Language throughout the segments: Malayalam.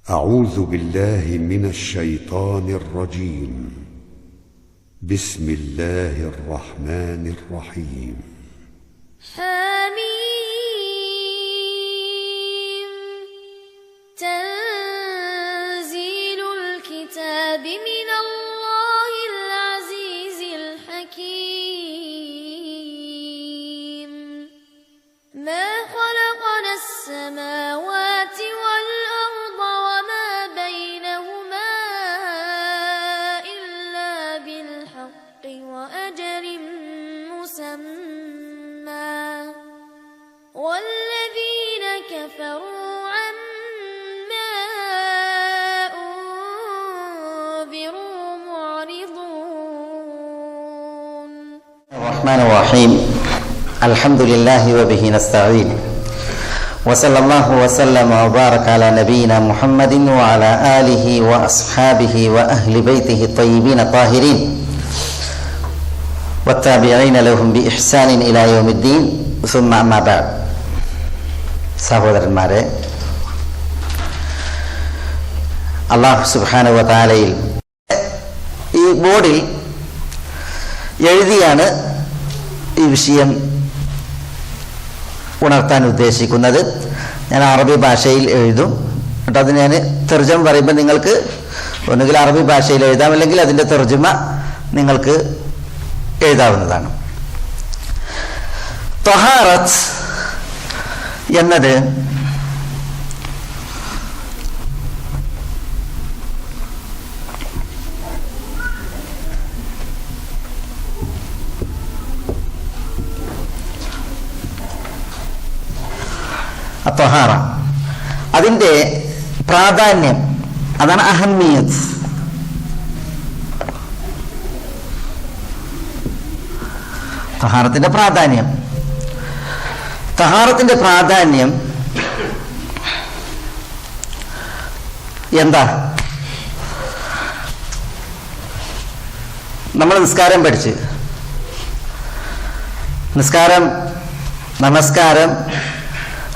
أعوذ بالله من الشيطان الرجيم. بسم الله الرحمن الرحيم. حميم. تنزيل الكتاب من الله العزيز الحكيم. ما خلقنا السماوات والأرض وما بينهما إلا بالحق وأجل مسمى والذين كفروا عما أنذروا معرضون. الرحمن الرحيم. الحمد لله وبه نستعين وصلى الله وسلم وبارك على نبينا محمد وعلى آله وأصحابه وأهل بيته الطيبين الطاهرين والتابعين لهم بإحسان إلى يوم الدين ثم أما بعد. സഹോദരന്മാരെ, അല്ലാഹു സുബ്ഹാനഹു വ തആലയിൽ ഈ ബോർഡിൽ എഴുതിയാണ് ഈ വിഷയം ഉണർത്താൻ ഉദ്ദേശിക്കുന്നത്. ഞാൻ അറബി ഭാഷയിൽ എഴുതും. എന്നിട്ട് അത് ഞാൻ തർജ്ജമ പറയുമ്പോൾ നിങ്ങൾക്ക് ഒന്നുകിൽ അറബി ഭാഷയിൽ എഴുതാം, അല്ലെങ്കിൽ അതിൻ്റെ തർജ്ജമ നിങ്ങൾക്ക് എഴുതാവുന്നതാണ്. ത്വഹാറത്ത് എന്നത് ത്വഹാറ, അതിൻ്റെ പ്രാധാന്യം, അതാണ് അഹമ്മിയത്ത്. തഹാറത്തിന്റെ പ്രാധാന്യം എന്താ? നമ്മൾ നിസ്കാരം പഠിച്ച്, നമസ്കാരം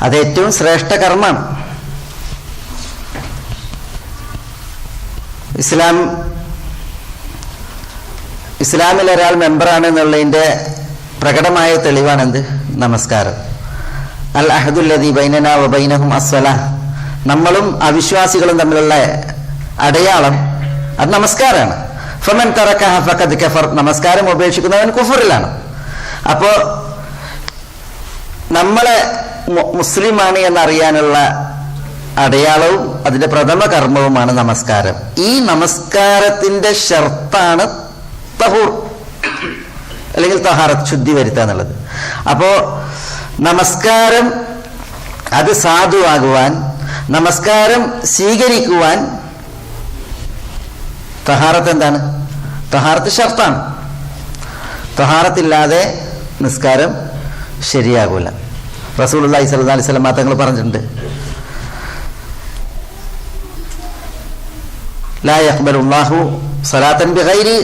അത് ഏറ്റവും ശ്രേഷ്ഠ കർമ്മമാണ്. ഇസ്ലാമിൽ ഒരാൾ മെമ്പറാണ് എന്നുള്ളതിൻ്റെ പ്രകടമായ തെളിവാണ് എന്ത്? നമസ്കാരം. അൽ അഹദുല്ലദീ ബൈനനാ വ ബൈനഹും അസ്സലാഹ്. നമ്മളും അവിശ്വാസികളും തമ്മിലുള്ള അടയാളം അത് നമസ്കാരമാണ്. ഫമൻ തറക്കഹ ഫഖദ് കഫർ. നമസ്കാരം ഉപേക്ഷിക്കുന്നവൻ കുഫറിലാണ്. അപ്പോൾ നമ്മളെ മുസ്ലിമാണ് എന്നറിയാനുള്ള അടയാളവും അതിന്റെ പ്രഥമ കർമ്മവുമാണ് നമസ്കാരം. ഈ നമസ്കാരത്തിന്റെ ഷർത്താണ് തഹൂർ, അല്ലെങ്കിൽ തഹാറത്ത്, ശുദ്ധി വരുത്തുക എന്നുള്ളത്. അപ്പോ നമസ്കാരം അത് സാധുവാകുവാൻ, നമസ്കാരം സ്വീകരിക്കുവാൻ തഹാറത്ത് എന്താണ്? തഹാറത്ത് ഷർത്താണ്. തഹാറത്തില്ലാതെ നിസ്കാരം ശരിയാകൂല. റസൂലുള്ളാഹി സ്വല്ലല്ലാഹു അലൈഹി വസല്ലം തങ്ങൾ പറഞ്ഞിട്ടുണ്ട്, ലാ യഖ്ബലുല്ലാഹു സ്വലാത്തൻ ബിഗൈരി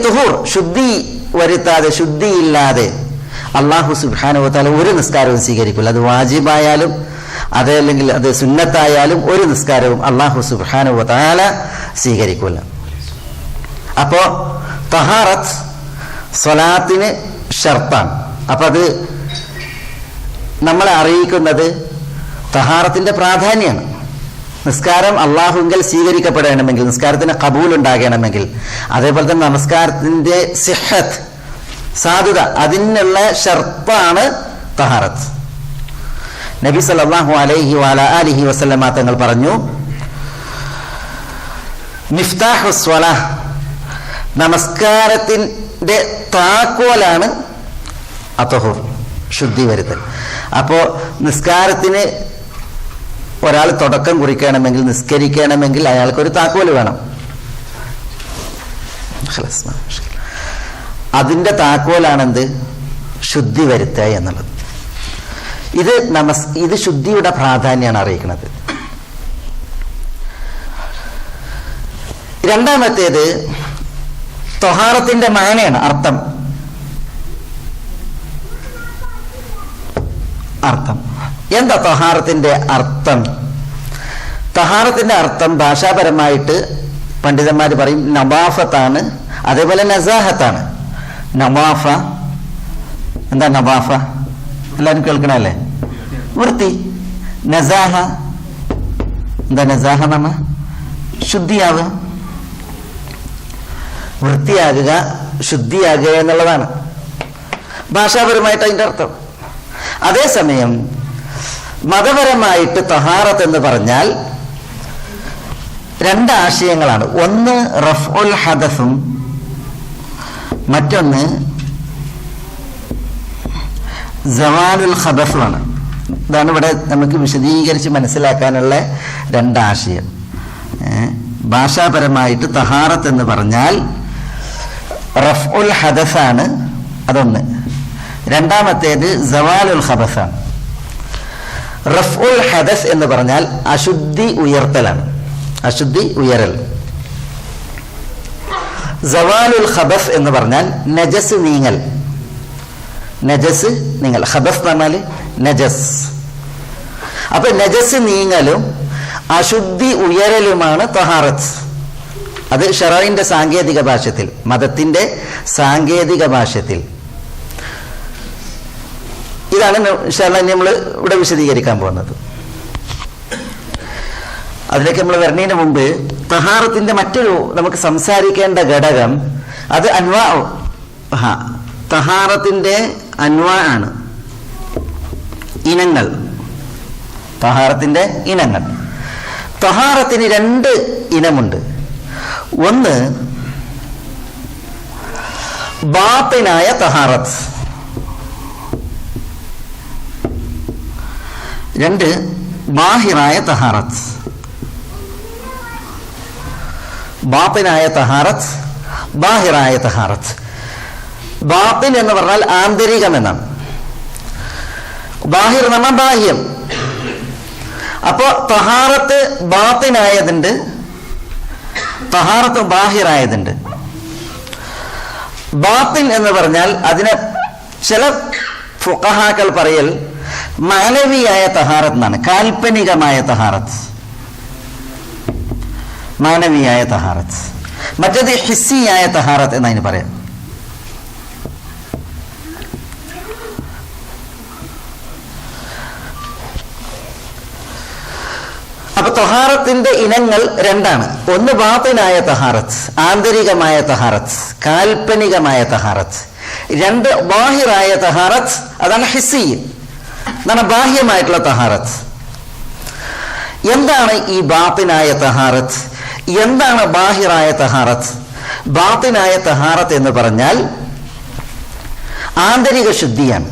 തുഹൂർ. ശുദ്ധി വരുത്താതെ, ശുദ്ധിയില്ലാതെ അല്ലാഹു സുബ്ഹാനഹു വ തആല ഒരു നിസ്കാരവും സ്വീകരിക്കില്ല. അത് വാജിബായാലും അതല്ലെങ്കിൽ അത് സുന്നത്തായാലും ഒരു നിസ്കാരവും അല്ലാഹു സുബ്ഹാനഹു വ തആല സ്വീകരിക്കില്ല. അപ്പോ തഹാറത്ത് സ്വലാത്തിന് ഷർത്താണ്. അപ്പൊ അത് നമ്മളെ അറിയിക്കുന്നത് തഹാറത്തിന്റെ പ്രാധാന്യമാണ്. നിസ്കാരം അള്ളാഹുങ്കൽ സ്വീകരിക്കപ്പെടണമെങ്കിൽ, നിസ്കാരത്തിന് ഖബൂൽ ഉണ്ടാകണമെങ്കിൽ, അതേപോലെ തന്നെ നമസ്കാരത്തിന്റെ സിഹത്ത്, സാധുത, അതിനുള്ള ഷർത്താണ് തഹാറത്ത്. നബി സല്ലല്ലാഹു അലൈഹി വഅലാ ആലിഹി വസല്ലമ തങ്ങൾ പറഞ്ഞു, മിഫ്താഹു സ്വലാഹ്, നമസ്കാരത്തിന്റെ താക്കോലാണ് അത്വഹൂർ, ശുദ്ധി വരുത്തൽ. അപ്പോ നിസ്കാരത്തിന് ഒരാൾ തുടക്കം കുറിക്കണമെങ്കിൽ, നിസ്കരിക്കണമെങ്കിൽ അയാൾക്കൊരു താക്കോല് വേണം. അതിന്റെ താക്കോലാണെന്ത്? ശുദ്ധി വരുത്തുക എന്നുള്ളത്. ഇത് ശുദ്ധിയുടെ പ്രാധാന്യമാണ് അറിയിക്കുന്നത്. രണ്ടാമത്തേത് ത്വഹാറത്തിന്റെ മാനയാണ്, അർത്ഥം. എന്താ തഹാറത്തിന്റെ അർത്ഥം? തഹാറത്തിന്റെ അർത്ഥം ഭാഷാപരമായിട്ട് പണ്ഡിതന്മാർ പറയും നവാഫത്താണ്, അതേപോലെ നസാഹത്താണ്. നവാഫ എന്താ? നവാഫ എല്ലാവരും കേൾക്കണല്ലേ? വൃത്തി. നസാഹ എന്താ? നസാഹ എന്ന് പറഞ്ഞാൽ ശുദ്ധിയാവുക, വൃത്തിയാകുക, ശുദ്ധിയാകുക എന്നുള്ളതാണ് ഭാഷാപരമായിട്ട് അതിൻ്റെ അർത്ഥം. അതേസമയം മതപരമായിട്ട് തഹാറത്ത് എന്ന് പറഞ്ഞാൽ രണ്ട് ആശയങ്ങളാണ്. ഒന്ന് റഫ്ഉൽ ഹദസും മറ്റൊന്ന് സവാലുൽ ഖബസുമാണ്. ഇതാണ് ഇവിടെ നമുക്ക് വിശദീകരിച്ച് മനസ്സിലാക്കാനുള്ള രണ്ടാശയം. ഭാഷാപരമായിട്ട് തഹാറത്ത് എന്ന് പറഞ്ഞാൽ റഫ്ഉൽ ഹദസാണ്, അതൊന്ന്. രണ്ടാമത്തേത് സവാലുൽ ഖബസാണ്. റഫ്ഉൽ ഹദസ് എന്ന് പറഞ്ഞാൽ അശുദ്ധി ഉയർത്തലാണ്, അശുദ്ധി ഉയരൽ. സവാലുൽ ഖബസ് എന്ന് പറഞ്ഞാൽ നജസ് നീങ്ങൽ, നജസ് നീങ്ങൽ. ഖബസ് എന്ന് പറഞ്ഞാൽ നജസ്. അപ്പൊ നജസ് നീങ്ങലും അശുദ്ധി ഉയരലുമാണ് തഹാറത്ത്. അത് ശറഈന്റെ സാങ്കേതിക ഭാഷ്യത്തിൽ, മതത്തിന്റെ സാങ്കേതിക ഭാഷ്യത്തിൽ. ഇതാണ് നമ്മൾ ഇവിടെ വിശദീകരിക്കാൻ പോകുന്നത്. അതിലേക്ക് നമ്മൾ വരുന്നതിന് മുമ്പ് തഹാറത്തിന്റെ മറ്റൊരു നമുക്ക് സംസാരിക്കേണ്ട ഘടകം അത് അൻവാ. തഹാറത്തിന്റെ അൻവാ ആണ്, ഇനങ്ങൾ. തഹാറത്തിന്റെ ഇനങ്ങൾ. തഹാറത്തിന് രണ്ട് ഇനമുണ്ട്. ഒന്ന് ബാത്തിനായ തഹാറത്ത്, രണ്ട് ബാഹിറായ തഹാറത്ത്. ബാത്തിനായ തഹാറത്ത്, ബാഹിറായ തഹാറത്ത്. ബാത്തിൻ എന്ന് പറഞ്ഞാൽ ആന്തരികം എന്നാണ്, ബാഹിർ എന്ന് പറഞ്ഞാൽ ബാഹ്യം. അപ്പോ തഹാറത്ത് ബാത്തിനായതുണ്ട്, തഹാറത്ത് ബാഹിറായതുണ്ട്. ബാത്തിൻ എന്ന് പറഞ്ഞാൽ അതിനെ ചില ഫുഖഹാക്കൾ പറയൽ മാനവിയായ തഹാറത്ത് എന്നാണ്, കാൽപ്പനികമായ തഹാറത്ത്, മാനവിയായ തഹാറത്ത്. മറ്റേത് ഹിസ്സിയായ തഹാറത്ത് എന്നതിന് പറയാം. അപ്പൊ തഹാറത്തിന്റെ ഇനങ്ങൾ രണ്ടാണ്. ഒന്ന് ബാത്തിനായ തഹാറത്ത്, ആന്തരികമായ തഹാറത്ത്, കാൽപ്പനികമായ തഹാറത്ത്. രണ്ട് ബാഹിറായ തഹാറത്ത്, അതാണ് ഹിസ്സി, അതാണ് ബാഹ്യമായിട്ടുള്ള തഹാറത്ത്. എന്താണ് ഈ ബാത്തിനായ തഹാറത്ത്? എന്താണ് ബാഹിറായ തഹാറത്ത്? ബാത്തിനായ തഹാറത്ത് എന്ന് പറഞ്ഞാൽ ആന്തരിക ശുദ്ധിയാണ്.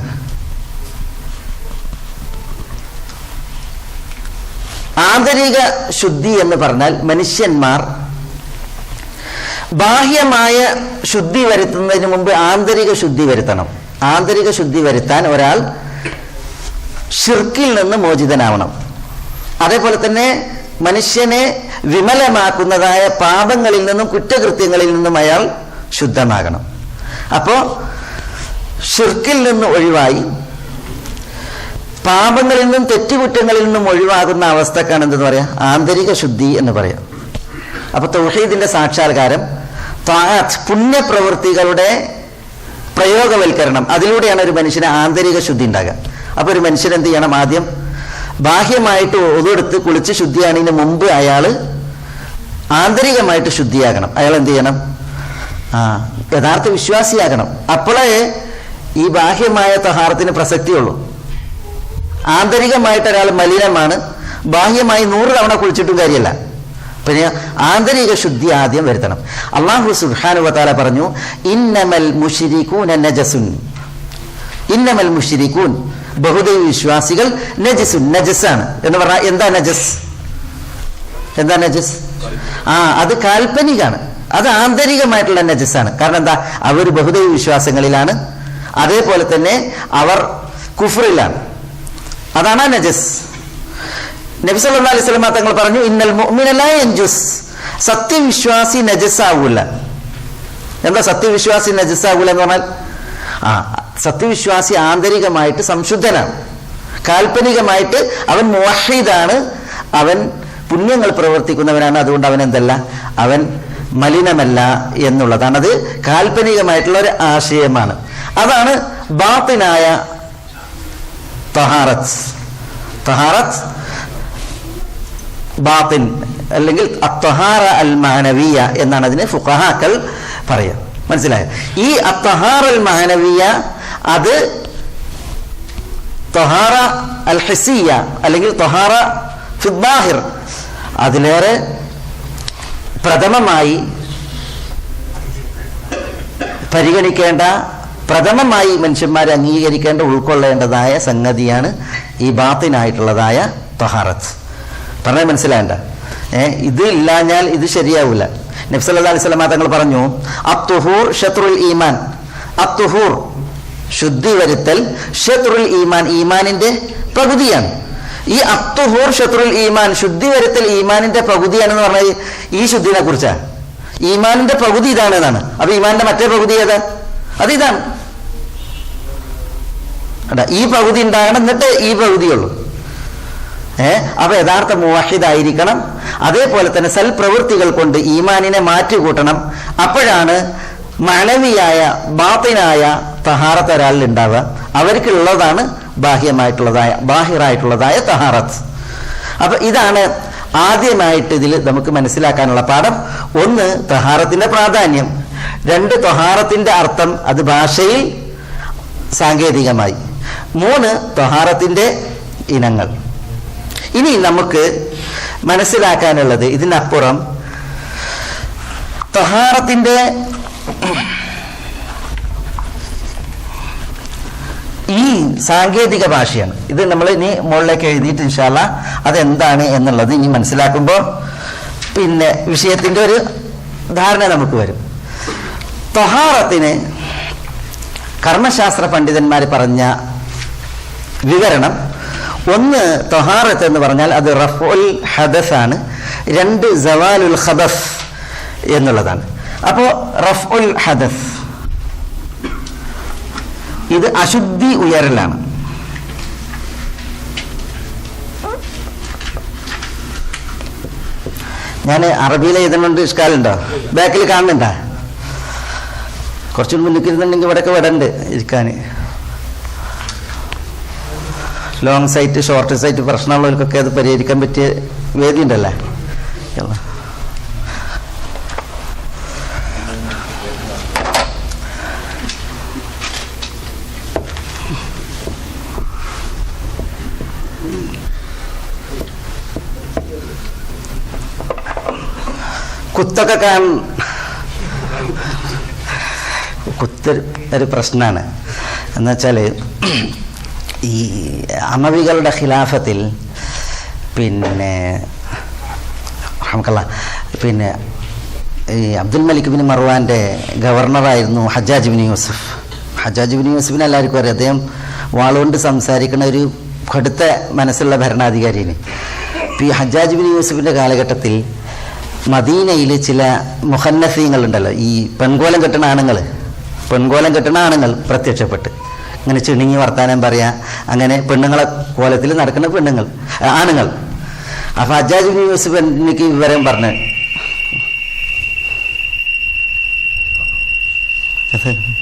ആന്തരിക ശുദ്ധി എന്ന് പറഞ്ഞാൽ മനുഷ്യന്മാർ ബാഹ്യമായ ശുദ്ധി വരുത്തുന്നതിന് മുമ്പ് ആന്തരിക ശുദ്ധി വരുത്തണം. ആന്തരിക ശുദ്ധി വരുത്താൻ ഒരാൾ ഷിർക്കിൽ നിന്ന് മോചിതനാവണം. അതേപോലെ തന്നെ മനുഷ്യനെ വിമലമാക്കുന്നതായ പാപങ്ങളിൽ നിന്നും കുറ്റകൃത്യങ്ങളിൽ നിന്നും അയാൾ ശുദ്ധമാകണം. അപ്പോ ഷിർക്കിൽ നിന്ന് ഒഴിവായി പാപങ്ങളിൽ നിന്നും തെറ്റുകുറ്റങ്ങളിൽ നിന്നും ഒഴിവാകുന്ന അവസ്ഥക്കാണ് എന്തെന്ന് പറയാം, ആന്തരിക ശുദ്ധി എന്ന് പറയാം. അപ്പൊ തൗഹീദിന്റെ സാക്ഷാത്കാരം, ത്വാഅത്ത്, പുണ്യപ്രവൃത്തികളുടെ പ്രയോഗവൽക്കരണം, അതിലൂടെയാണ് ഒരു മനുഷ്യന് ആന്തരിക ശുദ്ധി ഉണ്ടാകുക. അപ്പൊ ഒരു മനുഷ്യൻ എന്ത് ചെയ്യണം? ആദ്യം ബാഹ്യമായിട്ട് ഒതെടുത്ത് കുളിച്ച് ശുദ്ധിയാണതിന് മുമ്പ് അയാൾ ആന്തരികമായിട്ട് ശുദ്ധിയാകണം. അയാൾ എന്ത് ചെയ്യണം? യഥാർത്ഥ വിശ്വാസിയാകണം. അപ്പോഴേ ഈ ബാഹ്യമായ തഹാറത്തിന് പ്രസക്തിയുള്ളൂ. ആന്തരികമായിട്ട് ഒരാൾ മലിനമാണ്, ബാഹ്യമായി 100 തവണ കുളിച്ചിട്ടും കാര്യമല്ല. പിന്നെ ആന്തരിക ശുദ്ധി ആദ്യം വരുത്തണം. അല്ലാഹു സുബ്ഹാനഹു വ തആല പറഞ്ഞു, ഇന്നമൽ മുശ്രികൂന നജസുൻ. ഇന്നമൽ മുശ്രികൂൻ, ബഹുദൈവ വിശ്വാസികൾ നജസുൻ, നജസാണ് എന്ന് പറഞ്ഞാൽ എന്താ നജസ്? എന്താ നജസ്? അത് കാൽപ്പനികാണ്, അത് ആന്തരികമായിട്ടുള്ള നജസാണ്. കാരണം എന്താ? അവർ ബഹുദൈവ വിശ്വാസങ്ങളിലാണ്, അതേപോലെ തന്നെ അവർ കുഫ്റിലാണ്. അതാണ് നജസ്. നബി സല്ലല്ലാഹു അലൈഹി വസല്ലം തങ്ങൾ പറഞ്ഞു, ഇന്നൽ മുഅ്മിന ലാ യൻജുസ്, സത്യവിശ്വാസി നജസാവൂല. എന്താ സത്യവിശ്വാസി നജസാവൂല എന്ന് പറഞ്ഞാൽ? സത്യവിശ്വാസി ആന്തരികമായിട്ട് സംശുദ്ധനാണ്. കാൽപ്പനികമായിട്ട് അവൻ മുവഹീദാണ്, അവൻ പുണ്യങ്ങൾ പ്രവർത്തിക്കുന്നവനാണ്, അതുകൊണ്ട് അവൻ എന്തല്ല, അവൻ മലിനമല്ല എന്നുള്ളതാണ്. അത് കാൽപ്പനികമായിട്ടുള്ള ഒരു ആശയമാണ്. അതാണ് ബാത്തിനായ തഹാറത്ത്. തഹാറത്ത് ബാത്തിൻ അല്ലെങ്കിൽ അത്തഹാറ അൽ മാനവിയ എന്നാണ് അതിന് ഫുഖഹാക്കൾ പറയാം. മനസ്സിലായോ? ഈ അത്തഹാറ അൽ മാനവിയ അത് തഹാറ അൽ ഹിസിയ അല്ലെങ്കിൽ തഹാറ ഫിദ്ദാഹിർ അതിലേറെ പ്രഥമമായി പരിഗണിക്കേണ്ട, പ്രഥമമായി മനുഷ്യന്മാർ അംഗീകരിക്കേണ്ട, ഉൾക്കൊള്ളേണ്ടതായ സംഗതിയാണ് ഈ ബാത്തിനായിട്ടുള്ളതായ തഹാറത്ത്. പറഞ്ഞാൽ മനസ്സിലാകണ്ട. ഇത് ഇല്ലാഞ്ഞാൽ ഇത് ശരിയാവില്ല. നബി സല്ലല്ലാഹു അലൈഹി വസല്ലം തങ്ങൾ പറഞ്ഞു, അത്തുഹൂർ ഷത്റുൽ ഈമാൻ. അത്തുഹൂർ ശുദ്ധി വരുത്തൽ, ഷത്റുൽ ഈമാൻ ഈമാനിന്റെ പകുതിയാണ്. ഈ അത്തുഹൂർ ഷത്റുൽ ഈമാൻ, ശുദ്ധി വരുത്തൽ ഈമാനിന്റെ പകുതിയാണെന്ന് പറഞ്ഞാൽ ഈ ശുദ്ധിനെ കുറിച്ചാണ്. ഈമാനിന്റെ പകുതി ഇതാണ് എന്നാണ്. അപ്പൊ ഈമാനിന്റെ മറ്റേ പകുതി ഏതാ? അത് ഇതാണ്. ഈ പകുതി ഉണ്ടാകണം, എന്നിട്ട് ഈ പകുതിയുള്ളൂ. അപ്പൊ യഥാർത്ഥ മുവഹിദായിരിക്കണം. അതേപോലെ തന്നെ സൽപ്രവൃത്തികൾ കൊണ്ട് ഈമാനിനെ മാറ്റിക്കൂട്ടണം. അപ്പോഴാണ് മഅനവിയായ ബാത്തിനായ തഹാറത്ത് ഒരാളിൽ ഉണ്ടാവുക. അവർക്കുള്ളതാണ് ബാഹിറായിട്ടുള്ളതായ തഹാറത്ത്. അപ്പൊ ഇതാണ് ആദ്യമായിട്ട് ഇതിൽ നമുക്ക് മനസ്സിലാക്കാനുള്ള പാഠം. ഒന്ന്, തഹാറത്തിന്റെ പ്രാധാന്യം. രണ്ട്, തഹാറത്തിന്റെ അർത്ഥം അത് ഭാഷയിൽ സാങ്കേതികമായി. മൂന്ന്, തഹാറത്തിന്റെ ഇനങ്ങൾ. ഇനി നമുക്ക് മനസ്സിലാക്കാനുള്ളത് ഇതിനപ്പുറം തഹാറത്തിന്റെ ഈ സാങ്കേതിക ഭാഷയാണ്. ഇത് നമ്മൾ ഇനി മുകളിലേക്ക് എഴുതിയിട്ട് ഇൻഷാ അല്ലാഹ് അതെന്താണ് എന്നുള്ളത് ഇനി മനസ്സിലാക്കുമ്പോൾ പിന്നെ വിഷയത്തിന്റെ ഒരു ധാരണ നമുക്ക് വരും. തഹാറത്തിന് കർമ്മശാസ്ത്ര പണ്ഡിതന്മാർ പറഞ്ഞ വിവരണം, ഒന്ന്, തഹാറത്ത് എന്ന് പറഞ്ഞാൽ അത് റഫ്ഉൽ ഹദസ് ആണ്. രണ്ട്, സവാലുൽ ഖബസ് എന്നുള്ളതാണ്. അപ്പോൾ റഫ്ഉൽ ഹദസ് ഇത് അശുദ്ധി ഉയരലാണ്. ഞാൻ അറബിയിൽ എഴുതുന്നുണ്ട്, ഇഷ്കാലുണ്ടോ? ബാക്കിൽ കാണുന്നുണ്ടോ? കുറച്ചുകൂടി മുന്നിൽ ഇരുന്നുണ്ടെങ്കിൽ ഇവിടെയൊക്കെ വിടണ്ട് ഇരിക്കാൻ. ലോങ് സൈറ്റ്, ഷോർട്ട് സൈറ്റ് പ്രശ്നമുള്ളവർക്കൊക്കെ അത് പരിഹരിക്കാൻ പറ്റിയ വേദി ഉണ്ടല്ലേ. കുത്തൊക്കെ കുത്ത് ഒരു പ്രശ്നമാണ്. എന്നുവെച്ചാൽ ഈ അമവികളുടെ ഖിലാഫത്തിൽ പിന്നെ ഈ അബ്ദുൽ മലിക് ബിൻ മർവാന്റെ ഗവർണറായിരുന്നു Hajjaj bin Yusuf. Hajjaj bin യൂസഫിനെ എല്ലാവർക്കും അറിയാം. അദ്ദേഹം വാളുകൊണ്ട് സംസാരിക്കുന്ന ഒരു കടുത്ത മനസ്സുള്ള ഭരണാധികാരിയാണ്. ഈ ഹജ്ജാജ് ബിൻ യൂസഫിന്റെ കാലഘട്ടത്തിൽ മദീനയിൽ ചില മുഹന്നസീങ്ങളുണ്ടല്ലോ, ഈ പെൺകോലം കെട്ടുന്ന ആണുങ്ങൾ പ്രത്യക്ഷപ്പെട്ട് ഇങ്ങനെ ചിണുങ്ങി വർത്താനം പറയാ, അങ്ങനെ പെണ്ണുങ്ങളെ കോലത്തിൽ നടക്കുന്ന ആണുങ്ങൾ. അപ്പൊ ഹജ്ജാജ് ബിൻ യൂസഫ് എനിക്ക് വിവരം പറഞ്ഞു,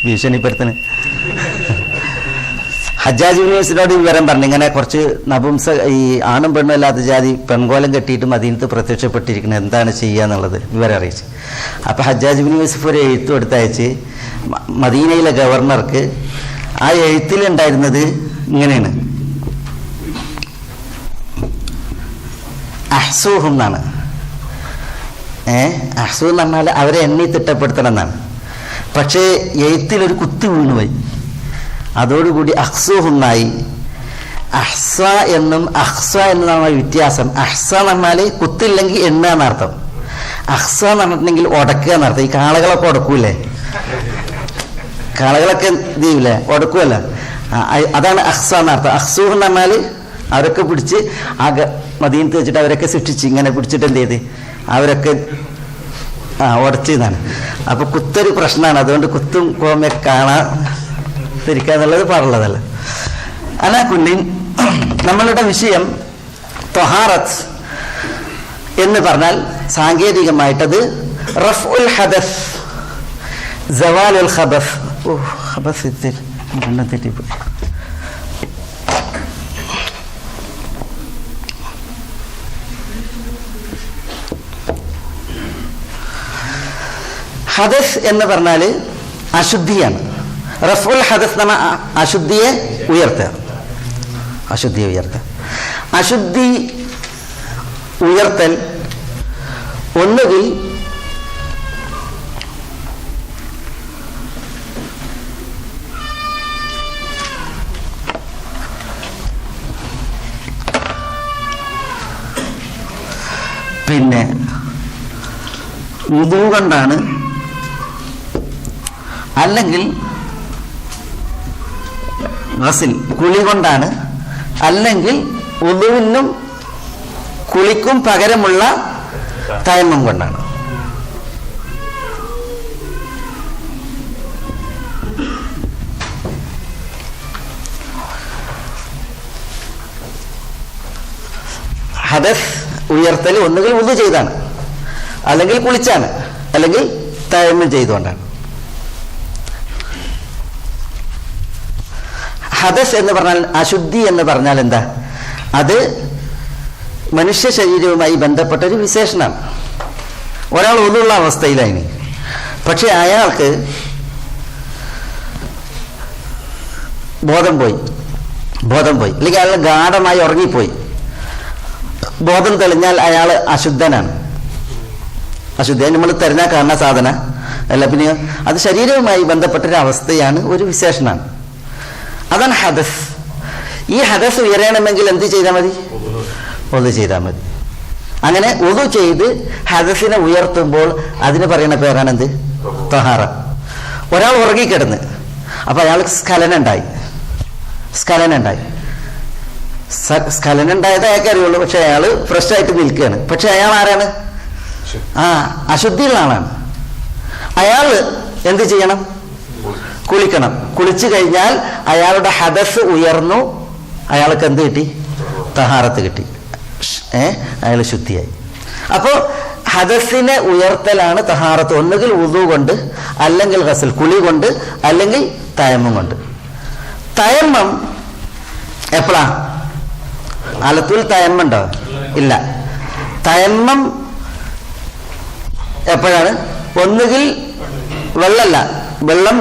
ഭീഷണിപ്പെടുത്തിന്. ഹജ്ജാജ് ബിൻ യൂസഫിനോട് വിവരം പറഞ്ഞു, ഇങ്ങനെ കുറച്ച് ഈ ആണും പെണ്ണും അല്ലാത്ത ജാതി പെൺകോലം കെട്ടിയിട്ട് മദീനത്ത് പ്രത്യക്ഷപ്പെട്ടിരിക്കുന്നത്, എന്താണ് ചെയ്യുക എന്നുള്ളത് വിവരം അറിയിച്ചു. അപ്പൊ ഹജ്ജാജ് ബിൻ യൂസഫ് ഒരു എഴുത്തും എടുത്തയച്ച് മദീനയിലെ ഗവർണർക്ക്. ആ എഴുത്തിലുണ്ടായിരുന്നത് ഇങ്ങനെയാണ്, അഹ്സൂഹും എന്നാണ്. അഹ്സൂ എന്ന് പറഞ്ഞാൽ അവരെ എണ്ണി തിട്ടപ്പെടുത്തണം എന്നാണ്. പക്ഷേ എഴുത്തിലൊരു കുത്തി വീണുപോയി. അതോടുകൂടി അഹ്സൂഹുന്നായി. അഹ്സ എന്നും അഹ്സ എന്നതാണ് വ്യത്യാസം. അഹ്സ എന്ന് പറഞ്ഞാൽ കുത്തില്ലെങ്കിൽ എണ്ണ എന്നർത്ഥം. അഹ്സ എന്ന് പറഞ്ഞിട്ടുണ്ടെങ്കിൽ ഉടക്കുക എന്നർത്ഥം. ഈ കാളകളൊക്കെ ഉടക്കൂലേ, കാളകളൊക്കെ എന്ത് ചെയ്യൂലേ, ഉടക്കുമല്ല. അതാണ് അഹ്സ എന്നർത്ഥം. അഹ്സൂഹ് എന്ന് പറഞ്ഞാൽ അവരൊക്കെ പിടിച്ച് മദീനത്ത് വെച്ചിട്ട് അവരൊക്കെ സൃഷ്ടിച്ച് ഇങ്ങനെ പിടിച്ചിട്ട് എന്ത് ചെയ്ത് അവരൊക്കെ ഉടച്ചതാണ്. അപ്പൊ കുത്തൊരു പ്രശ്നമാണ്. അതുകൊണ്ട് കുത്തും കോമയൊക്കെ കാണാതിരിക്കുക എന്നുള്ളത് പാടുള്ളതല്ല. അലാകുല്ലിൻ നമ്മളുടെ വിഷയം ത്വഹാറത്ത് എന്ന് പറഞ്ഞാൽ സാങ്കേതികമായിട്ടത് റഫ്ഉൽ ഹദസ്, സവാലുൽ ഖബസ്. ഖബസ് തെറ്റിപ്പോയി. ഹദസ് എന്ന് പറഞ്ഞാൽ അശുദ്ധിയാണ്. റഫ്ഉൽ ഹദസ് എന്ന് പറഞ്ഞാൽ അശുദ്ധിയെ ഉയർത്തുക. അശുദ്ധി ഉയർത്തൽ ഒന്നുകിൽ പിന്നെ വുദൂ കൊണ്ടാണ്, അല്ലെങ്കിൽ ഗസ്ൽ കുളി കൊണ്ടാണ്, അല്ലെങ്കിൽ വുദൂവിനും കുളിക്കും പകരമുള്ള തയമ്മം കൊണ്ടാണ്. ഹദസ് ഉയർത്തൽ ഒന്നുകിൽ വുദൂ ചെയ്താണ്, അല്ലെങ്കിൽ കുളിച്ചാണ്, അല്ലെങ്കിൽ തയമ്മം ചെയ്തുകൊണ്ടാണ്. ഹദസ് എന്ന് പറഞ്ഞാൽ, അശുദ്ധി എന്ന് പറഞ്ഞാൽ എന്താ? അത് മനുഷ്യ ശരീരവുമായി ബന്ധപ്പെട്ടൊരു വിശേഷണമാണ്. ഒരാൾ ഒന്നുള്ള അവസ്ഥയിലായിന്, പക്ഷെ അയാൾക്ക് ബോധം പോയി, അല്ലെങ്കിൽ അയാൾ ഗാഢമായി ഉറങ്ങിപ്പോയി. ബോധം തെളിഞ്ഞാൽ അയാൾ അശുദ്ധനാണ്. അശുദ്ധൻ നമ്മൾ തരുന്ന കാണുന്ന സാധന അല്ല, പിന്നെ അത് ശരീരവുമായി ബന്ധപ്പെട്ടൊരു അവസ്ഥയാണ്, ഒരു വിശേഷണമാണ്. അതാണ് ഹദസ്. ഈ ഹദസ് ഉയരണമെങ്കിൽ എന്ത് ചെയ്താൽ മതി? വുദൂ ചെയ്താൽ മതി. അങ്ങനെ വുദൂ ചെയ്ത് ഹദസിനെ ഉയർത്തുമ്പോൾ അതിന് പറയുന്ന പേരാണ് എന്ത്? ത്വഹാറ. ഒരാൾ ഉറങ്ങിക്കിടന്ന്, അപ്പൊ അയാൾക്ക് സ്ഖലനം ഉണ്ടായത് അയാൾക്ക് അറിയുള്ളൂ. പക്ഷെ അയാൾ ഫ്രഷ് ആയിട്ട് നിൽക്കുകയാണ്. പക്ഷെ അയാൾ ആരാണ്? അശുദ്ധിയുള്ള ആളാണ്. അയാൾ എന്ത് ചെയ്യണം? കുളിക്കണം. കുളിച്ചു കഴിഞ്ഞാൽ അയാളുടെ ഹദസ് ഉയർന്നു, അയാൾക്ക് എന്ത് കിട്ടി? തഹാറത്ത് കിട്ടി. അയാൾ ശുദ്ധിയായി. അപ്പോൾ ഹദസിനെ ഉയർത്തലാണ് തഹാറത്ത്. ഒന്നുകിൽ വുദൂ കൊണ്ട്, അല്ലെങ്കിൽ ഗസ്ൽ കുളി കൊണ്ട്, അല്ലെങ്കിൽ തയമ്മം കൊണ്ട്. തയമ്മം എപ്പോഴാ? അലത്തുൽ തയമ്മം ഉണ്ടോ? ഇല്ല. തയമ്മം എപ്പോഴാണ്? ഒന്നുകിൽ വെള്ളം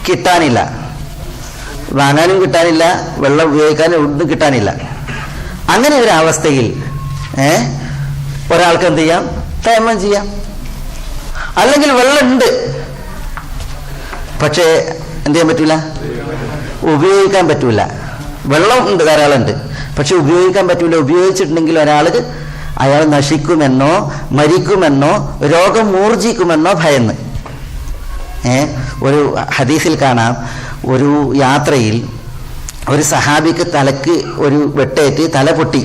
കിട്ടാനില്ല, വാങ്ങാനും കിട്ടാനില്ല, വെള്ളം ഉപയോഗിക്കാനും ഒന്നും കിട്ടാനില്ല. അങ്ങനെ ഒരു അവസ്ഥയിൽ ഒരാൾക്ക് എന്ത് ചെയ്യാം? തയമ്മം ചെയ്യാം. അല്ലെങ്കിൽ വെള്ളമുണ്ട്, പക്ഷേ എന്ത് ചെയ്യാൻ പറ്റൂല? ഉപയോഗിക്കാൻ പറ്റൂല. വെള്ളം ഉണ്ട്, ധാരാളം ഉണ്ട്, പക്ഷെ ഉപയോഗിക്കാൻ പറ്റൂല. ഉപയോഗിച്ചിട്ടുണ്ടെങ്കിൽ അയാൾ നശിക്കുമെന്നോ മരിക്കുമെന്നോ രോഗം മൂർജിക്കുമെന്നോ ഭയന്ന്. ഒരു ഹദീസിൽ കാണാം, ഒരു യാത്രയിൽ ഒരു സഹാബിക്ക് തലക്ക് ഒരു വെട്ടേറ്റ് തല പൊട്ടി.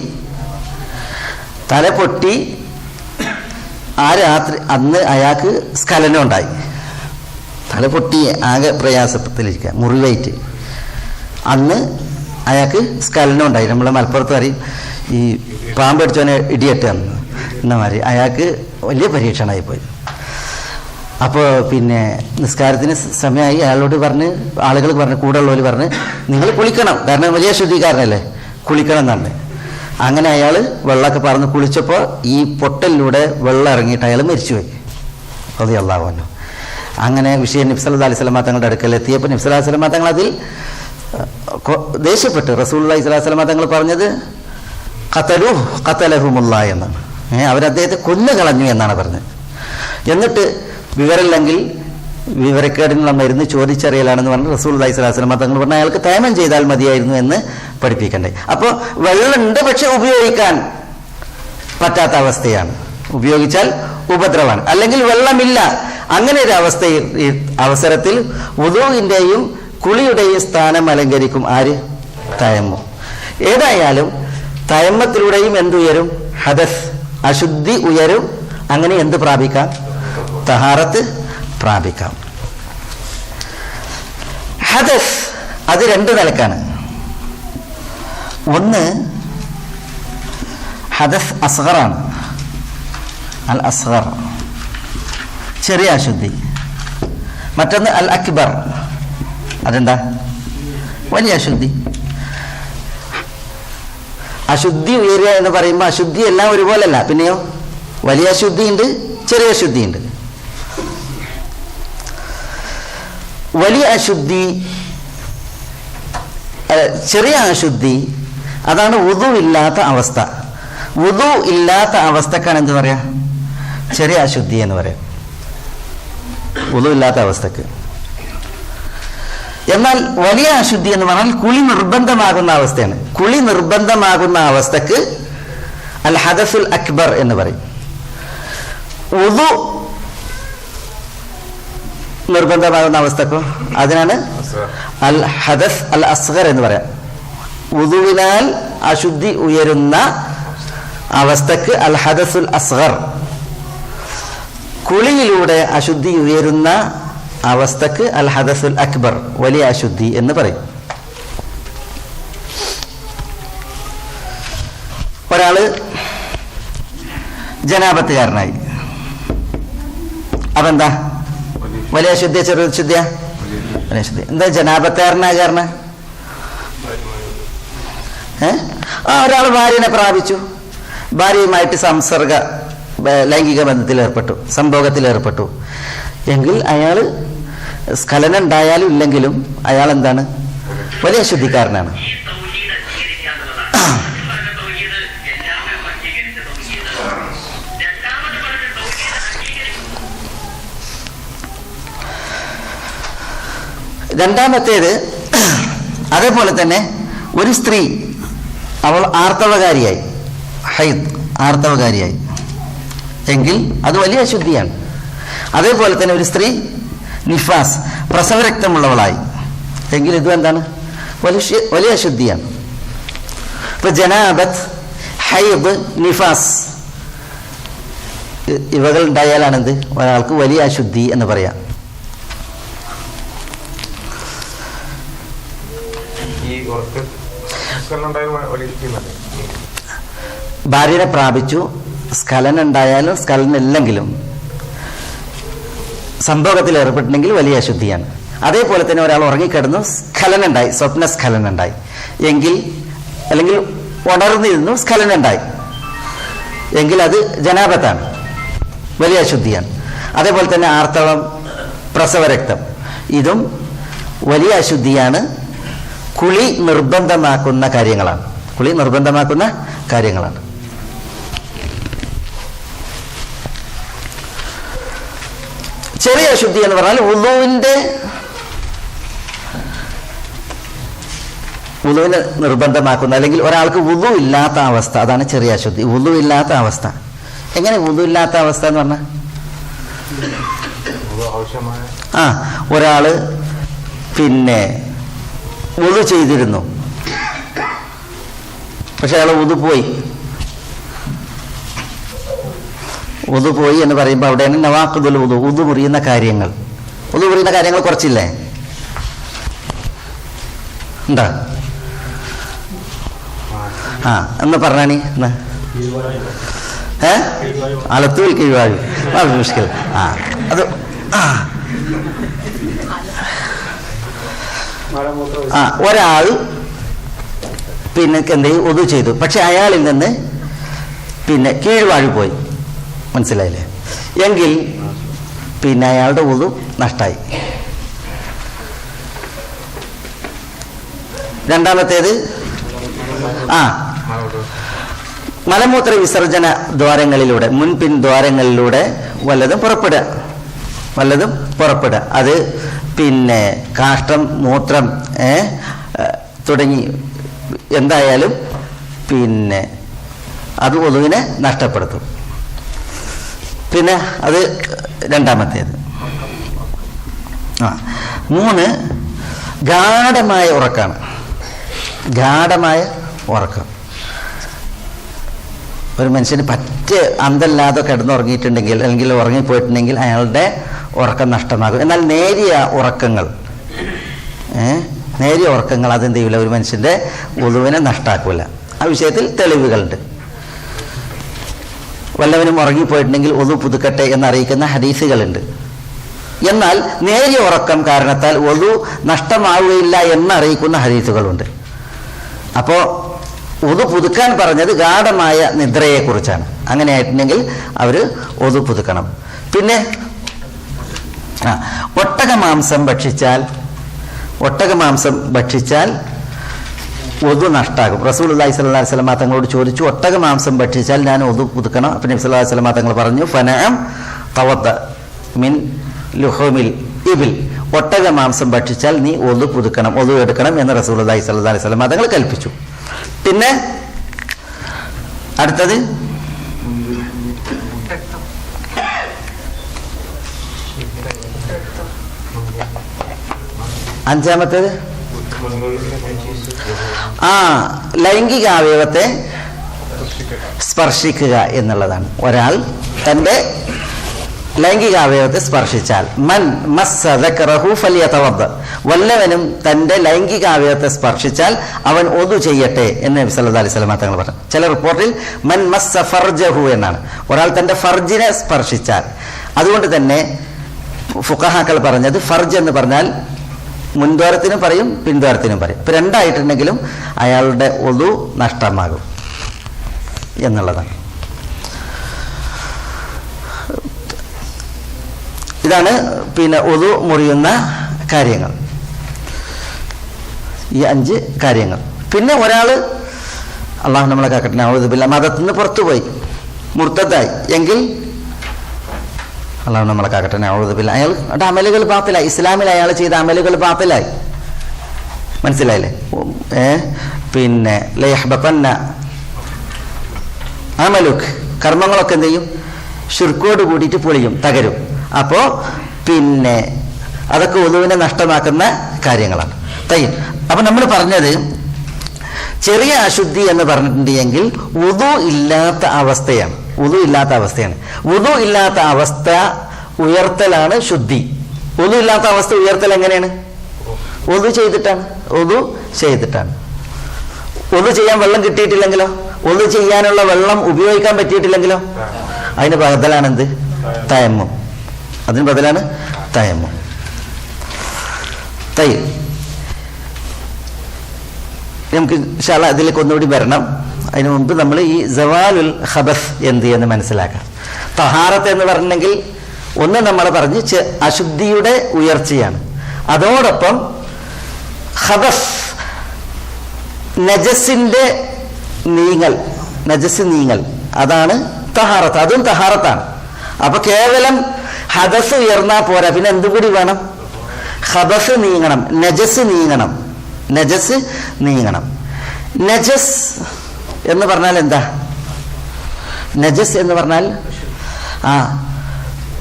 ആ രാത്രി അന്ന് അയാൾക്ക് സ്ഖലനം ഉണ്ടായി. തല പൊട്ടി ആകെ പ്രയാസത്തിലിരിക്കുക, മുറിവേറ്റ്. അന്ന് അയാൾക്ക് സ്ഖലനം ഉണ്ടായി. നമ്മളെ മലപ്പുറത്ത് പറയും ഈ പാമ്പടിച്ചവനെ ഇടിയട്ടാന്ന് എന്ന മാതിരി. അയാൾക്ക് വലിയ പരീക്ഷണമായിപ്പോയി. അപ്പോൾ പിന്നെ നിസ്കാരത്തിന് സമയമായി. അയാളോട് ആളുകൾ കൂടെ ഉള്ളവർ പറഞ്ഞ് നിങ്ങൾ കുളിക്കണം, കാരണം വലിയ ശുദ്ധിക്കാരനല്ലേ, കുളിക്കണം എന്നാണ്. അങ്ങനെ അയാൾ വെള്ളമൊക്കെ പറന്ന് കുളിച്ചപ്പോൾ ഈ പൊട്ടലിലൂടെ വെള്ളം ഇറങ്ങിയിട്ട് അയാൾ മരിച്ചുപോയി. റളിയല്ലാഹു അൻഹു. അങ്ങനെ വിഷയം നബി സല്ലല്ലാഹു അലൈഹി വസല്ലം തങ്ങളുടെ അടുക്കൽ എത്തിയപ്പോൾ നബി സല്ലല്ലാഹു അലൈഹി വസല്ലം തങ്ങൾ അതിൽ ദേഷ്യപ്പെട്ട്. റസൂലുള്ളാഹി സ്വല്ലല്ലാഹു അലൈഹി വസല്ലം തങ്ങൾ പറഞ്ഞത് ഖതലഹുമുല്ലാഹ് എന്നാണ്. അവരദ്ദേഹത്തെ കൊന്നുകളഞ്ഞു എന്നാണ് പറഞ്ഞത്. എന്നിട്ട് വിവരമില്ലെങ്കിൽ വിവരക്കേടിനുള്ള മരുന്ന് ചോദിച്ചറിയലാണെന്ന് പറഞ്ഞ് റസൂലുള്ളാഹി സ്വല്ലല്ലാഹു അലൈഹി വസല്ലം തങ്ങൾ പറഞ്ഞാൽ അയാൾക്ക് തയമ്മം ചെയ്താൽ മതിയായിരുന്നു എന്ന് പഠിപ്പിക്കണ്ടേ. അപ്പോൾ വെള്ളമുണ്ട്, പക്ഷെ ഉപയോഗിക്കാൻ പറ്റാത്ത അവസ്ഥയാണ്. ഉപയോഗിച്ചാൽ ഉപദ്രവമാണ്. അല്ലെങ്കിൽ വെള്ളമില്ല. അങ്ങനെ ഒരു അവസരത്തിൽ വുദൂഇന്റെയും കുളിയുടെയും സ്ഥാനം അലങ്കരിക്കും ആര്? തയമ്മം. ഏതായാലും തയമ്മത്തിലൂടെയും എന്തുയരും? ഹദസ്, അശുദ്ധി ഉയരും. അങ്ങനെ എന്ത് പ്രാപിക്കാം? തഹാറത്ത് പ്രാപിക്കാം. ഹദസ് അത് രണ്ട് നിലക്കാണ്. ഒന്ന് ഹദസ് അസ്ഗറാണ്, അൽ അസ്ഗർ ചെറിയ അശുദ്ധി. മറ്റൊന്ന് അൽ അക്ബർ, അതെന്താ വലിയ അശുദ്ധി. അശുദ്ധി ഉയരുക എന്ന് പറയുമ്പോൾ അശുദ്ധി എല്ലാം ഒരുപോലല്ല. പിന്നെയോ വലിയ അശുദ്ധിയുണ്ട്, ചെറിയ അശുദ്ധിയുണ്ട്. വലിയ അശുദ്ധി, ചെറിയ അശുദ്ധി അതാണ് വുദു ഇല്ലാത്ത അവസ്ഥ. വുദു ഇല്ലാത്ത അവസ്ഥക്കാണ് എന്ത് പറയാ? ചെറിയ അശുദ്ധി എന്ന് പറയാം, വുദു ഇല്ലാത്ത അവസ്ഥക്ക്. എന്നാൽ വലിയ അശുദ്ധി എന്ന് പറഞ്ഞാൽ കുളി നിർബന്ധമാകുന്ന അവസ്ഥയാണ്. കുളി നിർബന്ധമാകുന്ന അവസ്ഥക്ക് അൽ ഹദസുൽ അക്ബർ എന്ന് പറയും. വുദു നിർബന്ധമാകുന്ന അവസ്ഥക്കോ അതിനാണ് അൽ ഹദസ് അൽ അസ്ഗർ എന്ന് പറയാം. വുദുവിനാൽ അശുദ്ധി ഉയരുന്ന അവസ്ഥക്ക് അൽ ഹദസുൽ അസ്ഗർ. കുളിയിലൂടെ അശുദ്ധി ഉയരുന്ന അവസ്ഥക്ക് അൽ ഹദസുൽ അക്ബർ, വലിയ അശുദ്ധി എന്ന് പറയും. ഒരാള് ജനാപത്തുകാരനായി, അതെന്താ വലിയ അശുദ്ധിയ ചെറിയ ശുദ്ധിയ? വലിയ ശുദ്ധി. എന്താ ജനാപത്തുകാരനായ കാരണം? ഒരാൾ ഭാര്യനെ പ്രാപിച്ചു, ഭാര്യയുമായിട്ട് സംസർഗ ലൈംഗിക ബന്ധത്തിൽ ഏർപ്പെട്ടു, സംഭോഗത്തിൽ ഏർപ്പെട്ടു എങ്കിൽ അയാൾ സ്ഖലനം ഉണ്ടായാലും ഇല്ലെങ്കിലും അയാൾ എന്താണ്? വലിയ ശുദ്ധിക്കാരനാണ്. രണ്ടാമത്തേത്, അതേപോലെ തന്നെ ഒരു സ്ത്രീ അവൾ ആർത്തവകാരിയായി, ഹൈദ് ആർത്തവകാരിയായി എങ്കിൽ അത് വലിയ അശുദ്ധിയാണ്. അതേപോലെ തന്നെ ഒരു സ്ത്രീ നിഫാസ് പ്രസവരക്തമുള്ളവളായി എങ്കിൽ ഇതും എന്താണ്? വലിയ അശുദ്ധിയാണ്. ഇപ്പൊ ജനാബത്ത്, ഹൈദ്, നിഫാസ് ഇവകൾ ഉണ്ടായാലാണെന്ത്? ഒരാൾക്ക് വലിയ അശുദ്ധി എന്ന് പറയാം. ഭാര്യനെ പ്രാപിച്ചു, സ്ഖലനം ഉണ്ടായാലും സ്ഖലനം ഇല്ലെങ്കിലും സംഭോഗത്തിൽ ഏർപ്പെട്ടിട്ടുണ്ടെങ്കിൽ വലിയ അശുദ്ധിയാണ്. അതേപോലെ തന്നെ ഒരാൾ ഉറങ്ങിക്കിടന്നു, സ്ഖലനം ഉണ്ടായി, സ്വപ്ന സ്ഖലനം ഉണ്ടായി എങ്കിൽ, അല്ലെങ്കിൽ ഉണർന്നിരുന്നു, സ്ഖലനം ഉണ്ടായി എങ്കിൽ അത് ജനാബത്താണ്, വലിയ അശുദ്ധിയാണ്. അതേപോലെ തന്നെ ആർത്തവം, പ്രസവരക്തം ഇതും വലിയ അശുദ്ധിയാണ്. കുളി നിർബന്ധമാക്കുന്ന കാര്യങ്ങളാണ്, കുളി നിർബന്ധമാക്കുന്ന കാര്യങ്ങളാണ്. ചെറിയ അശുദ്ധി എന്ന് പറഞ്ഞാൽ വുളുവിനെ നിർബന്ധമാക്കുന്ന, അല്ലെങ്കിൽ ഒരാൾക്ക് വുളു ഇല്ലാത്ത അവസ്ഥ, അതാണ് ചെറിയ അശുദ്ധി. വുളു ഇല്ലാത്ത അവസ്ഥ. എങ്ങനെ വുളു ഇല്ലാത്ത അവസ്ഥ എന്ന് പറഞ്ഞാൽ? ഒരാള് പിന്നെ വുളു ചെയ്തിരുന്നു, പക്ഷെ അയാൾ വുളു പോയി എന്ന് പറയുമ്പോൾ അവിടെയാണ് നവാഖിദുൽ വുളു, വുളു മുറിയുന്ന കാര്യങ്ങൾ. വുളു മുറിയുന്ന കാര്യങ്ങൾ കുറച്ചില്ലേ? എന്താ എന്ന് പറഞ്ഞാണി അലത്തൂൽ കീഴ്വാഴ് മുഷ്കിൽ. അത് ഒരാൾ പിന്നെ എന്ത് ചെയ്യും? വുളു ചെയ്തു, പക്ഷെ അയാളിൽ നിന്ന് പിന്നെ കീഴ്വാഴ് പോയി, മനസ്സിലായില്ലേ? എങ്കിൽ പിന്നെ അയാളുടെ വുളു നഷ്ടായി. രണ്ടാമത്തേത് മലമൂത്ര വിസർജന ദ്വാരങ്ങളിലൂടെ, മുൻപിൻ ദ്വാരങ്ങളിലൂടെ വല്ലതും പുറപ്പെടുക. അത് പിന്നെ കാഷ്ടം, മൂത്രം തുടങ്ങി എന്തായാലും പിന്നെ അത് വുളുവിനെ നഷ്ടപ്പെടുത്തും. പിന്നെ അത് രണ്ടാമത്തേത്. 3 ഗാഢമായ ഉറക്കാണ്. ഗാഢമായ ഉറക്കം. ഒരു മനുഷ്യന് പറ്റ് അന്തല്ലാതെ കിടന്നുറങ്ങിയിട്ടുണ്ടെങ്കിൽ, അല്ലെങ്കിൽ ഉറങ്ങിപ്പോയിട്ടുണ്ടെങ്കിൽ അയാളുടെ ഉറക്കം നഷ്ടമാകും. എന്നാൽ നേരിയ ഉറക്കങ്ങൾ, നേരിയ ഉറക്കങ്ങൾ അതെന്ത് ചെയ്യില്ല, ഒരു മനുഷ്യൻ്റെ വുളുവിനെ നഷ്ടാക്കൂല. ആ വിഷയത്തിൽ തെളിവുകളുണ്ട്. വല്ലവനും ഉറങ്ങിപ്പോയിട്ടുണ്ടെങ്കിൽ വുളു പുതുക്കട്ടെ എന്നറിയിക്കുന്ന ഹദീസുകളുണ്ട്. എന്നാൽ നേരിയ ഉറക്കം കാരണത്താൽ വുളു നഷ്ടമാവുകയില്ല എന്നറിയിക്കുന്ന ഹദീസുകളുണ്ട്. അപ്പോൾ വുളു പുതുക്കാൻ പറഞ്ഞത് ഗാഢമായ നിദ്രയെക്കുറിച്ചാണ്. അങ്ങനെയായിട്ടുണ്ടെങ്കിൽ അവർ വുളു പുതുക്കണം. പിന്നെ ഒട്ടകമാംസം ഭക്ഷിച്ചാൽ വുളു നഷ്ടാകും. റസൂലുള്ളാഹി സ്വല്ലല്ലാഹു അലൈഹി വസല്ലം തങ്ങളോട് ചോദിച്ചു, ഒട്ടകമാംസം ഭക്ഷിച്ചാൽ ഞാൻ വുളു പുതുക്കണം? അപ്പോൾ നബി സല്ലല്ലാഹു അലൈഹി വസല്ലം തങ്ങൾ പറഞ്ഞു, ഫനഅം തവദ്ദ മിൻ ലുഹൂമിൽ ഇബിൽ, ഒട്ടകമാംസം ഭക്ഷിച്ചാൽ നീ വുളു പുതുക്കണം, വുളു എടുക്കണം എന്ന് റസൂലുള്ളാഹി സ്വല്ലല്ലാഹു അലൈഹി വസല്ലം തങ്ങൾ കൽപ്പിച്ചു. പിന്നെ അടുത്തത് അഞ്ചാമത്തേത് ലൈംഗികാവയവത്തെ സ്പർശിക്കുക എന്നുള്ളതാണ്. ഒരാൾ തൻ്റെ ലൈംഗികാവയവത്തെ സ്പർശിച്ചാൽ, മൻ മസ്സ ദക്കറഹു ഫലിയതവദ്ദ, വല്ലവനും തൻ്റെ ലൈംഗികാവയവത്തെ സ്പർശിച്ചാൽ അവൻ ഒദു ചെയ്യട്ടെ എന്ന് നബി സല്ലല്ലാഹു അലൈഹി വസല്ലം തങ്ങൾ പറഞ്ഞു. ചില റിപ്പോർട്ടിൽ മൻ മസ്സ ഫർജഹു എന്നാണ്. ഒരാൾ തൻ്റെ ഫർജിനെ സ്പർശിച്ചാൽ. അതുകൊണ്ട് തന്നെ ഫുഖഹാക്കൾ പറഞ്ഞത് ഫർജ് എന്ന് പറഞ്ഞാൽ മുൻദ്വാരത്തിനും പറയും പിൻദ്വാരത്തിനും പറയും. ഇപ്പം രണ്ടായിട്ടുണ്ടെങ്കിലും അയാളുടെ ഒദു നഷ്ടമാകും എന്നുള്ളതാണ്. ഇതാണ് പിന്നെ ഒദു മുറിയുന്ന കാര്യങ്ങൾ, ഈ 5 കാര്യങ്ങൾ. പിന്നെ ഒരാൾ അള്ളാഹു നമ്മളെ കാക്കട്ടെ ഔദു ബില്ലാഹ് മതത്തിൽ നിന്ന് പുറത്തുപോയി മുർത്തദായി എങ്കിൽ അള്ളാഹു നമ്മളെ കാക്കട്ടെ ഔദു ബില്ലാഹ്, അയാളുടെ അമലുകൾ ബാത്തിലായി, ഇസ്ലാമിൽ അയാൾ ചെയ്ത അമലുകൾ ബാത്തിലായി. മനസ്സിലായില്ലേ? പിന്നെ ലയഹ്ബതന്ന അമലുക്, കർമ്മങ്ങളൊക്കെ എന്ത് ചെയ്യും? ശിർക്കോട് കൂടിയിട്ട് പൊളിയും, തകരും. അപ്പോൾ പിന്നെ അതൊക്കെ വുളുവിനെ നഷ്ടമാക്കുന്ന കാര്യങ്ങളാണ്. അപ്പം നമ്മൾ പറഞ്ഞത് ചെറിയ അശുദ്ധി എന്ന് പറഞ്ഞിട്ടുണ്ടെങ്കിൽ വുളു ഇല്ലാത്ത അവസ്ഥയാണ്. വുളു ഇല്ലാത്ത അവസ്ഥ ഉയർത്തലാണ് ശുദ്ധി. വുളു ഇല്ലാത്ത അവസ്ഥ ഉയർത്തൽ എങ്ങനെയാണ്? വുളു ചെയ്തിട്ടാണ്. വുളു ചെയ്യാൻ വെള്ളം കിട്ടിയിട്ടില്ലെങ്കിലോ, വുളു ചെയ്യാനുള്ള വെള്ളം ഉപയോഗിക്കാൻ പറ്റിയിട്ടില്ലെങ്കിലോ, അതിന് ബദലാണ് എന്ത്? തയമ്മും. അതിന് ബദലാണ് തയമ്മും. നമുക്ക് ഇൻഷാ അല്ലാഹ് അതിലേക്ക് ഒന്നുകൂടി വരണം. അതിനു മുമ്പ് നമ്മൾ ഈ സവാലുൽ ഖബസ് എന്ത് എന്ന് മനസ്സിലാക്കാം. തഹാറത്ത് എന്ന് പറഞ്ഞെങ്കിൽ ഒന്ന് നമ്മൾ പറഞ്ഞ് അശുദ്ധിയുടെ ഉയർച്ചയാണ്. അതോടൊപ്പം ഖബസ് നജസിന്റെ നജസ് നീങ്ങൽ, അതാണ് തഹാറത്ത്. അതും തഹാറത്താണ്. അപ്പൊ കേവലം ഹദസ് ഉയർന്നാൽ പോരാ, പിന്നെ എന്തുകൂടി വേണം? ഖബസ് നീങ്ങണം, നജസ് നീങ്ങണം. നജസ് എന്ന് പറഞ്ഞാൽ എന്താ? നജസ് എന്ന് പറഞ്ഞാൽ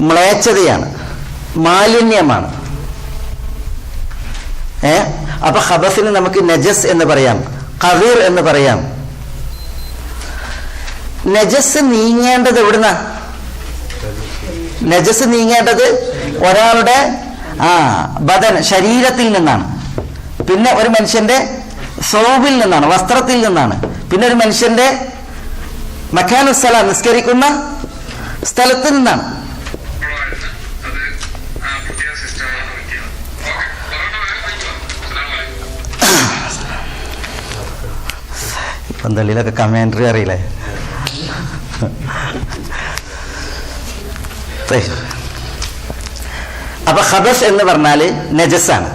മ്ലേച്ഛതയാണ്, മാലിന്യമാണ്. അപ്പൊ ഖബസിന് നമുക്ക് നജസ് എന്ന് പറയാം, ഖദീർ എന്ന് പറയാം. നജസ് നീങ്ങേണ്ടത് എവിടുന്ന? നജസ് നീങ്ങേണ്ടത് ഒരാളുടെ ബദൻ, ശരീരത്തിൽ നിന്നാണ്. പിന്നെ ഒരു മനുഷ്യന്റെ സൗബിൽ നിന്നാണ്, വസ്ത്രത്തിൽ നിന്നാണ്. പിന്നെ ഒരു മനുഷ്യന്റെ മക്കാനുസ്സല, നിസ്കരിക്കുന്ന സ്ഥലത്ത് നിന്നാണ്. പന്തളിയിലൊക്കെ കമന്ററി അറിയില്ലേ? അപ്പൊ ഖബസ് എന്ന് പറഞ്ഞാല് നജസാണ്.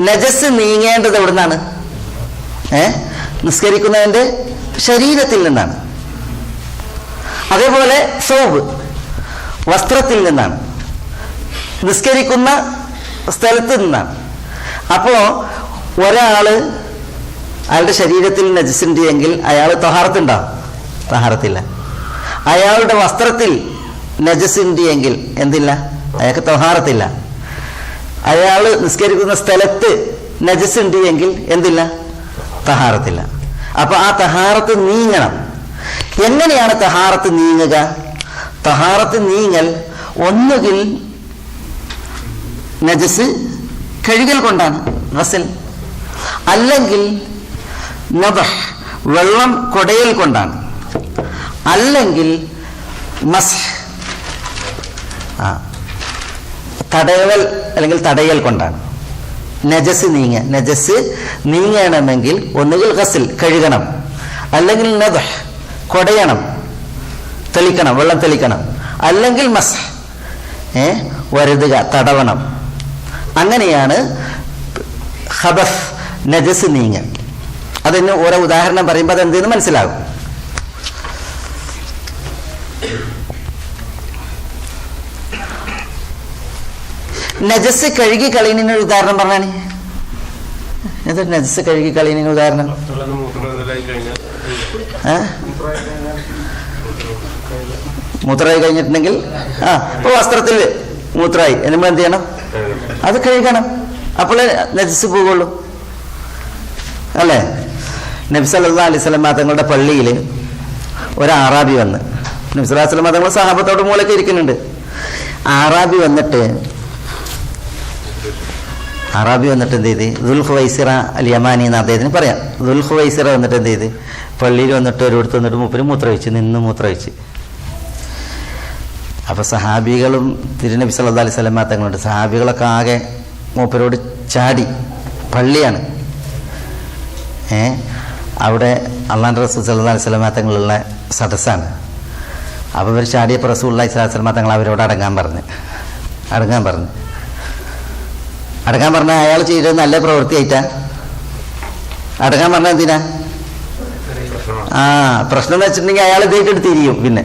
നജസ് നീങ്ങേണ്ടത് എവിടുന്നാണ്? നിസ്കരിക്കുന്നതിന്റെ ശരീരത്തിൽ നിന്നാണ്. അതേപോലെ സൗബ്, വസ്ത്രത്തിൽ നിന്നാണ്. നിസ്കരിക്കുന്ന സ്ഥലത്ത് നിന്നാണ്. അപ്പോ ഒരാള് അയാളുടെ ശരീരത്തിൽ നജസുണ്ട് എങ്കിൽ അയാൾ തഹാറത്തുണ്ടാവും? തഹാറത്തില്ല. അയാളുടെ വസ്ത്രത്തിൽ നജസുണ്ട് എങ്കിൽ എന്തില്ല? അയാൾക്ക് തഹാറത്തില്ല. അയാൾ നിസ്കരിക്കുന്ന സ്ഥലത്ത് നജസ് ഉണ്ട് എങ്കിൽ എന്തില്ല? തഹാറത്തില്ല. അപ്പൊ ആ തഹാറത്ത് നീങ്ങണം. എങ്ങനെയാണ് തഹാറത്ത് നീങ്ങുക? തഹാറത്ത് നീങ്ങൽ ഒന്നുകിൽ നജസ് കഴുകൽ കൊണ്ടാണ് ഗസ്ൽ. അല്ലെങ്കിൽ നദഹ് വെള്ളം കൊടയൽ കൊണ്ടാണ്. അല്ലെങ്കിൽ മസ്ഹ് തടയൽ അല്ലെങ്കിൽ തടയൽ കൊണ്ടാണ്. നജസ് നീങ്ങണമെങ്കിൽ ഒന്നുകിൽ ഗസ്ൽ കഴുകണം, അല്ലെങ്കിൽ നദഹ് കൊടയണം, തെളിക്കണം, വെള്ളം തെളിക്കണം, അല്ലെങ്കിൽ മസ്ഹ് വരുതുക, തടവണം. അങ്ങനെയാണ് ഖബസ് നജസ് നീങ്ങൽ. അതിന് ഓരോ ഉദാഹരണം പറയുമ്പോൾ അത് എന്തെന്ന് മനസ്സിലാകും. നജസ് കഴുകി കളയുന്നതിന് ഒരു ഉദാഹരണം പറഞ്ഞാണ്. എന്താ നജസ് കഴുകി കളയുന്നതിന് ഉദാഹരണം? മൂത്രമായി കഴിഞ്ഞിട്ടുണ്ടെങ്കിൽ ഇപ്പൊ വസ്ത്രത്തിൽ മൂത്രമായി നമ്മൾ എന്ത് ചെയ്യണം? അത് കഴുകണം. അപ്പോഴേ നജസ് പോകുള്ളൂ, അല്ലേ? നബി സല്ലല്ലാഹു അലൈഹി വസല്ലം തങ്ങളുടെ പള്ളിയിൽ ഒരു ആറാബി വന്ന്, നബി സല്ലല്ലാഹു അലൈഹി വസല്ലം തങ്ങൾ സഹാബത്തോട് മൂലൊക്കെ ഇരിക്കുന്നുണ്ട്. ആറാബി വന്നിട്ട് എന്ത് ചെയ്ത്? ദുൽഖുവൈസിറ അൽ യമാനി എന്ന് അദ്ദേഹത്തിന് പറയാം. ദുൽഖുവൈസിറ വന്നിട്ട് എന്ത് ചെയ്ത്? പള്ളിയിൽ വന്നിട്ട് ഒരിടത്ത് വന്നിട്ട് മൂപ്പര് മൂത്രമൊഴിച്ച്. അപ്പോൾ സഹാബികളും തിരുനബി സല്ലല്ലാഹു അലൈഹി വസല്ലം തങ്ങളുണ്ട്. സഹാബികളൊക്കെ ആകെ മൂപ്പരോട് ചാടി. പള്ളിയാണ്, അവിടെ അള്ളാഹുവിൻ്റെ റസൂൽ സല്ലല്ലാഹു അലൈഹി വസല്ലം തങ്ങളുള്ള സദസ്സാണ്. അപ്പോൾ ഇവർ ചാടിയപ്പോൾ റസൂലുള്ളാഹി സ്വല്ലല്ലാഹു അലൈഹി വസല്ലം തങ്ങൾ അവരോട് അടങ്ങാൻ പറഞ്ഞാൽ അയാൾ ചെയ്തത് നല്ല പ്രവൃത്തിയായിട്ടാ. അടങ്ങാൻ പറഞ്ഞാൽ എന്തിനാ? പ്രശ്നം എന്ന് വെച്ചിട്ടുണ്ടെങ്കിൽ അയാൾ ഇതായിട്ട് തിരിയും. പിന്നെ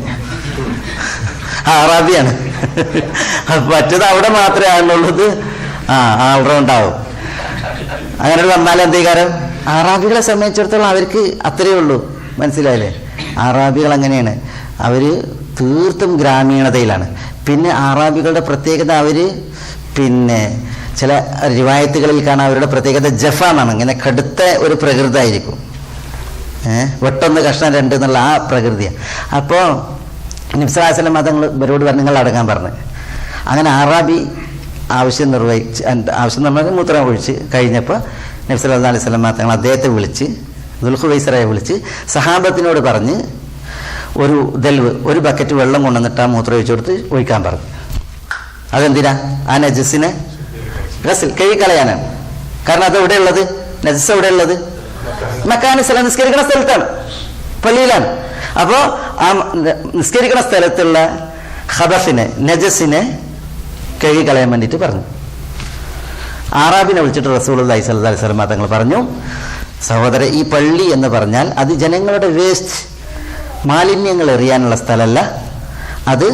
അറാബിയാണ്, മറ്റത് അവിടെ മാത്രമേ ആളുള്ളത്. ആൾറൗണ്ടാവും. അങ്ങനെ വന്നാൽ എന്തേകാരം? അറാബികളെ സംബന്ധിച്ചിടത്തോളം അവർക്ക് അത്രയേ ഉള്ളൂ. മനസ്സിലായില്ലേ? അറാബികൾ അങ്ങനെയാണ്, അവർ തീർത്തും ഗ്രാമീണതയിലാണ്. പിന്നെ അറാബികളുടെ പ്രത്യേകത, അവർ പിന്നെ ചില റിവായത്തുകളിൽ കാണാൻ അവരുടെ പ്രത്യേകത ജഫ എന്നാണ്. ഇങ്ങനെ കടുത്ത ഒരു പ്രകൃതമായിരിക്കും. വെട്ടൊന്ന് കഷ്ണം രണ്ട് എന്നുള്ള ആ പ്രകൃതിയാണ്. അപ്പോൾ നബി സല്ലല്ലാഹു അലൈഹി വസല്ലം തങ്ങൾ ഇവരോട് പറഞ്ഞു നിങ്ങൾ അടങ്ങാൻ പറഞ്ഞു. അങ്ങനെ അറാബി ആവശ്യം നമ്മൾ മൂത്രം ഒഴിച്ച് കഴിഞ്ഞപ്പോൾ നബി സല്ലല്ലാഹു അലൈഹി വസല്ലം തങ്ങൾ അദ്ദേഹത്തെ വിളിച്ച്, ദുൽഖുവൈസിറയെ വിളിച്ച് സഹാബത്തിനോട് പറഞ്ഞ് ഒരു ബക്കറ്റ് വെള്ളം കൊണ്ടുവന്നിട്ട് ആ മൂത്രം ഒഴിച്ചു കൊടുത്ത് ഒഴിക്കാൻ പറഞ്ഞു. അതെന്തിനാ? ആ നജസിനെ ഗസ്ൽ കഴുകിക്കളയാനാണ്. കാരണം അത് എവിടെയുള്ളത്? നജസ് എവിടെയുള്ളത്? മക്കാന സ്ഥലം, നിസ്കരിക്കുന്ന സ്ഥലത്താണ്, പള്ളിയിലാണ്. അപ്പോൾ ആ നിസ്കരിക്കുന്ന സ്ഥലത്തുള്ള ഖബസിനെ, നജസിനെ കഴുകിക്കളയാൻ വേണ്ടിയിട്ട് പറഞ്ഞു. ആറാബിനെ വിളിച്ചിട്ട് റസൂലുള്ളാഹി സ്വല്ലല്ലാഹു അലൈഹി വസല്ലം തങ്ങൾ പറഞ്ഞു, സഹോദര, ഈ പള്ളി എന്ന് പറഞ്ഞാൽ അത് ജനങ്ങളുടെ വേസ്റ്റ്, മാലിന്യങ്ങൾ എറിയാനുള്ള സ്ഥലമല്ല. അത്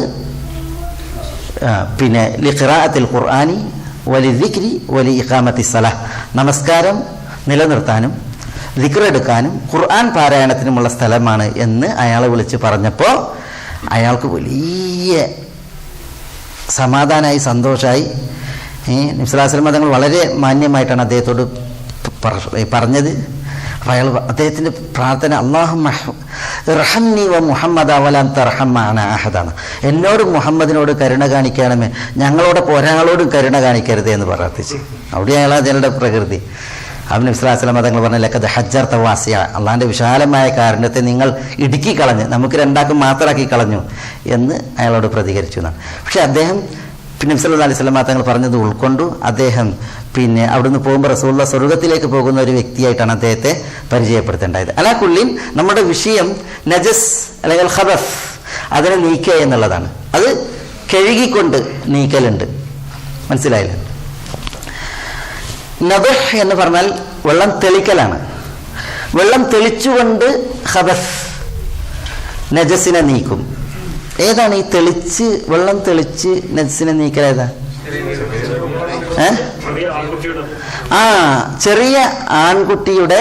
പിന്നെ ലിഖിറാഅത്തിൽ ഖുർആനി വലിദിക്രി വലി ഇഖാമത്തി സലാഹ്, നമസ്കാരം നിലനിർത്താനും ദിക്റെടുക്കാനും ഖുർആൻ പാരായണത്തിനുമുള്ള സ്ഥലമാണ് എന്ന് അയാളെ വിളിച്ച് പറഞ്ഞപ്പോൾ അയാൾക്ക് വലിയ സമാധാനമായി, സന്തോഷമായി. നബി സല്ലല്ലാഹു അലൈഹി വസല്ലം തങ്ങൾ വളരെ മാന്യമായിട്ടാണ് അദ്ദേഹത്തോട് പറഞ്ഞത്. അപ്പോൾ അയാൾ അദ്ദേഹത്തിൻ്റെ പ്രാർത്ഥന അല്ലാഹുമ്മ ഇർഹംനി വ മുഹമ്മദ വലാ തർഹം മഅനാ അഹദാണ്. എന്നോടും മുഹമ്മദിനോട് കരുണ കാണിക്കണമേ, ഞങ്ങളോടൊപ്പം ഒരാളോടും കരുണ കാണിക്കരുതേ എന്ന് പ്രാർത്ഥിച്ച്. അവിടെ അയാൾ അതിൻ്റെ പ്രകൃതി. അവൻ നബി സല്ലല്ലാഹു അലൈഹി വസല്ലം തങ്ങൾ പറഞ്ഞ ലഖദ് ഹജ്ജർത വാസിയ, അള്ളാഹിൻ്റെ വിശാലമായ കാരുണ്യത്തെ നിങ്ങൾ ഇടുക്കി കളഞ്ഞ്, നമുക്ക് രണ്ടാക്കും മാത്രമാക്കി കളഞ്ഞു എന്ന് അയാളോട് പ്രതികരിച്ചു എന്നാണ്. പക്ഷെ അദ്ദേഹം നബി സല്ലല്ലാഹു അലൈഹി വസല്ലം തങ്ങൾ പറഞ്ഞത് ഉൾക്കൊണ്ടു. അദ്ദേഹം പിന്നെ അവിടുന്ന് പോകുമ്പോൾ റസൂലുള്ളാഹി സ്വർഗ്ഗത്തിലേക്ക് പോകുന്ന ഒരു വ്യക്തിയായിട്ടാണ് അദ്ദേഹത്തെ പരിചയപ്പെടുത്തേണ്ടത്. അലാ കുല്ലിൻ നമ്മുടെ വിഷയം നജസ് അല്ലെങ്കിൽ ഖബസ്, അതിനെ നീക്കുക എന്നുള്ളതാണ്. അത് കഴുകിക്കൊണ്ട് നീക്കലുണ്ട്. മനസ്സിലായില്ല? നദഹ് എന്ന് പറഞ്ഞാൽ വെള്ളം തെളിക്കലാണ്. വെള്ളം തെളിച്ചുകൊണ്ട് ഖബസ് നജസിനെ നീക്കും. ഏതാണ് ഈ തെളിച്ച് വെള്ളം തെളിച്ച് നജസിനെ നീക്കൽ? ഏതാ? ചെറിയ ആൺകുട്ടിയുടെ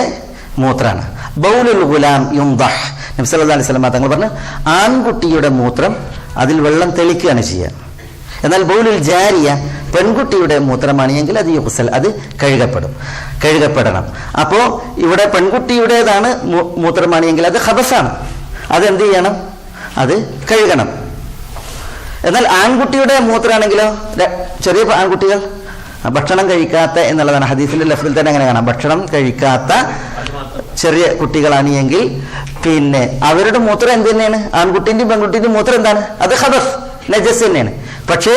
മൂത്രാണ്. ബൗലുൽ ഗുലാം യുംദഹ്. നബി സല്ലല്ലാഹു അലൈഹി വസല്ലം തങ്ങൾ പറഞ്ഞു, ആൺകുട്ടിയുടെ മൂത്രം അതിൽ വെള്ളം തെളിക്കുകയാണ് ചെയ്യുക. എന്നാൽ ബൗലുൽ ജാരിയ, പെൺകുട്ടിയുടെ മൂത്രമാണെങ്കിൽ അത് യുഗ്സൽ, അത് കഴുകപ്പെടണം. അപ്പോൾ ഇവിടെ പെൺകുട്ടിയുടേതാണ് മൂത്രമാണെങ്കിൽ അത് ഖബസാണ്, അതെന്ത് ചെയ്യണം? അത് കഴുകണം. എന്നാൽ ആൺകുട്ടിയുടെ മൂത്രമാണെങ്കിലോ, ചെറിയ ആൺകുട്ടികൾ ഭക്ഷണം കഴിക്കാത്ത എന്നുള്ളതാണ് ഹദീസിന്റെ ലഫ്ദിൽ തന്നെ അങ്ങനെ കാണാം. ഭക്ഷണം കഴിക്കാത്ത ചെറിയ കുട്ടികളാണ് എങ്കിൽ പിന്നെ അവരുടെ മൂത്രം എന്ത് തന്നെയാണ്? ആൺകുട്ടിന്റെയും പെൺകുട്ടിന്റെയും മൂത്രം എന്താണ്? അത് ഖബസ്, നജസ് തന്നെയാണ്. പക്ഷേ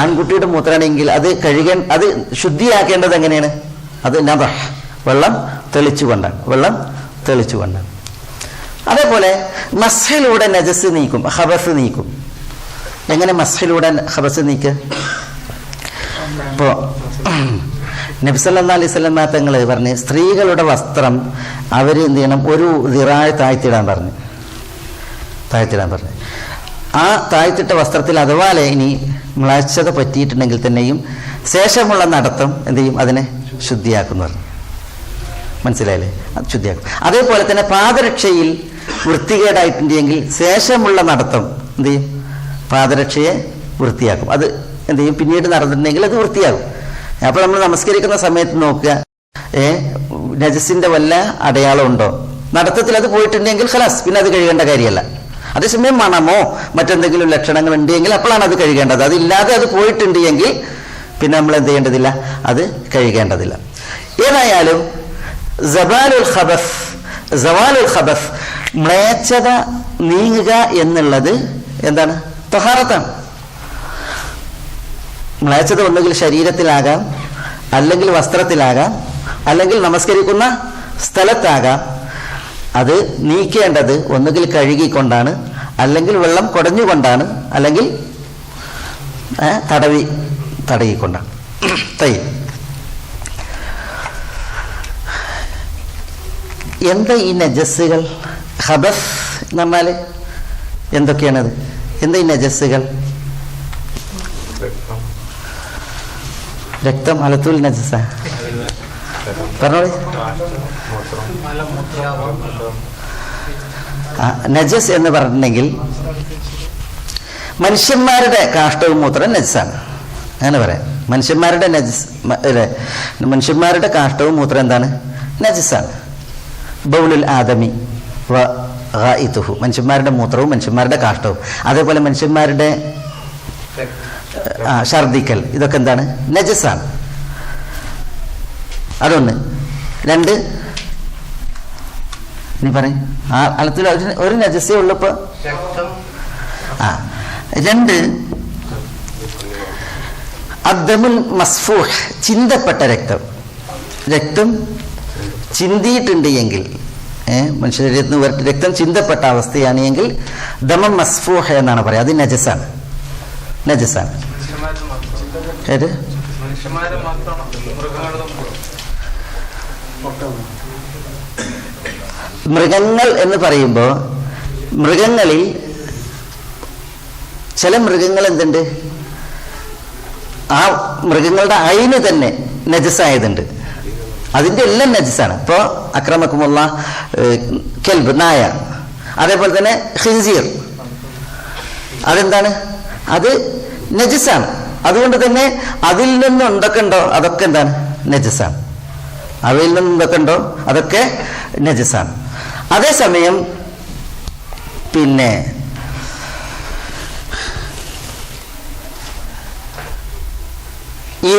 ആൺകുട്ടിയുടെ മൂത്രമാണെങ്കിൽ അത് അത് ശുദ്ധിയാക്കേണ്ടത് എങ്ങനെയാണ്? അത് നദഹ്, വെള്ളം തെളിച്ചുകൊണ്ടാണ്. അതേപോലെ മസ്ഹിലൂടെ നജസ് നീക്കും, ഖബസ് നീക്കും. എങ്ങനെ മസ്ഹിലൂടെ ഖബസ് നീക്കുക? ഇപ്പോ നബി സല്ലല്ലാഹു അലൈഹി വസല്ലം തങ്ങൾ പറഞ്ഞ് സ്ത്രീകളുടെ വസ്ത്രം അവർ എന്ത് ചെയ്യണം? ഒരു ദിറാഴ് താഴ്ത്തിടാൻ പറഞ്ഞു. ആ താഴ്ത്തിട്ട വസ്ത്രത്തിൽ അഥവാ ഇനി മ്ലേച്ഛത പറ്റിയിട്ടുണ്ടെങ്കിൽ തന്നെയും ശേഷമുള്ള നടത്തം എന്ത് ചെയ്യും? അതിനെ ശുദ്ധിയാക്കുന്നു പറഞ്ഞു. മനസ്സിലായില്ലേ? അത് ശുദ്ധിയാക്കും. അതേപോലെ തന്നെ പാദരക്ഷയിൽ വൃത്തികേടായിട്ടുണ്ടെങ്കിൽ ശേഷമുള്ള നടത്തം എന്ത് ചെയ്യും? പാദരക്ഷയെ വൃത്തിയാക്കും. അത് എന്ത് ചെയ്യും? പിന്നീട് നടന്നിട്ടുണ്ടെങ്കിൽ അത് വൃത്തിയാകും. അപ്പോൾ നമ്മൾ നമസ്കരിക്കുന്ന സമയത്ത് നോക്കുക, നജസിന്റെ വല്ല അടയാളം ഉണ്ടോ? നടത്തത്തിൽ അത് പോയിട്ടുണ്ടെങ്കിൽ ഖലാസ്, പിന്നെ അത് കഴുകേണ്ട കാര്യമല്ല. അതേസമയം മണമോ മറ്റെന്തെങ്കിലും ലക്ഷണങ്ങൾ ഉണ്ടെങ്കിൽ അപ്പോഴാണ് അത് കഴുകേണ്ടത്. അതില്ലാതെ അത് പോയിട്ടുണ്ട് എങ്കിൽ പിന്നെ നമ്മൾ എന്ത് ചെയ്യേണ്ടതില്ല? അത് കഴുകേണ്ടതില്ല. ഏതായാലും സവാലുൽ ഖബസ് മ്ലേച്ഛത നീങ്ങുക എന്നുള്ളത് എന്താണ്? തഹാറത്താണ്. മ്ലേച്ഛത ഒന്നുകിൽ ശരീരത്തിലാകാം, അല്ലെങ്കിൽ വസ്ത്രത്തിലാകാം, അല്ലെങ്കിൽ നമസ്കരിക്കുന്ന സ്ഥലത്താകാം. അത് നീക്കേണ്ടത് ഒന്നുകിൽ കഴുകിക്കൊണ്ടാണ്, അല്ലെങ്കിൽ വെള്ളം കുടഞ്ഞുകൊണ്ടാണ്, അല്ലെങ്കിൽ തടവിക്കൊണ്ടാണ്. എന്താ ഈ നജസ്സുകൾ? ഖബസ് എന്ന് പറഞ്ഞാൽ എന്തൊക്കെയാണത്? എന്താ ഈ നജസ്സുകൾ? രക്തം അലത്തുൽ നജസ പറഞ്ഞോളി. നജസ് എന്ന് പറഞ്ഞിട്ടുണ്ടെങ്കിൽ മനുഷ്യന്മാരുടെ കാഷ്ടവും മൂത്രം നജസാണ്, അങ്ങനെ പറയാം. മനുഷ്യന്മാരുടെ കാഷ്ടവും മൂത്രം എന്താണ്? നജസാണ്. ബൗലുൽ ആദമി വ ഗായിതുഹു, മനുഷ്യന്മാരുടെ മൂത്രവും മനുഷ്യന്മാരുടെ കാഷ്ടവും, അതേപോലെ മനുഷ്യന്മാരുടെ ഛർദിക്കൽ, ഇതൊക്കെ എന്താണ്? നജസാണ്. അതൊന്ന്. രണ്ട്, ഇനി പറയും അലത്തിൽ ഒരു നജസേ ഉള്ളപ്പോ. രണ്ട്, അദ്ദമുൽ മസ്ഫൂഹ്, ചിന്തപ്പെട്ട രക്തം ചിന്തിയിട്ടുണ്ട് എങ്കിൽ, മനുഷ്യ ശരീരത്തിൽ നിന്ന് രക്തം ചിന്തപ്പെട്ട അവസ്ഥയാണ് എങ്കിൽ ദമം മസ്ഫൂഹ് എന്നാണ് പറയുക. അത് നജസാണ്. ഏത്? മൃഗങ്ങൾ എന്ന് പറയുമ്പോൾ മൃഗങ്ങളിൽ ചില മൃഗങ്ങൾ എന്തുണ്ട്? ആ മൃഗങ്ങളുടെ അയിന് തന്നെ നജസായതുണ്ട്. അതിൻ്റെ എല്ലാം നജസാണ്. ഇപ്പോൾ അക്രമക്കുമുള്ള കെൽബ്, നായ, അതേപോലെ തന്നെ ഖിൻസീർ, അതെന്താണ്? അത് നജസാണ്. അതുകൊണ്ട് തന്നെ അതിൽ നിന്ന് എന്തൊക്കെ ഉണ്ടോ അതൊക്കെ എന്താണ്? നജസാണ്. അവയിൽ നിന്ന് എന്തൊക്കെ ഉണ്ടോ അതൊക്കെ നജസാണ്. അതേസമയം പിന്നെ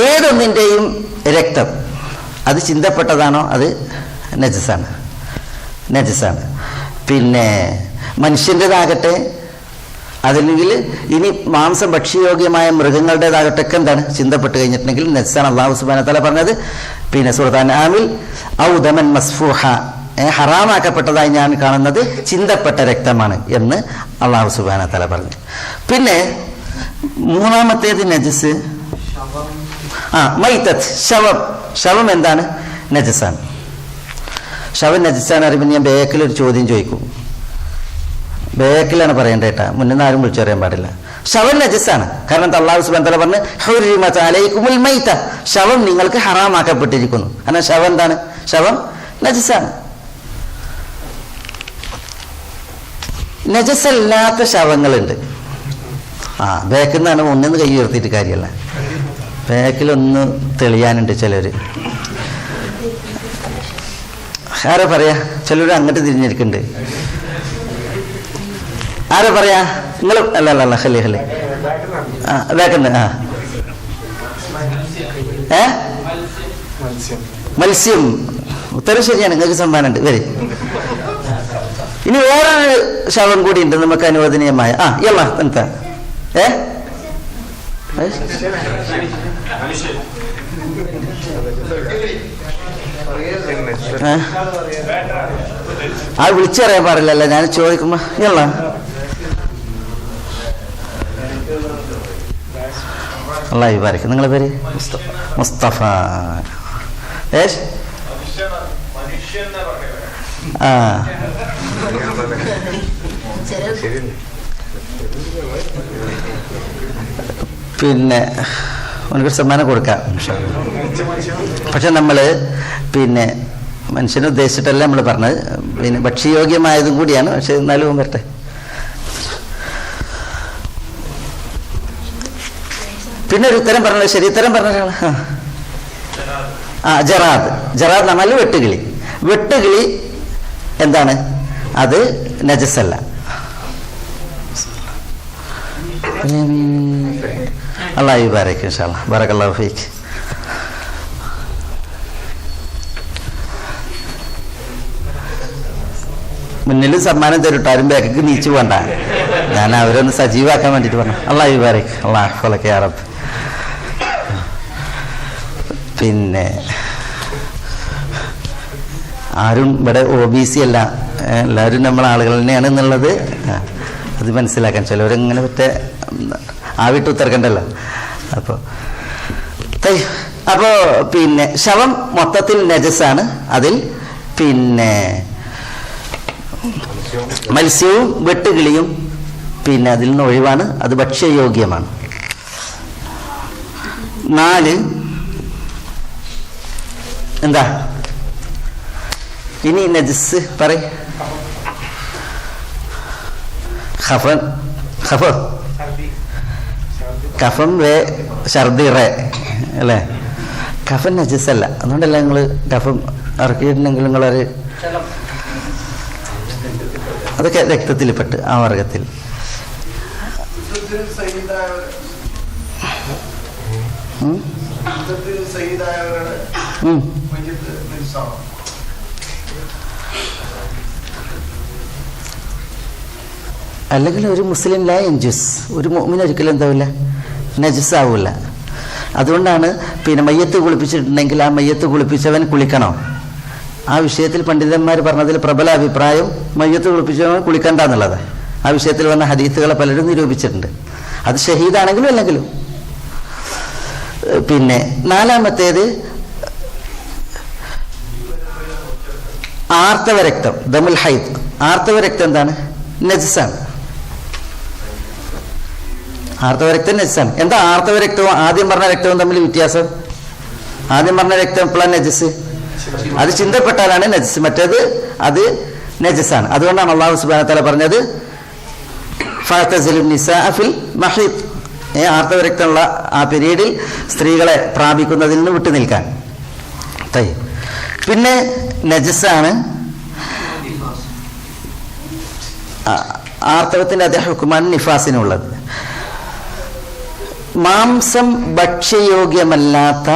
ഏതൊന്നിൻ്റെയും രക്തം അത് ചിന്തപ്പെട്ടതാണോ അത് നജസാണ്. പിന്നെ മനുഷ്യൻ്റെതാകട്ടെ, അതല്ലെങ്കിൽ ഇനി മാംസം ഭക്ഷ്യയോഗ്യമായ മൃഗങ്ങളുടേതാകട്ടെ ഒക്കെ എന്താണ്? ചിന്തപ്പെട്ട് കഴിഞ്ഞിട്ടുണ്ടെങ്കിൽ നജസാണ്. അല്ലാഹു സുബ്ഹാനഹു വ തആല പറഞ്ഞത് പിന്നെ സൂറത്ത് അൻആമിൽ ഔ ദമൻ മസ്ഫൂഹ, ഹറാമാക്കപ്പെട്ടതായി ഞാൻ കാണുന്നത് ചിന്തപ്പെട്ട രക്തമാണ് എന്ന് അല്ലാഹു സുബ്ഹാനഹു വ തആല പറഞ്ഞു. പിന്നെ മൂന്നാമത്തേത് നജസ് മൈതത്ത്, ശവം എന്താണ്? നജസാണ്. ശവം നജസാണ് അറിയുമ്പോൾ ഞാൻ ബേക്കിലൊരു ചോദ്യം ചോദിക്കും. ബേക്കിലാണ് പറയേണ്ടേട്ടാ, മുന്നിൽ ആരും വിളിച്ചറിയാൻ പാടില്ല. ശവം നജസാണ്. കാരണം അല്ലാഹു സുബ്ഹാനഹു വ തആല പറഞ്ഞു ഹുരിമത് അലൈക്കുമുൽ മൈത, ശവം നിങ്ങൾക്ക് ഹറാമാക്കപ്പെട്ടിരിക്കുന്നു. കാരണം ശവം എന്താണ്? ശവം നജസാണ്. നജസല്ലാത്ത ശവങ്ങളുണ്ട്. ബേക്കിൽ നിന്നാണ് മുന്നിൽ കൈ ഉയർത്തിയിട്ട് കാര്യമല്ല. ബേക്കിലൊന്ന് തെളിയാനുണ്ട് ചിലര്. ആരാ പറയാ? ചിലർ അങ്ങോട്ട് തിരിഞ്ഞിരിക്കുന്നുണ്ട്. ആരാ പറയാ? നിങ്ങൾ അല്ല ഹലേ ബേക്കുണ്ട്. മത്സ്യം. ഉത്തരം ശരിയാണ്, നിങ്ങൾക്ക് സമ്മാനമുണ്ട്. വരെ ഇനി വേറൊരു ശവം കൂടി ഉണ്ട് നമുക്ക് അനുവദനീയമായ. യല്ല എന്താ വിളിച്ചറിയാൻ പാടില്ലല്ലോ ഞാൻ ചോദിക്കുമ്പോ. യല്ല അല്ലാഹു ബാരിക്. നിങ്ങളെ പേര്? മുസ്തഫ. പിന്നെ എനിക്കൊരു സമ്മാനം കൊടുക്കാം. പക്ഷെ നമ്മള് പിന്നെ മനുഷ്യനെ ഉദ്ദേശിച്ചിട്ടല്ല നമ്മൾ പറഞ്ഞത്, പിന്നെ ഭക്ഷ്യയോഗ്യമായതും കൂടിയാണ്. പക്ഷെ എന്നാലും വരട്ടെ. പിന്നെ ഒരു ഉത്തരം പറഞ്ഞത് ശരി. ഉത്തരം പറഞ്ഞ ജറാദ്. ജറാദ് നമ്മൾ വെട്ടുകിളി. വെട്ടുകിളി എന്താണ്? അത് നജസല്ല. അല്ലാഹു ബാരിക്. ഇൻഷാ അല്ലാഹ്. ബറകല്ലാഹു ഫീക്. മുന്നിൽ സമ്മാനം തരുട്ടോ, ആരും ബാക്കിക്ക് നീച്ചു വേണ്ട. ഞാൻ അവരൊന്ന് സജീവാക്കാൻ വേണ്ടിട്ട് പറഞ്ഞു. അല്ലാഹു ബാരിക്. അല്ലാഹു ഫലക യാ റബ്ബ്. പിന്നെ ആരും ഇവിടെ OBC അല്ല, എല്ലാവരും നമ്മളെ ആളുകൾ തന്നെയാണ് എന്നുള്ളത് അത് മനസ്സിലാക്കാൻ. ചിലവരിങ്ങനെ പറ്റ ആവിട്ട് ഉത്തർക്കണ്ടല്ലോ. അപ്പോൾ പിന്നെ ശവം മൊത്തത്തിൽ നജസാണ്. അതിൽ പിന്നെ മത്സ്യവും വെട്ടുകിളിയും പിന്നെ അതിൽ നിന്ന് ഒഴിവാണ്. അത് ഭക്ഷ്യയോഗ്യമാണ്. 4 എന്താ ഇനി നജസ് പറ. കഫം വേ ഛർദി റേ അല്ലേ? കഫൻ നജസല്ല. അതുകൊണ്ടല്ല നിങ്ങൾ കഫം ഇറക്കിയിട്ടുണ്ടെങ്കിൽ നിങ്ങളൊരു അതൊക്കെ രക്തത്തിൽപ്പെട്ട് ആ വർഗത്തിൽ. അല്ലെങ്കിൽ ഒരു മുസ്ലിം ലാ യൻജുസ്, ഒരു മുഅ്മിൻ ഒരിക്കലും എന്താവില്ല, നജസ് ആവില്ല. അതുകൊണ്ടാണ് പിന്നെ മയ്യത്ത് കുളിപ്പിച്ചിട്ടുണ്ടെങ്കിൽ ആ മയ്യത്ത് കുളിപ്പിച്ചവൻ കുളിക്കണോ? ആ വിഷയത്തിൽ പണ്ഡിതന്മാർ പറഞ്ഞതിൽ പ്രബല അഭിപ്രായം മയ്യത്ത് കുളിപ്പിച്ചവൻ കുളിക്കണ്ട എന്നുള്ളത്. ആ വിഷയത്തിൽ വന്ന ഹദീസുകളെ പലരും നിരൂപിച്ചിട്ടുണ്ട്. അത് ഷഹീദാണെങ്കിലും അല്ലെങ്കിലും. പിന്നെ 4-മത്തേത് ആർത്തവരക്തം, ദമുൽ ഹൈദ്. ആർത്തവരക്തം എന്താണ്? നജസാണ്. ആർത്തവരക്തം നജസാണ്. എന്താ ആർത്തവരക്തവും ആദ്യം പറഞ്ഞ രക്തവും തമ്മിൽ വ്യത്യാസം? ആദ്യം പറഞ്ഞ രക്തം എപ്പോഴാണ് നജസ്? അത് ചിന്തപ്പെട്ടാലാണ് നജസ്, മറ്റേത് അത് നജസാണ്. അതുകൊണ്ടാണ് അല്ലാഹു സുബ്ഹാനഹു വ തആല പറഞ്ഞത് ഫഅതസിലു നിസാഅ ഫിൽ മഹീദ്. ആർത്തവരക്തമുള്ള ആ പീരീഡിൽ സ്ത്രീകളെ പ്രാപിക്കുന്നതിൽ നിന്ന് വിട്ടു നിൽക്കാൻ. പിന്നെ നജസാണ് ആർത്തവത്തിന്റെ അതേ ഹുക്കുമാണ് നിഫാസിനുള്ളത്. മാംസം ഭക്ഷ്യയോഗ്യമല്ലാത്ത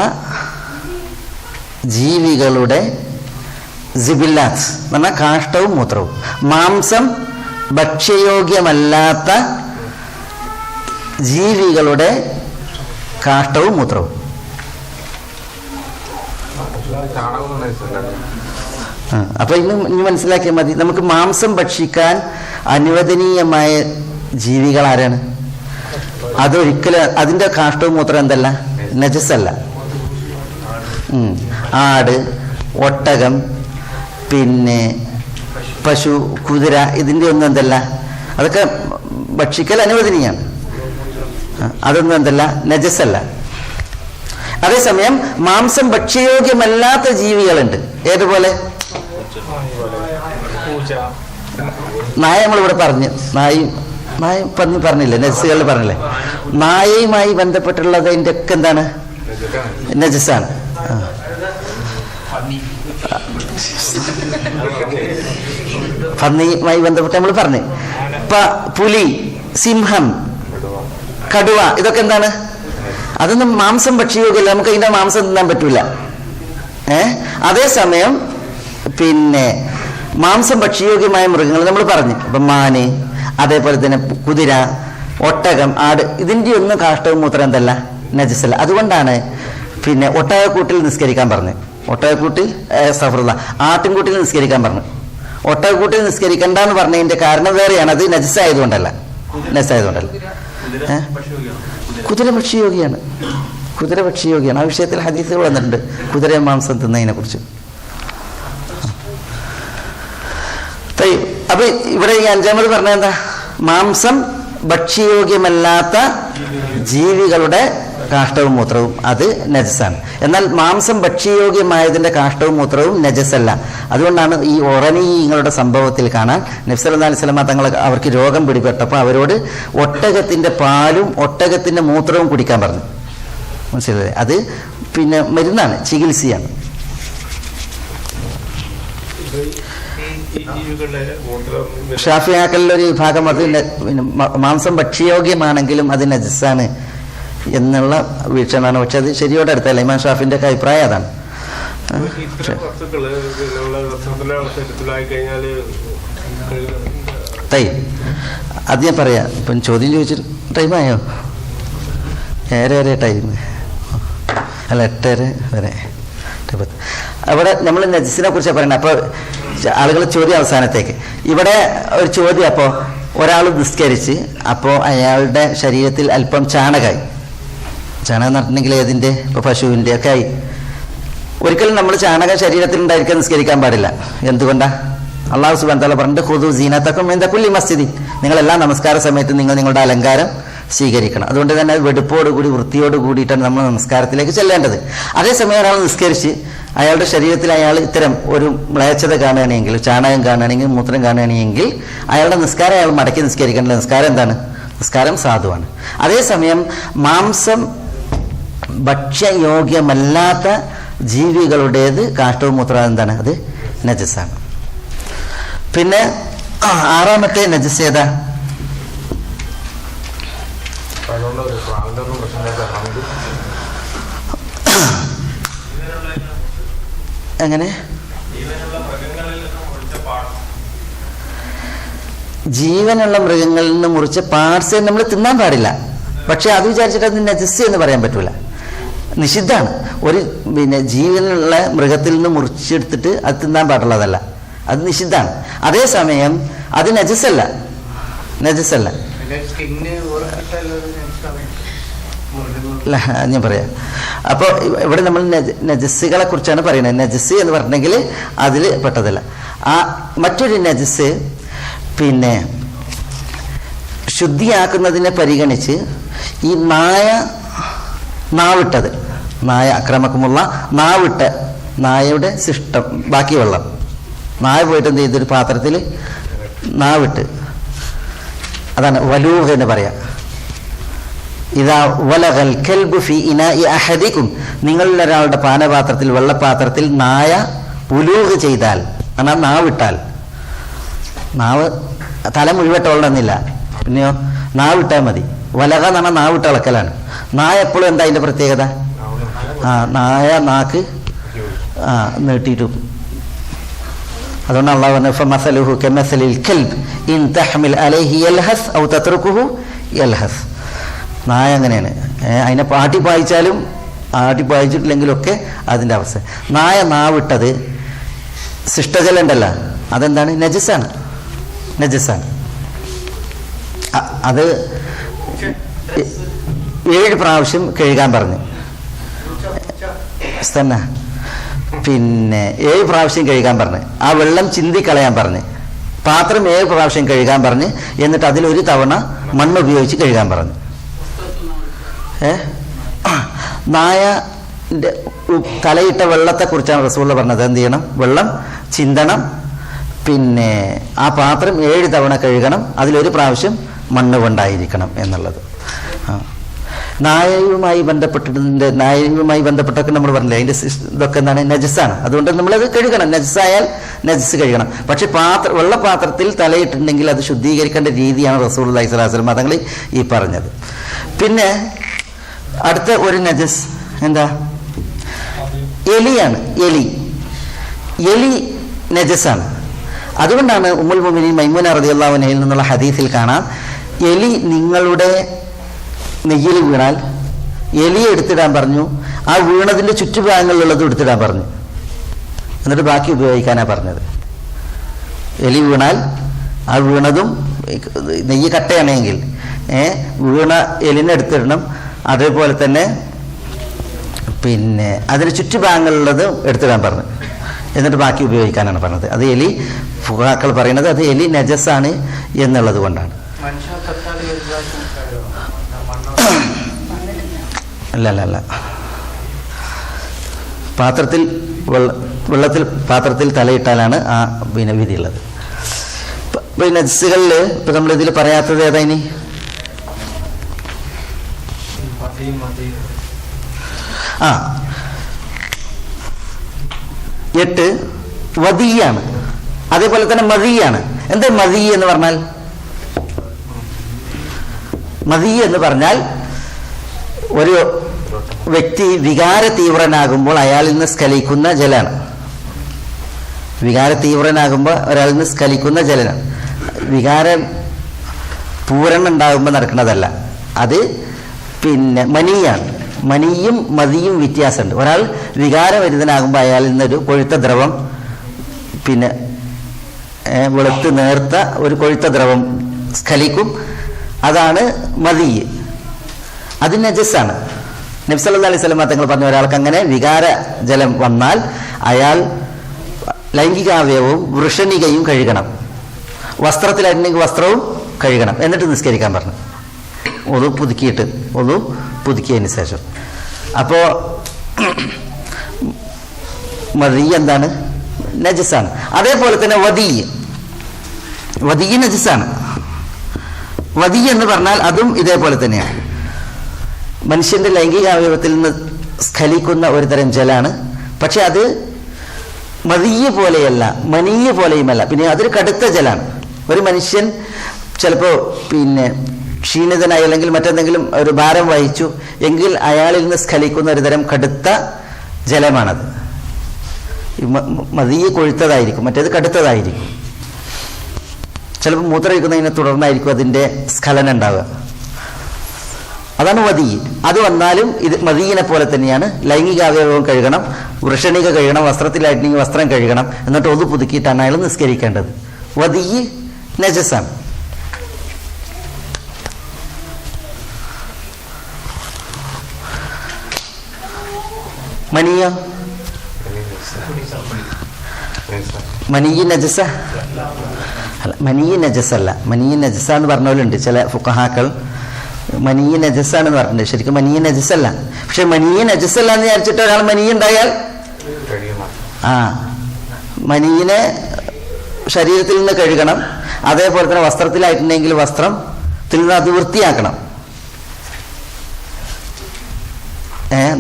ജീവികളുടെ സിബില്ലാത്ത് എന്ന് പറഞ്ഞാൽ കാഷ്ടവും മൂത്രവും. മാംസം ഭക്ഷ്യയോഗ്യമല്ലാത്ത ജീവികളുടെ കാഷ്ടവും മൂത്രവും. അപ്പൊ ഇനി മനസ്സിലാക്കിയാൽ മതി. നമുക്ക് മാംസം ഭക്ഷിക്കാൻ അനുവദനീയമായ ജീവികൾ ആരാണ്? അതൊരിക്കലും അതിന്റെ കാഷ്ടവും മൂത്രം എന്തല്ല, നജസല്ല. ആട്, ഒട്ടകം, പിന്നെ പശു, കുതിര, ഇതിന്റെ ഒന്നും എന്തല്ല, അതൊക്കെ ഭക്ഷിക്കൽ അനുവദനീയാണ്. അതൊന്നും എന്തല്ല, നജസല്ല. അതേസമയം മാംസം ഭക്ഷ്യയോഗ്യമല്ലാത്ത ജീവികളുണ്ട്. ഏതുപോലെ? നായ നമ്മളിവിടെ പറഞ്ഞു. നായ പന്നി പറഞ്ഞില്ലേ, നജസുകളിൽ പറഞ്ഞില്ലേ? നായയുമായി ബന്ധപ്പെട്ടുള്ളത് അതിൻ്റെ ഒക്കെ എന്താണ്? നജസാണ്. പന്നിയുമായി ബന്ധപ്പെട്ട് നമ്മൾ പറഞ്ഞു. പുലി, സിംഹം, കടുവ, ഇതൊക്കെ എന്താണ്? അതൊന്നും മാംസം ഭക്ഷ്യയോഗ്യമല്ല, നമുക്ക് അതിൻ്റെ മാംസം തിന്നാൻ പറ്റൂല. അതേസമയം പിന്നെ മാംസം ഭക്ഷ്യയോഗ്യമായ മൃഗങ്ങൾ നമ്മൾ പറഞ്ഞു, ഇപ്പം മാന്, അതേപോലെ തന്നെ കുതിര, ഒട്ടകം, ആട്, ഇതിൻ്റെ ഒന്നും കാഷ്ടവും മൂത്രം എന്തല്ല, നജസല്ല. അതുകൊണ്ടാണ് പിന്നെ ഒട്ടകക്കൂട്ടിൽ നിസ്കരിക്കാൻ പറഞ്ഞു. ഒട്ടകക്കൂട്ടിൽ ആട്ടിൻകൂട്ടിൽ നിസ്കരിക്കാൻ പറഞ്ഞു. ഒട്ടകക്കൂട്ടിൽ നിസ്കരിക്കണ്ടെന്ന് പറഞ്ഞതിൻ്റെ കാരണം വേറെയാണ്, അത് നജസായതുകൊണ്ടല്ല. കുതിര ഭക്ഷ്യയോഗ്യാണ്, കുതിര ഭക്ഷ്യയോഗ്യാണ്. ആ വിഷയത്തിൽ ഹദീസുകൾ വന്നിട്ടുണ്ട് കുതിര മാംസം തിന്നതിനെ കുറിച്ച്. അപ്പൊ ഇവിടെ ഈ അഞ്ചാമത് പറഞ്ഞ എന്താ, മാംസം ഭക്ഷ്യയോഗ്യമല്ലാത്ത ജീവികളുടെ കാഷ്ടവും മൂത്രവും അത് നജസാണ്. എന്നാൽ മാംസം ഭക്ഷ്യയോഗ്യമായതിന്റെ കാഷ്ടവും മൂത്രവും നജസല്ല. അതുകൊണ്ടാണ് ഈ ഒറനീങ്ങളുടെ സംഭവത്തിൽ കാണാൻ നബി സല്ലല്ലാഹു അലൈഹി വസല്ലം തങ്ങൾ അവർക്ക് രോഗം പിടിപെട്ടപ്പോൾ അവരോട് ഒട്ടകത്തിന്റെ പാലും ഒട്ടകത്തിന്റെ മൂത്രവും കുടിക്കാൻ പറഞ്ഞു. മനസ്സിലായി? അത് പിന്നെ മരുന്നാണ്, ചികിത്സയാണ്. ഷാഫിയാക്കളിലൊരു വിഭാഗം അത് മാംസം ഭക്ഷ്യയോഗ്യമാണെങ്കിലും അത് നജസാണ് എന്നുള്ള വീക്ഷണമാണ്. പക്ഷെ അത് ശരിയോടെ അടുത്തല്ല. ഇമാം ഷാഫിന്റെ ഒക്കെ അഭിപ്രായം അതാണ്. അത് ഞാൻ പറയാം. ഇപ്പം ചോദ്യം ചോദിച്ചിട്ട് ടൈമായോ? 7 വരെ ടൈം, അല്ല 8 വരെ. അവിടെ നമ്മൾ നജസിനെ കുറിച്ചാണ് പറയുന്നത്. അപ്പോൾ ആളുകൾ ചോദ്യം അവസാനത്തേക്ക്. ഇവിടെ ഒരു ചോദ്യം, അപ്പോൾ ഒരാൾ നിസ്കരിച്ച് അപ്പോൾ അയാളുടെ ശരീരത്തിൽ അല്പം ചാണകമായി. ചാണകം നടന്നിട്ടുണ്ടെങ്കിൽ ഏതിൻ്റെ, ഇപ്പോൾ പശുവിൻ്റെ ഒക്കെ ആയി. ഒരിക്കലും നമ്മൾ ചാണകം ശരീരത്തിൽ ഉണ്ടായിരിക്കാൻ നിസ്കരിക്കാൻ പാടില്ല. എന്തുകൊണ്ടാണ്? അള്ളാഹു സുബ്ഹാനഹു വ തആല പറഞ്ഞിട്ട് ഖുദൂ സീനതക്കും ഇൻദ കുല്ലി മസ്ജിദി, നിങ്ങളെല്ലാ നമസ്കാര സമയത്തും നിങ്ങൾ നിങ്ങളുടെ അലങ്കാരം സ്വീകരിക്കണം. അതുകൊണ്ട് തന്നെ വെടുപ്പോടുകൂടി വൃത്തിയോട് കൂടിയിട്ടാണ് നമ്മൾ നമസ്കാരത്തിലേക്ക് ചെല്ലേണ്ടത്. അതേസമയം ഒരാൾ നിസ്കരിച്ച് അയാളുടെ ശരീരത്തിൽ അയാൾ ഇത്തരം ഒരു മ്ലേച്ഛത കാണുകയാണെങ്കിൽ, ചാണകം കാണുകയാണെങ്കിൽ, മൂത്രം കാണുകയാണെങ്കിൽ അയാളുടെ നിസ്കാരം അയാൾ മടക്കി നിസ്കരിക്കേണ്ട. നിസ്കാരം എന്താണ്? നിസ്കാരം സാധുവാണ്. അതേസമയം മാംസം ഭക്ഷ്യയോഗ്യമല്ലാത്ത ജീവികളുടേത് കാഷ്ടവും മൂത്രവും എന്താണ്? അത് നജസാണ്. പിന്നെ 6ാമത്തെ നജസ് ഏതാ? എങ്ങനെ? ജീവനുള്ള മൃഗങ്ങളിൽ നിന്ന് മുറിച്ച പാർട്സ് നമ്മൾ തിന്നാൻ പാടില്ല. പക്ഷെ അത് വിചാരിച്ചിട്ട് അത് നജസ് എന്ന് പറയാൻ പറ്റൂല, നിഷിദ്ധാണ്. ഒരു പിന്നെ ജീവനുള്ള മൃഗത്തിൽ നിന്ന് മുറിച്ചെടുത്തിട്ട് അത് തിന്നാൻ പാടുള്ളതല്ല, അത് നിഷിദ്ധാണ്. അതേസമയം അത് നജസല്ല. ഞാൻ പറയാം. അപ്പോൾ ഇവിടെ നമ്മൾ നജസ്സുകളെ കുറിച്ചാണ് പറയുന്നത്. നജസ് എന്ന് പറഞ്ഞെങ്കിൽ അതിൽ പെട്ടതല്ല. മറ്റൊരു നജസ് പിന്നെ ശുദ്ധിയാക്കുന്നതിനെ പരിഗണിച്ച് ഈ നാവിട്ടത്, നായ അക്രമക്കുമുള്ള നാവിട്ട്, നായയുടെ ശിഷ്ടം, ബാക്കി വെള്ളം, നായ പോയിട്ട് എന്ത് ചെയ്തൊരു പാത്രത്തിൽ നാവിട്ട്, അതാണ് വലൂഹ് എന്ന് പറയാം. ഇതാ വലഗൽ കൽബു ഫി ഇനാഇ അഹദികും, നിങ്ങളിൽ ഒരാളുടെ പാനപാത്രത്തിൽ, വെള്ളപാത്രത്തിൽ നായ ഉലൂഹ് ചെയ്താൽ, എന്നാൽ നാവിട്ടാൽ, നാവ് തല മുഴുവട്ടോളണമെന്നില്ല, പിന്നെയോ നാവിട്ടാൽ മതി. വലക എന്ന് പറഞ്ഞാൽ നാവിട്ട് ഇളക്കലാണ്. നായ എപ്പോഴും എന്താ അതിൻ്റെ പ്രത്യേകത? നായ നാക്ക് നീട്ടിയിട്ടു. അതുകൊണ്ട് അള്ളാഹു പറഞ്ഞു ഫമസലുഹു കമസലിൽ കൽബ് ഇൻ തഹ്മിൽ അലൈഹി യൽഹസ് ഔ തത്റുകുഹു യൽഹസ്. നായ അങ്ങനെയാണ്. അതിനെ ആട്ടിപ്പായിച്ചാലും ആട്ടിപ്പായിച്ചിട്ടില്ലെങ്കിലൊക്കെ അതിൻ്റെ അവസ്ഥ. നായ നാവിട്ടത് ശിഷ്ടജലം ഉണ്ടല്ലോ, അതെന്താണ്? നജസാണ്. അത് 7 പ്രാവശ്യം കഴുകാൻ പറഞ്ഞു. പിന്നെ 7 പ്രാവശ്യം കഴുകാൻ പറഞ്ഞ്, ആ വെള്ളം ചിന്തിക്കളയാൻ പറഞ്ഞ്, പാത്രം 7 പ്രാവശ്യം കഴുകാൻ പറഞ്ഞ്, എന്നിട്ട് അതിലൊരു തവണ മണ്ണ് ഉപയോഗിച്ച് കഴുകാൻ പറഞ്ഞു. നായൻ്റെ തലയിട്ട വെള്ളത്തെക്കുറിച്ചാണ് റസൂലുള്ളാഹി പറഞ്ഞത്. എന്ത് ചെയ്യണം? വെള്ളം ചിന്തണം, പിന്നെ ആ പാത്രം 7 തവണ കഴുകണം, അതിലൊരു പ്രാവശ്യം മണ്ണ് കൊണ്ടായിരിക്കണം എന്നുള്ളത്. നായയുമായി ബന്ധപ്പെട്ടൊക്കെ നമ്മൾ പറഞ്ഞില്ലേ, അതിൻ്റെ ഇതൊക്കെ എന്താണ്? നജസാണ്. അതുകൊണ്ട് നമ്മളത് കഴുകണം. നജസായാൽ നജസ് കഴുകണം. പക്ഷെ വെള്ളപാത്രത്തിൽ തലയിട്ടുണ്ടെങ്കിൽ അത് ശുദ്ധീകരിക്കേണ്ട രീതിയാണ് റസൂലുള്ളാഹി സ്വല്ലല്ലാഹു അലൈഹി വസല്ലം തങ്ങൾ ഈ പറഞ്ഞത്. പിന്നെ അടുത്ത ഒരു നജസ് എന്താ? എലിയാണ്. എലി നജസാണ്. അതുകൊണ്ടാണ് ഉമ്മുൽ മുഅ്മിനീൻ മൈമൂന റളിയല്ലാഹു അൻഹയിൽ നിന്നുള്ള ഹദീസിൽ കാണാം, എലി നിങ്ങളുടെ നെയ്യിൽ വീണാൽ എലിയെ എടുത്തിടാൻ പറഞ്ഞു, ആ വീണതിൻ്റെ ചുറ്റുഭാഗങ്ങളിലുള്ളത് എടുത്തിടാൻ പറഞ്ഞു, എന്നിട്ട് ബാക്കി ഉപയോഗിക്കാനാണ് പറഞ്ഞത്. എലി വീണാൽ ആ വീണതും നെയ്യ് കട്ടയാണെങ്കിൽ വീണ എലിനെ എടുത്തിടണം. അതേപോലെ തന്നെ പിന്നെ അതിന് ചുറ്റുഭാഗങ്ങളിലുള്ളത് എടുത്തിടാൻ പറഞ്ഞു, എന്നിട്ട് ബാക്കി ഉപയോഗിക്കാനാണ് പറഞ്ഞത്. അത് എലി ഫുഖഹാക്കൾ പറയുന്നത് അത് എലി നജസാണ് എന്നുള്ളത് കൊണ്ടാണ്. അല്ല പാത്രത്തിൽ തലയിട്ടാലാണ് ആ പിന്നെ വിധിയുള്ളത്. പിന്നെ നജസുകളിൽ ഇപ്പം നമ്മളിതിൽ പറയാത്തത് ഏതാ ഇനി? ആ 8 വദിയാണ്. അതേപോലെ തന്നെ മദിയാണ്. എന്താ മദി എന്ന് പറഞ്ഞാൽ? മദി എന്ന് പറഞ്ഞാൽ ഒരു വ്യക്തി വികാര തീവ്രനാകുമ്പോൾ അയാളിൽ നിന്ന് സ്ഖലിക്കുന്ന ജലാണ്. വികാര തീവ്രനാകുമ്പോൾ ഒരാളിൽ നിന്ന് സ്ഖലിക്കുന്ന ജലനാണ്. വികാരം പൂരണം ഉണ്ടാകുമ്പോൾ നടക്കുന്നതല്ല, അത് പിന്നെ മനിയാണ്. മനിയും മതിയും വ്യത്യാസമുണ്ട്. ഒരാൾ വികാരഭരിതനാകുമ്പോൾ അയാളിൽ നിന്നൊരു കൊഴുത്ത ദ്രവം, പിന്നെ വെളുത്ത് നേർത്ത ഒരു കൊഴുത്ത ദ്രവം സ്ഖലിക്കും, അതാണ് മതി. അത് നജസാണ്. നബി സല്ലല്ലാഹു അലൈഹി വസല്ലം തങ്ങൾ പറഞ്ഞ ഒരാൾക്ക് അങ്ങനെ വികാര ജലം വന്നാൽ അയാൾ ലൈംഗികാവയവവും വൃഷണികയും കഴുകണം, വസ്ത്രത്തിലായിരുന്നെങ്കിൽ വസ്ത്രവും കഴുകണം, എന്നിട്ട് നിസ്കരിക്കാൻ പറഞ്ഞു. ഒതു പുതുക്കിയതിന് ശേഷം. അപ്പോൾ മദി എന്താണ്? നജസാണ്. അതേപോലെ തന്നെ വദി നജസാണ്. വദി എന്ന് പറഞ്ഞാൽ അതും ഇതേപോലെ തന്നെയാണ്. മനുഷ്യന്റെ ലൈംഗിക അവയവത്തിൽ നിന്ന് സ്ഖലിക്കുന്ന ഒരു തരം ജലാണ്. പക്ഷെ അത് മദിയ പോലെയല്ല, മനീയ പോലെയുമല്ല. പിന്നെ അതൊരു കടുത്ത ജലാണ്. ഒരു മനുഷ്യൻ ചിലപ്പോൾ പിന്നെ ക്ഷീണിതനായി അല്ലെങ്കിൽ മറ്റെന്തെങ്കിലും ഒരു ഭാരം വഹിച്ചു എങ്കിൽ അയാളിൽ നിന്ന് സ്ഖലിക്കുന്ന ഒരു തരം കടുത്ത ജലമാണത്. മദിയ കൊഴുത്തതായിരിക്കും, മറ്റേത് കടുത്തതായിരിക്കും. ചിലപ്പോൾ മൂത്രമൊഴിക്കുന്നതിനെ തുടർന്നായിരിക്കും അതിൻ്റെ സ്ഖലനം ഉണ്ടാവുക. അതാണ് വദി. അത് വന്നാലും ഇത് മദീനെ പോലെ തന്നെയാണ്. ലൈംഗികാവയവം കഴുകണം, വൃഷണിക കഴുകണം, വസ്ത്രത്തിലായിട്ടുണ്ടെങ്കിൽ വസ്ത്രം കഴുകണം, എന്നിട്ട് ഒന്ന് പുതുക്കിയിട്ടാണ് അയാൾ നിസ്കരിക്കേണ്ടത്. വദി നജസാണ്. മനിയ നജസ അല്ല, മനീയ നജസല്ല. മനീയ നജസ എന്ന് പറഞ്ഞവരുണ്ട് ചില ഫുഖഹാക്കൾ. മനീയ നജസാണെന്ന് പറഞ്ഞിട്ടുണ്ട്. ശരിക്കും മനീയ നജസല്ല. പക്ഷെ മനീയ നജസല്ല എന്ന് വിചാരിച്ചിട്ട് ഒരാൾ മനീയ ഉണ്ടായാൽ മനീനെ ശരീരത്തിൽ നിന്ന് കഴുകണം. അതേപോലെ തന്നെ വസ്ത്രത്തിലായിട്ടുണ്ടെങ്കിൽ വസ്ത്രത്തിൽ നിന്ന് അത് വൃത്തിയാക്കണം.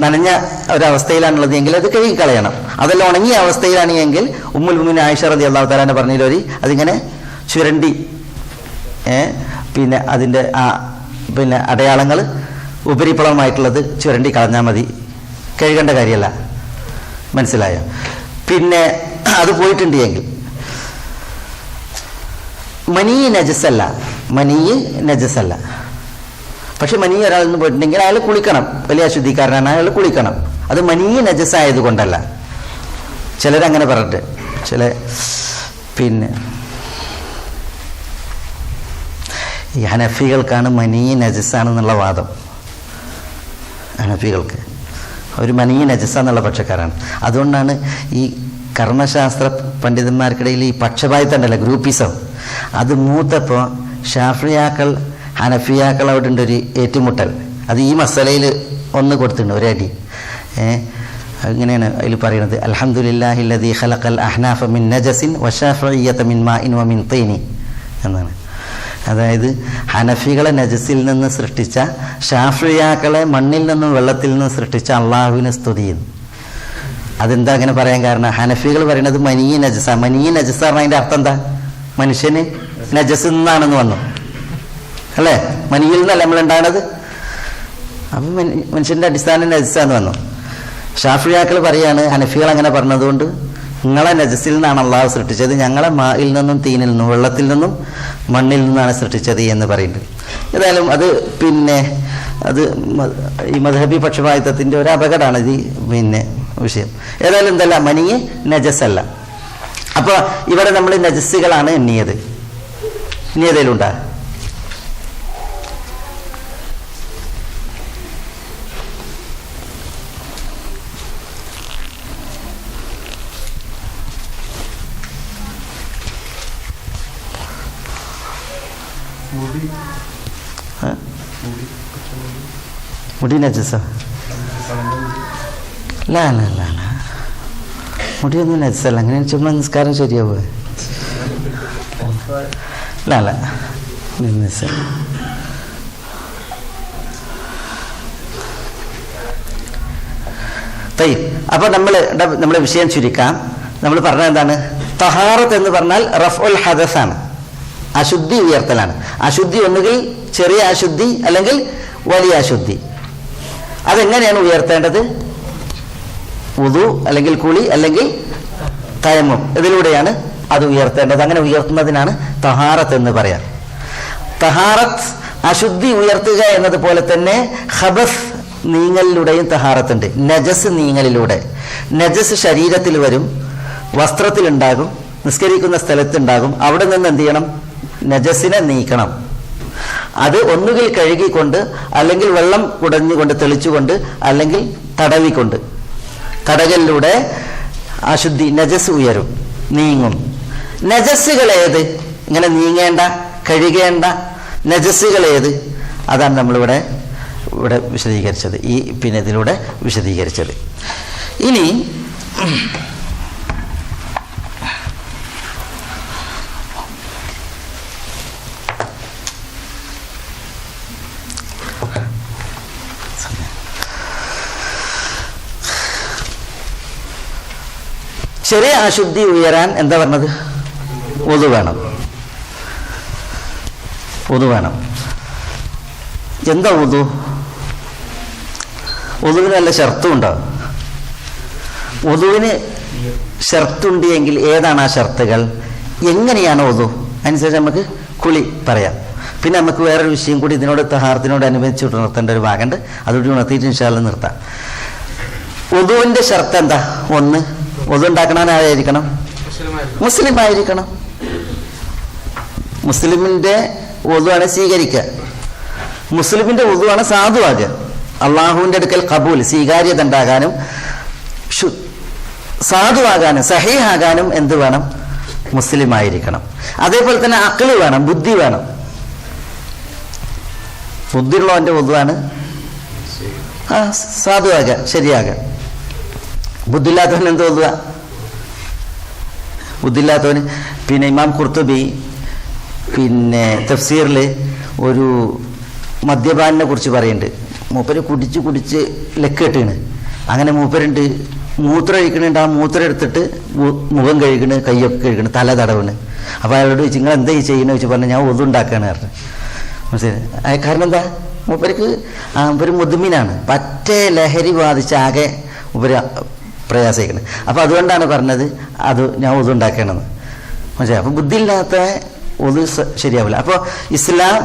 നനഞ്ഞ ഒരവസ്ഥയിലാണുള്ളത് എങ്കിൽ അത് കഴുകിക്കളയണം. അതെല്ലാം ഉണങ്ങിയ അവസ്ഥയിലാണ് എങ്കിൽ ഉമ്മുൽ മുഅ്മിനീൻ ആയിഷ റളിയല്ലാഹു തആല പറഞ്ഞതിലൊരു അതിങ്ങനെ ചുരണ്ടി പിന്നെ അതിൻ്റെ പിന്നെ അടയാളങ്ങൾ ഉപരിപ്ലവമായിട്ടുള്ളത് ചുരണ്ടി കളഞ്ഞാൽ മതി, കഴുകേണ്ട കാര്യമല്ല. മനസ്സിലായോ? പിന്നെ അത് പോയിട്ടുണ്ട് എങ്കിൽ മനീ നജസല്ല. പക്ഷെ മനീ ഒരാളിൽ നിന്ന് പോയിട്ടുണ്ടെങ്കിൽ അയാൾ കുളിക്കണം. വലിയ അശുദ്ധിക്കാരനാണ്, അയാൾ കുളിക്കണം. അത് മനീ നജസായത് കൊണ്ടല്ല. ചിലരങ്ങനെ പറഞ്ഞിട്ട് പിന്നെ ഈ ഹനഫികൾക്കാണ് മനീ നജസാണെന്നുള്ള വാദം. ഹനഫികൾക്ക് ഒരു മനീ നജസ എന്നുള്ള പക്ഷക്കാരാണ്. അതുകൊണ്ടാണ് ഈ കർമ്മശാസ്ത്ര പണ്ഡിതന്മാർക്കിടയിൽ ഈ പക്ഷപാതിത്വമുണ്ടല്ലോ, ഗ്രൂപ്പിസം, അത് മൂത്തപ്പോൾ ഷാഫിയാക്കൾ ഹനഫിയാക്കൾ അവിടെ ഉണ്ട് ഒരു ഏറ്റുമുട്ടൽ. അത് ഈ മസലയിൽ ഒന്ന് കൊടുത്തിട്ടുണ്ട്, ഒരടി. അങ്ങനെയാണ് അതിൽ പറയുന്നത്, അൽഹംദുലില്ലാഹില്ലദീ ഖലഖൽ അഹ്നാഫ മിൻ നജസിൻ വശാഫിയ്യത മിൻ മാഇൻ വമിൻ തീനി എന്നാണ്. അതായത് ഹനഫികളെ നജസിൽ നിന്ന് സൃഷ്ടിച്ച, ഷാഫിയാക്കളെ മണ്ണിൽ നിന്നും വെള്ളത്തിൽ നിന്നും സൃഷ്ടിച്ച അള്ളാഹുവിനെ സ്തുതിയുന്നു. അതെന്താ അങ്ങനെ പറയാൻ കാരണം? ഹനഫികൾ പറയുന്നത് മനീ നജസ. മനീ നജസ പറഞ്ഞാൽ അതിൻ്റെ അർത്ഥം എന്താ? മനുഷ്യന് നജസ് നിന്നാണെന്ന് വന്നു അല്ലേ? മനിയിൽ നിന്നല്ല നമ്മൾ ഉണ്ടാകുന്നത്. അപ്പം മനുഷ്യൻ്റെ അടിസ്ഥാനം നജസ്സാന്ന് വന്നു. ഷാഫിയാക്കൾ പറയാണ് ഹനഫികൾ അങ്ങനെ പറഞ്ഞതുകൊണ്ട് നിങ്ങളെ നജസിൽ നിന്നാണ് അള്ളാഹു സൃഷ്ടിച്ചത്, ഞങ്ങളെ മായിൽ നിന്നും തീനിൽ നിന്നും വെള്ളത്തിൽ നിന്നും മണ്ണിൽ നിന്നാണ് സൃഷ്ടിച്ചത് എന്ന് പറയുന്നുണ്ട്. ഏതായാലും അത് അത് ഈ മദ്ഹബി പക്ഷപാതിത്വത്തിൻ്റെ ഒരു അപകടമാണ് ഇത് വിഷയം. ഏതായാലും എന്തല്ല, മനിയ് നജസ്സല്ല. അപ്പോൾ ഇവിടെ നമ്മൾ നജസ്സുകളാണ് എണ്ണിയത്. ഇനി ഏതെങ്കിലും ഉണ്ടാ? മുടി നജസ്സാ? ലാ മുടിയൊന്നും നജസ്സല്ല. അങ്ങനെ ചുമ്മാ നിസ്കാരം ശരിയാവുക? ലാ നജസ്സല്ല. അപ്പോൾ നമ്മളെ വിഷയം ചുരുക്കാം. നമ്മൾ പറഞ്ഞത് എന്താണ്? തഹാറത്ത് എന്ന് പറഞ്ഞാൽ റഫ്ഉൽ ഹദസാണ്, അശുദ്ധി ഉയർത്തലാണ്. അശുദ്ധി ഒന്നുകിൽ ചെറിയ അശുദ്ധി അല്ലെങ്കിൽ വലിയ അശുദ്ധി. അതെങ്ങനെയാണ് ഉയർത്തേണ്ടത്? വുദു അല്ലെങ്കിൽ കുളി അല്ലെങ്കിൽ തയമ്മും, ഇതിലൂടെയാണ് അത് ഉയർത്തേണ്ടത്. അങ്ങനെ ഉയർത്തുന്നതിനാണ് തഹാറത്ത് എന്ന് പറയാം. തഹാറത്ത് അശുദ്ധി ഉയർത്തുക എന്നതുപോലെ തന്നെ ഖബസ് നീങ്ങലിലൂടെയും തഹാറത്തുണ്ട്. നജസ് നീങ്ങലിലൂടെ. നജസ് ശരീരത്തിൽ വരും, വസ്ത്രത്തിലുണ്ടാകും, നിസ്കരിക്കുന്ന സ്ഥലത്തുണ്ടാകും. അവിടെ നിന്ന് എന്ത് ചെയ്യണം? നജസിനെ നീക്കണം. അത് ഒന്നുകിൽ കഴുകിക്കൊണ്ട്, അല്ലെങ്കിൽ വെള്ളം കുടഞ്ഞുകൊണ്ട് തെളിച്ചുകൊണ്ട്, അല്ലെങ്കിൽ തടവിക്കൊണ്ട്. തടകലിലൂടെ അശുദ്ധി നജസ് ഉയരും, നീങ്ങും. നജസ്സുകൾ ഏത്? ഇങ്ങനെ നീങ്ങേണ്ട, കഴുകേണ്ട നജസ്സുകൾ ഏത്? അതാണ് നമ്മളിവിടെ വിശദീകരിച്ചത്, ഇതിലൂടെ വിശദീകരിച്ചത്. ഇനി ചെറിയ അശുദ്ധി ഉയരാൻ എന്താ പറഞ്ഞത്? വുദു വേണം. എന്താ വുദു? വുദുവിന് നല്ല ഷർത്തുണ്ടോ? വുദുവിന് ഷർത്തുണ്ട് എങ്കിൽ ഏതാണ് ആ ഷർത്തുകൾ? എങ്ങനെയാണ് വുദു? അതിനനുസരിച്ച് നമുക്ക് കുളി പറയാം. പിന്നെ നമുക്ക് വേറൊരു വിഷയം കൂടി ഇതിനോട് തഹാറത്തിനോട് അനുബന്ധിച്ച് ഉണർത്തേണ്ട ഒരു ഭാഗമുണ്ട്. അതുകൂടി ഉണർത്തിയിട്ട് ഇൻഷാ അല്ലാഹ് നിർത്താം. വുദുവിൻ്റെ ഷർത്ത് എന്താ? ഒന്ന്, വുദു ഉണ്ടാക്കണവനായിരിക്കണം, മുസ്ലിം ആയിരിക്കണം. മുസ്ലിമിൻ്റെ വുദുവാണ് സ്വീകരിക്കുക. മുസ്ലിമിൻ്റെ വുദുവാണ് സാധുവാകുക. അള്ളാഹുവിൻ്റെ അടുക്കൽ ഖബൂൽ, സ്വീകാര്യത ഉണ്ടാകാനും സാധുവാകാനും സഹീഹാകാനും എന്ത് വേണം? മുസ്ലിം ആയിരിക്കണം. അതേപോലെ തന്നെ അഖ്ല് വേണം, ബുദ്ധി വേണം. ബുദ്ധിയുള്ളവൻ്റെ വുദുവാണ് സാധുവാകുക, ശരിയാകുക. ബുദ്ധിയില്ലാത്തവൻ എന്ത് വുദുവാ? ബുദ്ധിയില്ലാത്തവന് ഇമാം ഖുർത്തുബി തഫ്സീറിൽ ഒരു മദ്യപാനിനെ കുറിച്ച് പറയുന്നുണ്ട്. മൂപ്പര് കുടിച്ച് ലക്കെട്ടാണ്. അങ്ങനെ മൂപ്പരുണ്ട് മൂത്രം ഒഴിക്കണുണ്ട്. ആ മൂത്രം എടുത്തിട്ട് മുഖം കഴുകണ്, കൈയൊക്കെ കഴുകണ്, തല തടവണ്. അപ്പോൾ അയാളോട് ചോദിച്ചു, നിങ്ങൾ എന്താ ഈ ചെയ്യണമെന്ന് വെച്ച് പറഞ്ഞാൽ ഞാൻ വുദു ഉണ്ടാക്കുകയാണ് പറഞ്ഞു. മനസ്സിലായി? കാരണം എന്താ? മൂപ്പര് മുദ്മിനാണ്, പറ്റേ ലഹരി ബാധിച്ച് ആകെ മൂപ്പര് പ്രയാസിക്കണം. അപ്പോൾ അതുകൊണ്ടാണ് പറഞ്ഞത് അത് ഞാൻ വുദു ഉണ്ടാക്കണമെന്ന്. മനസ്സിലായി? അപ്പോൾ ബുദ്ധിയില്ലാത്ത വുദു ശരിയാവില്ല. അപ്പോൾ ഇസ്ലാം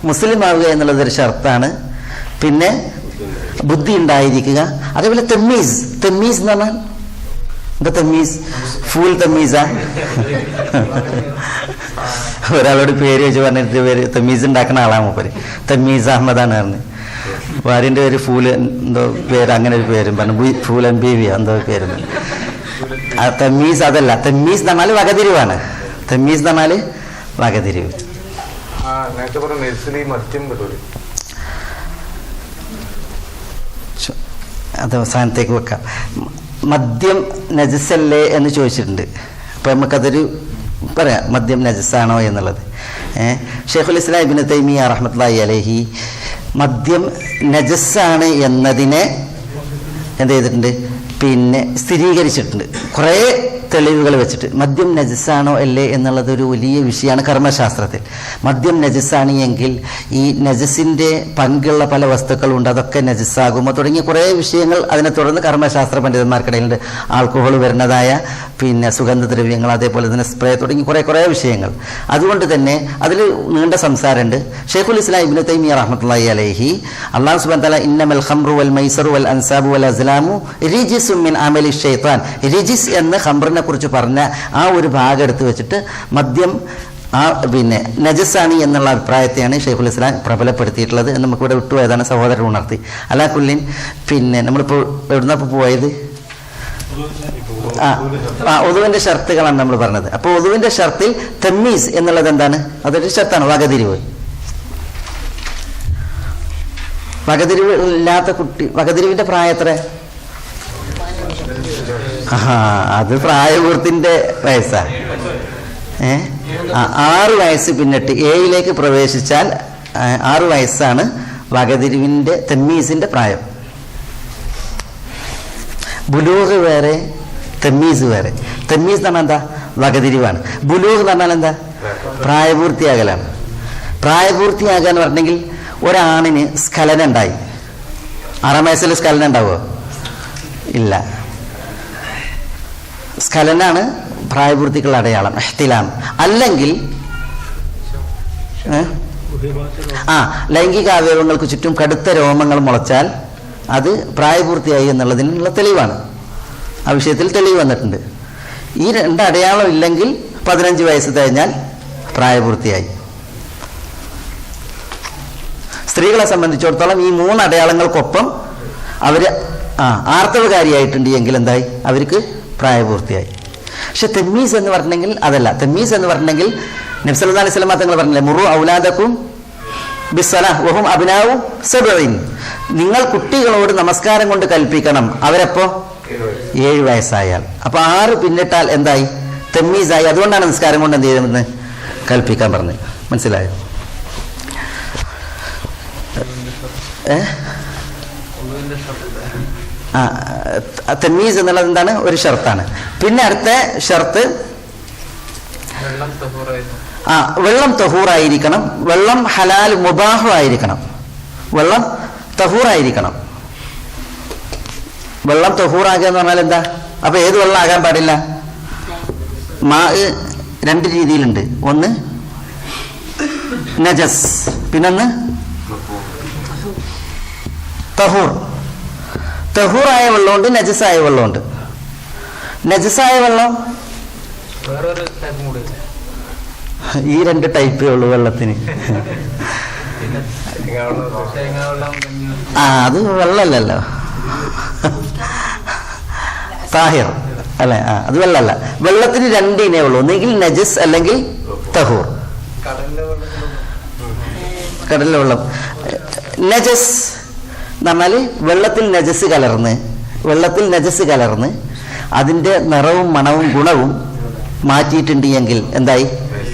മുസ്ലിം ആവുക എന്നുള്ളതൊരു ഷർത്താണ്. പിന്നെ ബുദ്ധി ഉണ്ടായിരിക്കുക. അതേപോലെ തമ്മീസ് എന്ന് പറഞ്ഞാൽ എന്താ? തമ്മീസ് ഫുൾ തമ്മീസാ? ഒരാളോട് പേര് വെച്ച് പറഞ്ഞിട്ട് പേര് തമ്മീസ് ഉണ്ടാക്കുന്ന ആളാണ് മൂപ്പര്. തമ്മീസ് അഹമ്മദാണ് പറഞ്ഞത്. ഭാര്യൻ്റെ പേര് ഫൂല് എന്തോ പേര്, അങ്ങനെ ഒരു പേരും പറഞ്ഞു, ഫൂലൻ ബീവിയ എന്തോ പേര്. തമ്മീസ് അതല്ല. തമ്മീസ് എന്ന് പറഞ്ഞാൽ വകതിരിവാണ്. തമ്മീസ് എന്ന് പറഞ്ഞാൽ വകതിരിവ്. അത് അവസാനത്തേക്ക് വെക്കാം. മദ്യം നജസ്സല്ലേ എന്ന് ചോദിച്ചിട്ടുണ്ട്. അപ്പം നമുക്കതൊരു പറയാം, മദ്യം നജസ്സാണോ എന്നുള്ളത്. ഷെയ്ഖുൽ ഇസ്ലാം ഇബ്നു തൈമിയ്യ റഹ്മത്തുള്ളാഹി അലൈഹി മദ്യം നജസ്സാണ് എന്നതിനെ എന്ത് ചെയ്തിട്ടുണ്ട്? പിന്നെ സ്ഥിരീകരിച്ചിട്ടുണ്ട് കുറേ തെളിവുകൾ വെച്ചിട്ട്. മദ്യം നജസാണോ അല്ലേ എന്നുള്ളത് ഒരു വലിയ വിഷയമാണ് കർമ്മശാസ്ത്രത്തിൽ. മദ്യം നജസാണ് എങ്കിൽ ഈ നജസിൻ്റെ പങ്കുള്ള പല വസ്തുക്കളുണ്ട്, അതൊക്കെ നജസാകുമോ തുടങ്ങിയ കുറേ വിഷയങ്ങൾ അതിനെ തുടർന്ന് കർമ്മശാസ്ത്ര പണ്ഡിതന്മാർക്കിടയിലുണ്ട്. ആൽക്കഹോൾ വരുന്നതായ പിന്നെ സുഗന്ധദ്രവ്യങ്ങൾ, അതേപോലെ തന്നെ സ്പ്രേ തുടങ്ങി കുറേ വിഷയങ്ങൾ. അതുകൊണ്ട് തന്നെ അതിൽ നീണ്ട സംസാരമുണ്ട്. ഷെയ്ഖുൽ ഇസ്ലാം ഇബ്നു തൈമിയ്യ റഹ്മത്തുള്ളാഹി അലൈഹി അല്ലാഹു സുബ്ഹാനഹു വ തആല ഇന്നമൽ ഖംറു വൽ മൈസറു വൽ അൻസാബു വൽ അസ്ലാമു റിജിസും മിൻ അമലി ശൈത്താൻ, റിജിസ് എന്ന് ഖംറിനെ കുറിച്ച് പറഞ്ഞ ആ ഒരു ഭാഗം എടുത്ത് വെച്ചിട്ട് മദ്യം പിന്നെ നജസാണ് എന്നുള്ള അഭിപ്രായത്തെയാണ് ഷെയ്ഖുൽ ഇസ്ലാം പ്രബലപ്പെടുത്തിയിട്ടുള്ളത് എന്ന് നമുക്കിവിടെ വിട്ടുപോയതാണ് സഹോദരൻ ഉണർത്തി. അലാ കുല്ലിൻ പിന്നെ നമ്മളിപ്പോൾ എവിടുന്നപ്പോൾ പോയത് ഉദുവിന്റെ ഷർത്തുകളാണ് നമ്മൾ പറഞ്ഞത്. അപ്പോൾ ഉദുവിന്റെ ഷർത്തിൽ തമ്മീസ് എന്നുള്ളത് എന്താണ്? അതൊരു ഷർത്താണ്, വകതിരിവ്. വകതിരിവ് ഇല്ലാത്ത കുട്ടി, വകതിരിവിന്റെ പ്രായം എത്ര? അത് പ്രായപൂർത്തിന്റെ വയസ്സാ. 6 വയസ്സ് പിന്നിട്ട് 7ലേക്ക് പ്രവേശിച്ചാൽ 6 വയസ്സാണ് വകതിരിവിന്റെ തമ്മീസിന്റെ പ്രായം. ബുലൂഗ് വേറെ, തമ്മീസ് വേറെ. തമ്മീസ് എന്ന് പറഞ്ഞാൽ എന്താ? വകതിരിവാണ്. ബുലൂഗ് എന്ന് പറഞ്ഞാൽ എന്താ? പ്രായപൂർത്തിയാകലാണ്. പ്രായപൂർത്തിയാകുക എന്ന് പറഞ്ഞെങ്കിൽ ഒരാണിന് സ്ഖലനം ഉണ്ടായി, 6 വയസ്സിൽ സ്ഖലനം ഉണ്ടാവുമോ? ഇല്ല. സ്ഖലനാണ് പ്രായപൂർത്തിക്കുള്ള അടയാളം, ഇഹ്തിലാം. അല്ലെങ്കിൽ ലൈംഗിക അവയവങ്ങൾക്ക് ചുറ്റും കടുത്ത രോമങ്ങൾ മുളച്ചാൽ അത് പ്രായപൂർത്തിയായി എന്നുള്ളതിനുള്ള തെളിവാണ്. ആ വിഷയത്തിൽ തെളിവ് വന്നിട്ടുണ്ട്. ഈ 2 അടയാളം ഇല്ലെങ്കിൽ 15 വയസ്സ് കഴിഞ്ഞാൽ പ്രായപൂർത്തിയായി. സ്ത്രീകളെ സംബന്ധിച്ചിടത്തോളം ഈ 3 അടയാളങ്ങൾക്കൊപ്പം അവർ ആർത്തവകാരിയായിട്ടുണ്ട് എങ്കിൽ എന്തായി? അവർക്ക് പ്രായപൂർത്തിയായി. പക്ഷെ തമ്മീസ് എന്ന് പറഞ്ഞെങ്കിൽ അതല്ല. തമ്മീസ് എന്ന് പറഞ്ഞെങ്കിൽ നബി സല്ലല്ലാഹു അലൈഹി വസല്ലം തങ്ങൾ പറഞ്ഞില്ലേ, മുറു ഔലാദക്കും ബിസ്സലാഹ് വഹും അബ്നാഉ സബ്ഈൻ, നിങ്ങൾ കുട്ടികളോട് നമസ്കാരം കൊണ്ട് കൽപ്പിക്കണം. അവരെപ്പോ 7 വയസ്സായാൽ. അപ്പൊ 6 പിന്നിട്ടാൽ എന്തായി? തമ്മീസായി. അതുകൊണ്ടാണ് നിസ്കാരം കൊണ്ട് എന്ത് ചെയ്യുന്നത്? കൽപ്പിക്കാൻ പറഞ്ഞത്. മനസ്സിലായോ? തമ്മീസ് എന്നുള്ളത് എന്താണ്? ഒരു ഷർത്താണ്. പിന്നെ അടുത്ത ഷർത്ത് വെള്ളം തഹൂറായിരിക്കണം. വെള്ളം ഹലാൽ മുബാഹു ആയിരിക്കണം. വെള്ളം തഹൂറായിരിക്കണം. വെള്ളം തഹൂറാകുക എന്ന് പറഞ്ഞാൽ എന്താ? അപ്പൊ ഏത് വെള്ളം ആകാൻ പാടില്ല? മാ 2 രീതിയിലുണ്ട്. ഒന്ന് നജസ്, പിന്നൊന്ന് തഹൂർ. തഹൂറായ വെള്ളമുണ്ട്, നജസായ വെള്ളമുണ്ട്. നജസായ വെള്ളം ഈ 2 ടൈപ്പേ ഉള്ളൂ വെള്ളത്തിന്. അത് വെള്ളമല്ലല്ലോ, താഹിർ അല്ലെ? അത് വെള്ളമല്ല. വെള്ളത്തിന് 2 ഇനേ ഉള്ളൂ, ഒന്നെങ്കിൽ നജസ് അല്ലെങ്കിൽ തഹൂർ. കടലിലെ വെള്ളം നജസ് എന്ന് പറഞ്ഞാൽ വെള്ളത്തിൽ നജസ് കലർന്ന് അതിൻ്റെ നിറവും മണവും ഗുണവും മാറ്റിയിട്ടുണ്ട് എങ്കിൽ എന്തായി?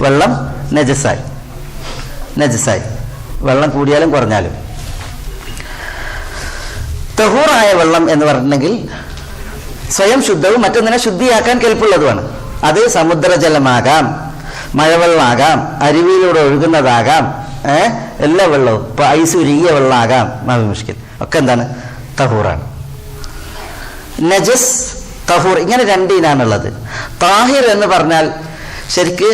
വെള്ളം നജസായി. വെള്ളം കൂടിയാലും കുറഞ്ഞാലും. തഹൂറായ വെള്ളം എന്ന് പറഞ്ഞിട്ടുണ്ടെങ്കിൽ സ്വയം ശുദ്ധവും മറ്റൊന്നിനെ ശുദ്ധിയാക്കാൻ കെൽപ്പുള്ളതുമാണ്. അത് സമുദ്രജലമാകാം, മഴവെള്ളമാകാം, അരുവിയിലൂടെ ഒഴുകുന്നതാകാം, എല്ലാ വെള്ളവും. ഇപ്പൊ ഐസ് ഉരുകിയ വെള്ളമാകാം, മുഷ്കിൽ ഒക്കെ എന്താണ്? തഹൂറാണ്. നജസ്, തഹൂർ, ഇങ്ങനെ 2 ഇനാണുള്ളത്. താഹിർ എന്ന് പറഞ്ഞാൽ ശരിക്ക്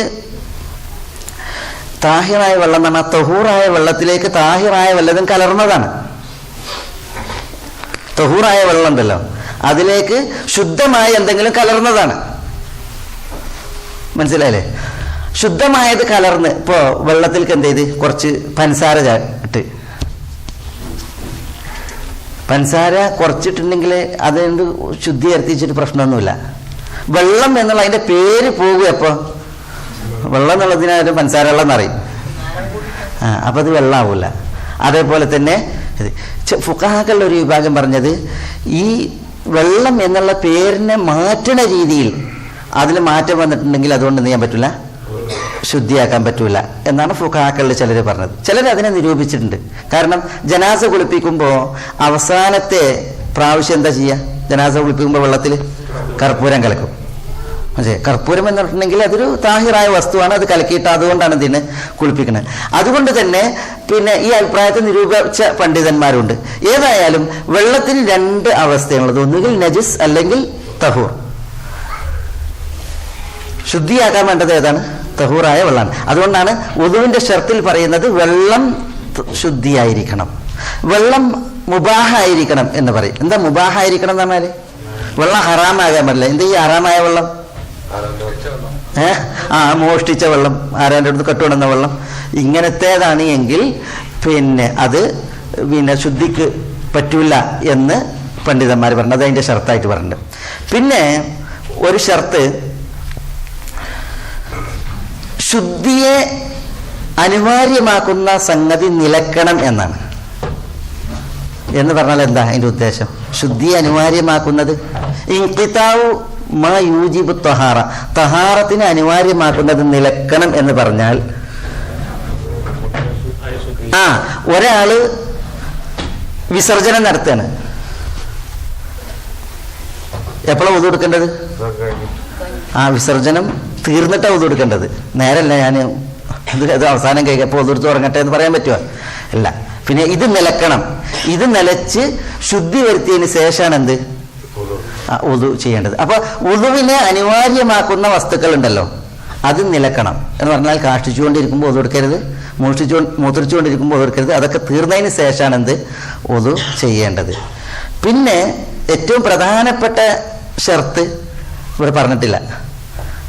താഹിറായ വെള്ളം എന്ന് പറഞ്ഞാൽ തഹൂറായ വെള്ളത്തിലേക്ക് താഹിറായ വല്ലതും കലർന്നതാണ്. തഹൂറായ വെള്ളം ഉണ്ടല്ലോ, അതിലേക്ക് ശുദ്ധമായ എന്തെങ്കിലും കലർന്നതാണ്. മനസ്സിലായില്ലേ? ശുദ്ധമായത് കലർന്ന്. ഇപ്പോ വെള്ളത്തിലേക്ക് എന്ത് ചെയ്ത് കുറച്ച് പഞ്ചസാര ഇട്ട്, പഞ്ചസാര കുറച്ചിട്ടുണ്ടെങ്കിൽ അതുകൊണ്ട് ശുദ്ധീകരിച്ചിട്ട് പ്രശ്നമൊന്നുമില്ല. വെള്ളം എന്നുള്ള അതിന്റെ പേര് പോകുക. എപ്പോ വെള്ളം എന്നുള്ളതിനാലും പഞ്ചസാര വെള്ളം എന്നറിയും. അപ്പൊ അത് വെള്ളമാവൂല. അതേപോലെ തന്നെ ഫുഖഹാക്കളുടെ ഒരു വിഭാഗം പറഞ്ഞത് ഈ വെള്ളം എന്നുള്ള പേരിനെ മാറ്റുന്ന രീതിയിൽ അതിൽ മാറ്റം വന്നിട്ടുണ്ടെങ്കിൽ അതുകൊണ്ട് എന്ത് ചെയ്യാൻ പറ്റില്ല? ശുദ്ധിയാക്കാൻ പറ്റൂല എന്നാണ് ഫുഖഹാക്കളിൽ ചിലർ പറഞ്ഞത്. ചിലർ അതിനെ നിരൂപിച്ചിട്ടുണ്ട്. കാരണം ജനാസ കുളിപ്പിക്കുമ്പോൾ അവസാനത്തെ പ്രാവശ്യം എന്താ ചെയ്യുക? ജനാസ കുളിപ്പിക്കുമ്പോൾ വെള്ളത്തിൽ കർപ്പൂരം കലക്കും. പക്ഷേ കർപ്പൂരം എന്ന് പറഞ്ഞിട്ടുണ്ടെങ്കിൽ അതൊരു താഹിറായ വസ്തുവാണ്, അത് കലക്കിയിട്ട് അതുകൊണ്ടാണ് ഇതിനെ കുളിപ്പിക്കുന്നത്. അതുകൊണ്ട് തന്നെ പിന്നെ ഈ അഭിപ്രായത്തെ നിരൂപിച്ച പണ്ഡിതന്മാരുണ്ട്. ഏതായാലും വെള്ളത്തിന് രണ്ട് അവസ്ഥയാണുള്ളത്, ഒന്നുകിൽ നജിസ് അല്ലെങ്കിൽ തഹൂർ. ശുദ്ധിയാക്കാൻ വേണ്ടത് ഏതാണ്? തഹൂറായ വെള്ളമാണ്. അതുകൊണ്ടാണ് വുദുവിന്റെ ഷർത്തിൽ പറയുന്നത് വെള്ളം ശുദ്ധിയായിരിക്കണം, വെള്ളം മുബാഹായിരിക്കണം എന്ന് പറയും. എന്താ മുബാഹായിരിക്കണം എന്ന് പറഞ്ഞാല്? വെള്ളം ഹറാമാകാൻ പാടില്ല. എന്താ ഈ ഹറാമായ വെള്ളം? മോഷ്ടിച്ച വെള്ളം, ആരാൻ്റെ അടുത്ത് കട്ടുകൊണ്ടുവന്ന വെള്ളം, ഇങ്ങനത്തേതാണ് എങ്കിൽ പിന്നെ അത് പിന്നെ ശുദ്ധിക്ക് പറ്റൂല എന്ന് പണ്ഡിതന്മാർ പറഞ്ഞു. അത് അതിൻ്റെ ഷർത്തായിട്ട് പറഞ്ഞിട്ടുണ്ട്. പിന്നെ ഒരു ഷർത്ത്, ശുദ്ധിയെ അനിവാര്യമാക്കുന്ന സംഗതി നിലക്കണം എന്നാണ്. എന്ന് പറഞ്ഞാൽ എന്താ അതിൻ്റെ ഉദ്ദേശം? ശുദ്ധിയെ അനിവാര്യമാക്കുന്നത് ഇൻഖിതാഉ മാ യൂജിബു തഹാറ, തഹാറത്തിനെ അനിവാര്യമാക്കുന്നത് നിലക്കണം എന്ന് പറഞ്ഞാൽ, ഒരാള് വിസർജനം നടത്തുകയാണ്, എപ്പോഴാണ് വുദു എടുക്കേണ്ടത്? വിസർജനം തീർന്നിട്ടാണ് വുദു എടുക്കേണ്ടത്. നേരല്ല ഞാൻ അത് അവസാനം കഴിക്കപ്പോൾ വുദു എടുത്ത് ഉറങ്ങട്ടെ എന്ന് പറയാൻ പറ്റുമോ? അല്ല. പിന്നെ ഇത് നിലക്കണം. ഇത് നിലച്ച് ശുദ്ധി വരുത്തിയതിന് ശേഷമാണ് എന്ത് വുദു ചെയ്യേണ്ടത്. അപ്പൊ വുദുവിനെ അനിവാര്യമാക്കുന്ന വസ്തുക്കൾ ഉണ്ടല്ലോ, അത് നിലക്കണം എന്ന് പറഞ്ഞാൽ കാഷ്ടിച്ചുകൊണ്ടിരിക്കുമ്പോൾ വുദു എടുക്കരുത്, മൂത്രിച്ചുകൊണ്ടിരിക്കുമ്പോൾ വുദു എടുക്കരുത്. അതൊക്കെ തീർന്നതിന് ശേഷമാണ് എന്ത് വുദു ചെയ്യേണ്ടത്. പിന്നെ ഏറ്റവും പ്രധാനപ്പെട്ട ഷർത്ത് ഇവിടെ പറഞ്ഞിട്ടില്ല,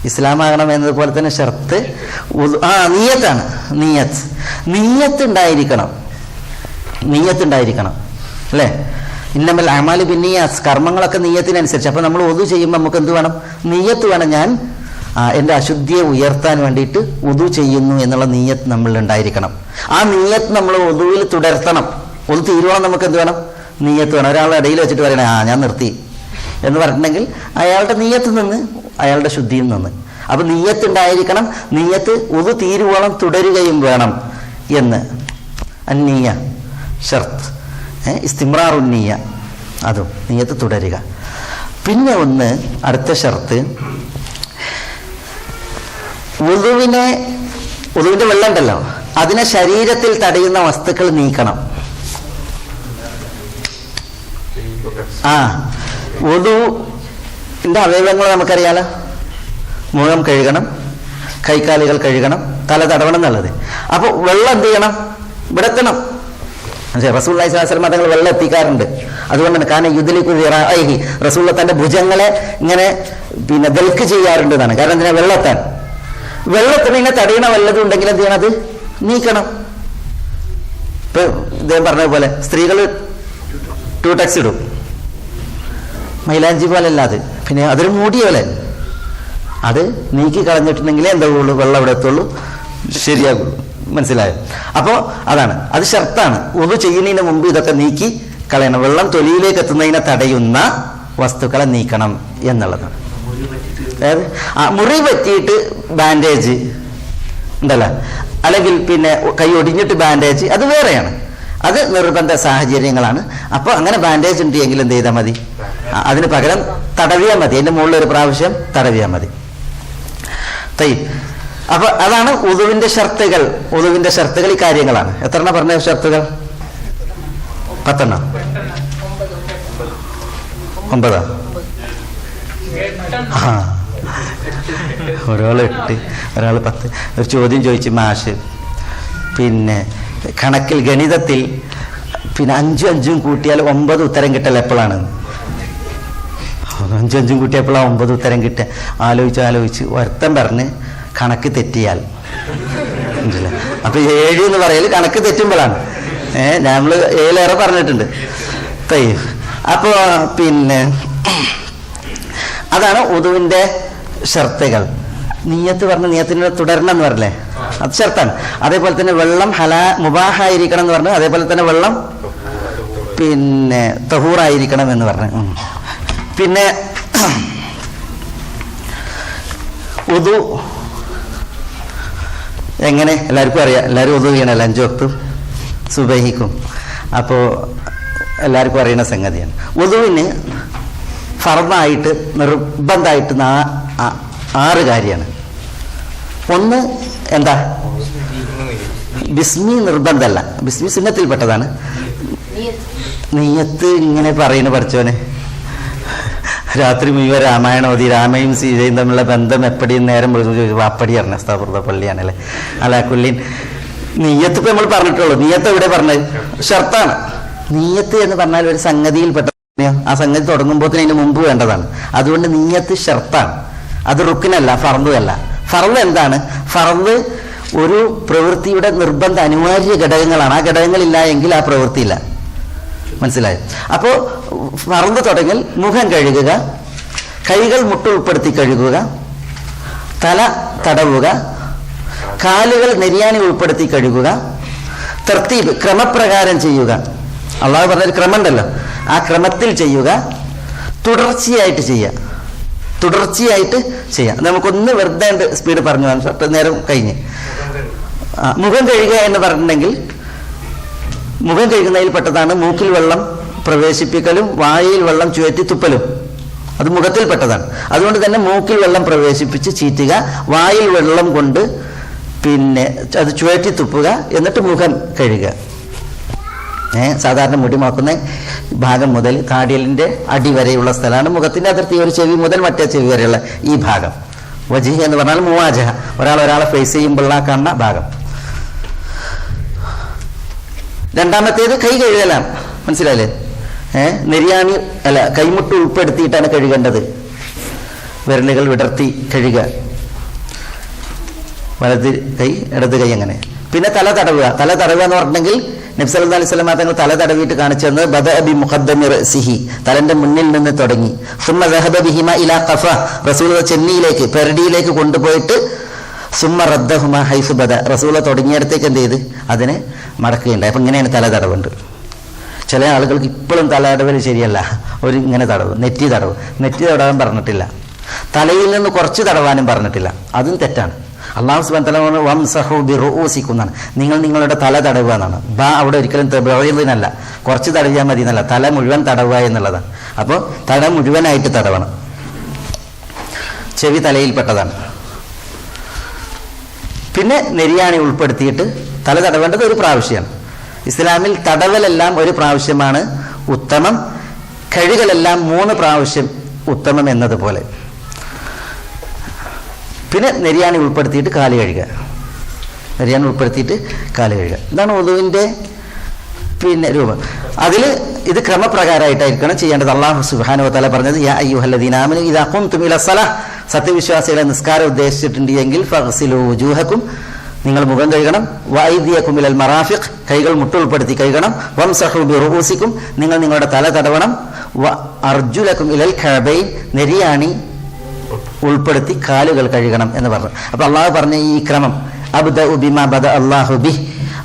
ഇസ്ലാമാകണം എന്നതുപോലെ തന്നെ ഷർത്ത് നിയ്യത്താണ്. നീയത്തുണ്ടായിരിക്കണം അല്ലേ? ഇന്നമൽ അമാലു ബിന്നിയാത്ത്, കർമ്മങ്ങളൊക്കെ നീയത്തിനനുസരിച്ച്. അപ്പൊ നമ്മൾ വുദു ചെയ്യുമ്പോൾ നമുക്ക് എന്ത് വേണം? നീയത്ത് വേണം. ഞാൻ എൻ്റെ അശുദ്ധിയെ ഉയർത്താൻ വേണ്ടിയിട്ട് വുദു ചെയ്യുന്നു എന്നുള്ള നീയത്ത് നമ്മളിൽ ഉണ്ടായിരിക്കണം. ആ നീയത്ത് നമ്മൾ വുദുവിൽ തുടർത്തണം. വുദു തീരുവോളം നമുക്ക് എന്ത് വേണം? നീയത്ത് വേണം. ഒരാളുടെ ഇടയിൽ വെച്ചിട്ട് പറയണേ ഞാൻ നിർത്തി എന്ന് പറഞ്ഞിട്ടുണ്ടെങ്കിൽ അയാളുടെ നീയത്ത് നിന്ന്, അയാളുടെ ശുദ്ധിയിൽ നിന്ന്. അപ്പൊ നീയത്ത് ഉണ്ടായിരിക്കണം. നീയത്ത് വുദു തീരുവോളം തുടരുകയും വേണം എന്ന്. അന്നീയ ഷർത്ത്, ഇസ്തിമ്രാറുന്നീയ, അതും നീയത്ത് തുടരുക. പിന്നെ ഒന്ന് അടുത്ത ഷർത്ത്, വുദുവിന്റെ വെള്ളം ഉണ്ടല്ലോ, അതിനെ ശരീരത്തിൽ തടയുന്ന വസ്തുക്കൾ നീക്കണം. വുദുവിന്റെ അവയവങ്ങൾ നമുക്കറിയാലോ, മുഖം കഴുകണം, കൈക്കാലുകൾ കഴുകണം, തല തടവണം എന്നുള്ളത്. അപ്പൊ വെള്ളം എന്ത് ചെയ്യണം? ഇവിടെ എത്തണം. റസൂലുള്ളാഹി സ്വല്ലല്ലാഹു അലൈഹി വസല്ലം തങ്ങൾ വെള്ളം എത്തിക്കാറുണ്ട്. അതുകൊണ്ടാണ് കാരണം യുദ്ലിക്കു ദിറാഇഹി, റസൂലുള്ള തന്റെ ഭുജങ്ങളെ ഇങ്ങനെ പിന്നെ ദൽക്ക് ചെയ്യാറുണ്ട് എന്നാണ്. കാരണം എന്തിനാ? വെള്ളത്തിന് ഇങ്ങനെ തടയണ വല്ലതും ഉണ്ടെങ്കിൽ എന്ത് ചെയ്യണം? അത് നീക്കണം. ഇപ്പൊ ഇദ്ദേഹം പറഞ്ഞതുപോലെ സ്ത്രീകൾ ടൂടെക്സ് ഇടും, മൈലാഞ്ചി പോലെ അല്ലാതെ, പിന്നെ അതൊരു മൂടിയ പോലെ, അത് നീക്കി കളഞ്ഞിട്ടുണ്ടെങ്കിലേ എന്താ ഉള്ളൂ? വെള്ളം അവിടെ എത്തുള്ളൂ, ശരിയാകുള്ളൂ. മനസ്സിലായോ? അപ്പോൾ അതാണ്, അത് ഷർത്താണ്. വുദു ചെയ്യുന്നതിന് മുമ്പ് ഇതൊക്കെ നീക്കി കളയണം. വെള്ളം തൊലിയിലേക്ക് എത്തുന്നതിനെ തടയുന്ന വസ്തുക്കളെ നീക്കണം എന്നുള്ളതാണ്. അതായത് മുറി പറ്റിയിട്ട് ബാൻഡേജ് ഉണ്ടല്ലോ, അല്ലെങ്കിൽ പിന്നെ കൈ ഒടിഞ്ഞിട്ട് ബാൻഡേജ്, അത് വേറെയാണ്. അത് നിർബന്ധ സാഹചര്യങ്ങളാണ്. അപ്പോൾ അങ്ങനെ ബാൻഡേജ് ഉണ്ടെങ്കിൽ എന്ത് ചെയ്താൽ മതി? അതിന് പകരം തടവിയാൽ മതി. അതിൻ്റെ മുകളിൽ ഒരു പ്രാവശ്യം തടവിയാൽ മതി. അപ്പൊ അതാണ് വുദുവിന്റെ ഷർത്തുകൾ. വുദുവിന്റെ ഷർത്തുകൾ ഈ കാര്യങ്ങളാണ്. എത്രണ്ണം പറഞ്ഞ ഷർത്തുകൾ? 10. 9. ഒരാൾ 8, ഒരാൾ 10. ഒരു ചോദ്യം ചോദിച്ചു മാഷ്, പിന്നെ കണക്കിൽ ഗണിതത്തിൽ പിന്നെ 5 കൂട്ടിയാൽ 9 ഉത്തരം കിട്ടൽ എപ്പോഴാണ്? 5 കൂട്ടിയപ്പോഴാണ് 9 ഉത്തരം കിട്ടുക. ആലോചിച്ച് ഒരുത്തൻ പറഞ്ഞ് കണക്ക് തെറ്റിയാൽ. അപ്പൊ 7 എന്ന് പറയൽ കണക്ക് തെറ്റുമ്പോഴാണ്. നമ്മൾ 7 പറഞ്ഞിട്ടുണ്ട്. അപ്പോ പിന്നെ അതാണ് വുദുവിന്റെ ഷർത്തുകൾ. നിയ്യത്ത് പറഞ്ഞ നിയ്യത്തിന് തുടരണം എന്ന് പറഞ്ഞല്ലേ, അത് ഷർത്താണ്. അതേപോലെ തന്നെ വെള്ളം മുബാഹായിരിക്കണം എന്ന് പറഞ്ഞു. അതേപോലെ തന്നെ വെള്ളം പിന്നെ തഹൂറായിരിക്കണം എന്ന് പറഞ്ഞു. പിന്നെ വുദു എങ്ങനെ എല്ലാവർക്കും അറിയാം. എല്ലാവരും വുദു ചെയ്യണമല്ലോ 5 വക്തും സുബഹിക്കും. അപ്പോൾ എല്ലാവർക്കും അറിയുന്ന സംഗതിയാണ്. വുദുവിന് ഫർദായിട്ട് നിർബന്ധമായിട്ട് 6 കാര്യമാണ്. ഒന്ന് എന്താ? ബിസ്മി നിർബന്ധമല്ല, ബിസ്മി സുന്നത്തിൽപ്പെട്ടതാണ്. നീയത്ത് ഇങ്ങനെ പറയുന്ന പഠിച്ചോനെ, രാത്രി മുഴുവൻ രാമായണം ഓതി രാമയും സീതയും തമ്മിലുള്ള ബന്ധം എപ്പടിയും നേരം വാപ്പടി അറിഞ്ഞ സ്ഥാപൃത പള്ളിയാണല്ലേ. അലാക്കുല്ലീൻ നീയത്ത് ഇപ്പൊ നമ്മൾ പറഞ്ഞിട്ടുള്ളൂ. നീയത്ത് എവിടെ പറഞ്ഞത്? ഷർത്താണ്. നീയത്ത് എന്ന് പറഞ്ഞാൽ ഒരു സംഗതിയിൽപ്പെട്ട ആ സംഗതി തുടങ്ങുമ്പോൾ അതിന് മുമ്പ് വേണ്ടതാണ്. അതുകൊണ്ട് നീയത്ത് ഷർത്താണ്. അത് റുക്കിനല്ല, ഫർദല്ല. ഫർദ് എന്താണ്? ഫർദ് ഒരു പ്രവൃത്തിയുടെ നിർബന്ധ അനിവാര്യ ഘടകങ്ങളാണ്. ആ ഘടകങ്ങളില്ല എങ്കിൽ ആ പ്രവൃത്തിയില്ല. മനസ്സിലായോ? അപ്പോൾ ഫർദ് തുടങ്ങൽ മുഖം കഴുകുക, കൈകൾ മുട്ടുൾപ്പെടുത്തി കഴുകുക, തല തടവുക, കാലുകൾ നെരിയാണി ഉൾപ്പെടുത്തി കഴുകുക, തർത്തീബ് ക്രമപ്രകാരം ചെയ്യുക. അള്ളാഹു പറഞ്ഞൊരു ക്രമമുണ്ടല്ലോ, ആ ക്രമത്തിൽ ചെയ്യുക, തുടർച്ചയായിട്ട് ചെയ്യുക. തുടർച്ചയായിട്ട് ചെയ്യാം. നമുക്കൊന്ന് വെറുതെ സ്പീഡ് പറഞ്ഞു നേരം കഴിഞ്ഞ്. മുഖം കഴുകുക എന്ന് പറഞ്ഞിട്ടുണ്ടെങ്കിൽ മുഖം കഴുകുന്നതിൽ പെട്ടതാണ് മൂക്കിൽ വെള്ളം പ്രവേശിപ്പിക്കലും വായിൽ വെള്ളം ചുഴറ്റി തുപ്പലും. അത് മുഖത്തിൽപ്പെട്ടതാണ്. അതുകൊണ്ട് തന്നെ മൂക്കിൽ വെള്ളം പ്രവേശിപ്പിച്ച് ചീറ്റുക, വായിൽ വെള്ളം കൊണ്ട് പിന്നെ അത് ചുഴറ്റി തുപ്പുക, എന്നിട്ട് മുഖം കഴുകുക. സാധാരണ മുടി മുളക്കുന്ന ഭാഗം മുതൽ താടിയലിൻ്റെ അടിവരെയുള്ള സ്ഥലമാണ് മുഖത്തിൻ്റെ അതിർത്തി. ഒരു ചെവി മുതൽ മറ്റേ ചെവി വരെയുള്ള ഈ ഭാഗം വജിഹ് എന്ന് പറഞ്ഞാൽ മുവാജഹ, ഒരാളെ ഫേസ് ചെയ്യുമ്പോഴുള്ള കാണുന്ന ഭാഗം. രണ്ടാമത്തേത് കൈ കഴുകലാണ്. മനസ്സിലായില്ലേ? നെരിയാണി അല്ല, കൈമുട്ട് ഉൾപ്പെടുത്തിയിട്ടാണ് കഴുകേണ്ടത്. വിരലുകൾ വിടർത്തി കഴുകുക, വലത് കൈ ഇടത് കൈ അങ്ങനെ. പിന്നെ തല തടവുക. തല തടവുക എന്ന് പറഞ്ഞിട്ടുണ്ടെങ്കിൽ നബി സല്ലല്ലാഹു അലൈഹി വസല്ലം തങ്ങൾ തല തടവിയിട്ട് കാണിച്ചു തന്നത് ബദഅ ബി മുഖദ്ദമി റഅസിഹി, തലന്റെ മുന്നിൽ നിന്ന് തുടങ്ങി. സുമ്മ ദഹബ ബിഹിമ ഇലാ ഖഫ, റസൂൽ ചെന്നിയിലേക്ക് പെരടിയിലേക്ക് കൊണ്ടുപോയിട്ട് സുമ്മ റദ്ദഹുമ ഹൈസു ബദ, റസൂൽ തുടങ്ങിയിടത്തേക്ക് എന്ത് ചെയ്ത് അതിനെ മടക്കുകയുണ്ടായി. അപ്പം ഇങ്ങനെയാണ് തല തടവുണ്ട്. ചില ആളുകൾക്ക് ഇപ്പോഴും തല തടവൽ ശരിയല്ല. ഒരു ഇങ്ങനെ തടവ്, നെറ്റി തടവ്. നെറ്റി തടവാൻ പറഞ്ഞിട്ടില്ല, തലയിൽ നിന്ന് കുറച്ച് തടവാനും പറഞ്ഞിട്ടില്ല. അതും തെറ്റാണ്. അല്ലാഹു സുബ്ഹാനഹു വ തആല വംസഹു ബിറുഊസിക്കും എന്നാണ്. നിങ്ങൾ നിങ്ങളുടെ തല തടവുക എന്നാണ്. അവിടെ ഒരിക്കലും തബഈദിനല്ല, കുറച്ച് തടവിയാൽ മതി എന്നല്ല, തല മുഴുവൻ തടവുക എന്നുള്ളതാണ്. അപ്പോൾ തല മുഴുവനായിട്ട് തടവണം. ചെവി തലയിൽപ്പെട്ടതാണ്. പിന്നെ നെരിയാണി ഉൾപ്പെടുത്തിയിട്ട് തല തടവേണ്ടത് ഒരു പ്രാവശ്യമാണ്. ഇസ്ലാമിൽ തടവലെല്ലാം ഒരു പ്രാവശ്യമാണ് ഉത്തമം, കഴുകലെല്ലാം 3 പ്രാവശ്യം ഉത്തമം എന്നതുപോലെ. പിന്നെ നെരിയാണി ഉൾപ്പെടുത്തിയിട്ട് കാല് കഴുകുക. നെരിയാണി ഉൾപ്പെടുത്തിയിട്ട് കാല് കഴുകുക. ഇതാണ് വുദൂവിൻ്റെ പിന്നെ രൂപം. അതിൽ ഇത് ക്രമപ്രകാരമായിട്ടായിരിക്കണം ചെയ്യേണ്ടത്. അല്ലാഹു സുബ്ഹാനഹു വ തആല പറഞ്ഞത് യാ അയ്യുഹല്ലദീന ആമനൂ ഇദാ ഖുംതും ഇല സ്വലാഹ്, സത്യവിശ്വാസികളെ നിസ്കാരം ഉദ്ദേശിച്ചിട്ടുണ്ടെങ്കിൽ ഫഗ്സിലൂ വുജൂഹക്കും, നിങ്ങൾ മുഖം കഴുകണം, വഅയ്ദിയകും ഇലൽ മറാഫിഖ്, കൈകൾ മുട്ടുൾപ്പെടുത്തി കഴുകണം, വംസഹു ബിറുഊസിക്കും, നിങ്ങൾ നിങ്ങളുടെ തല തടവണം, വ അർജുലകും ഇലൽ കഅബൈൻ, നെരിയാണി ഉൾപ്പെടുത്തി കാലുകൾ കഴുകണം എന്ന് പറഞ്ഞു. അപ്പോൾ അള്ളാഹു പറഞ്ഞ ഈ ക്രമം അബ്ദഉ ബിമാ ബദഅ അല്ലാഹു ബിഹി,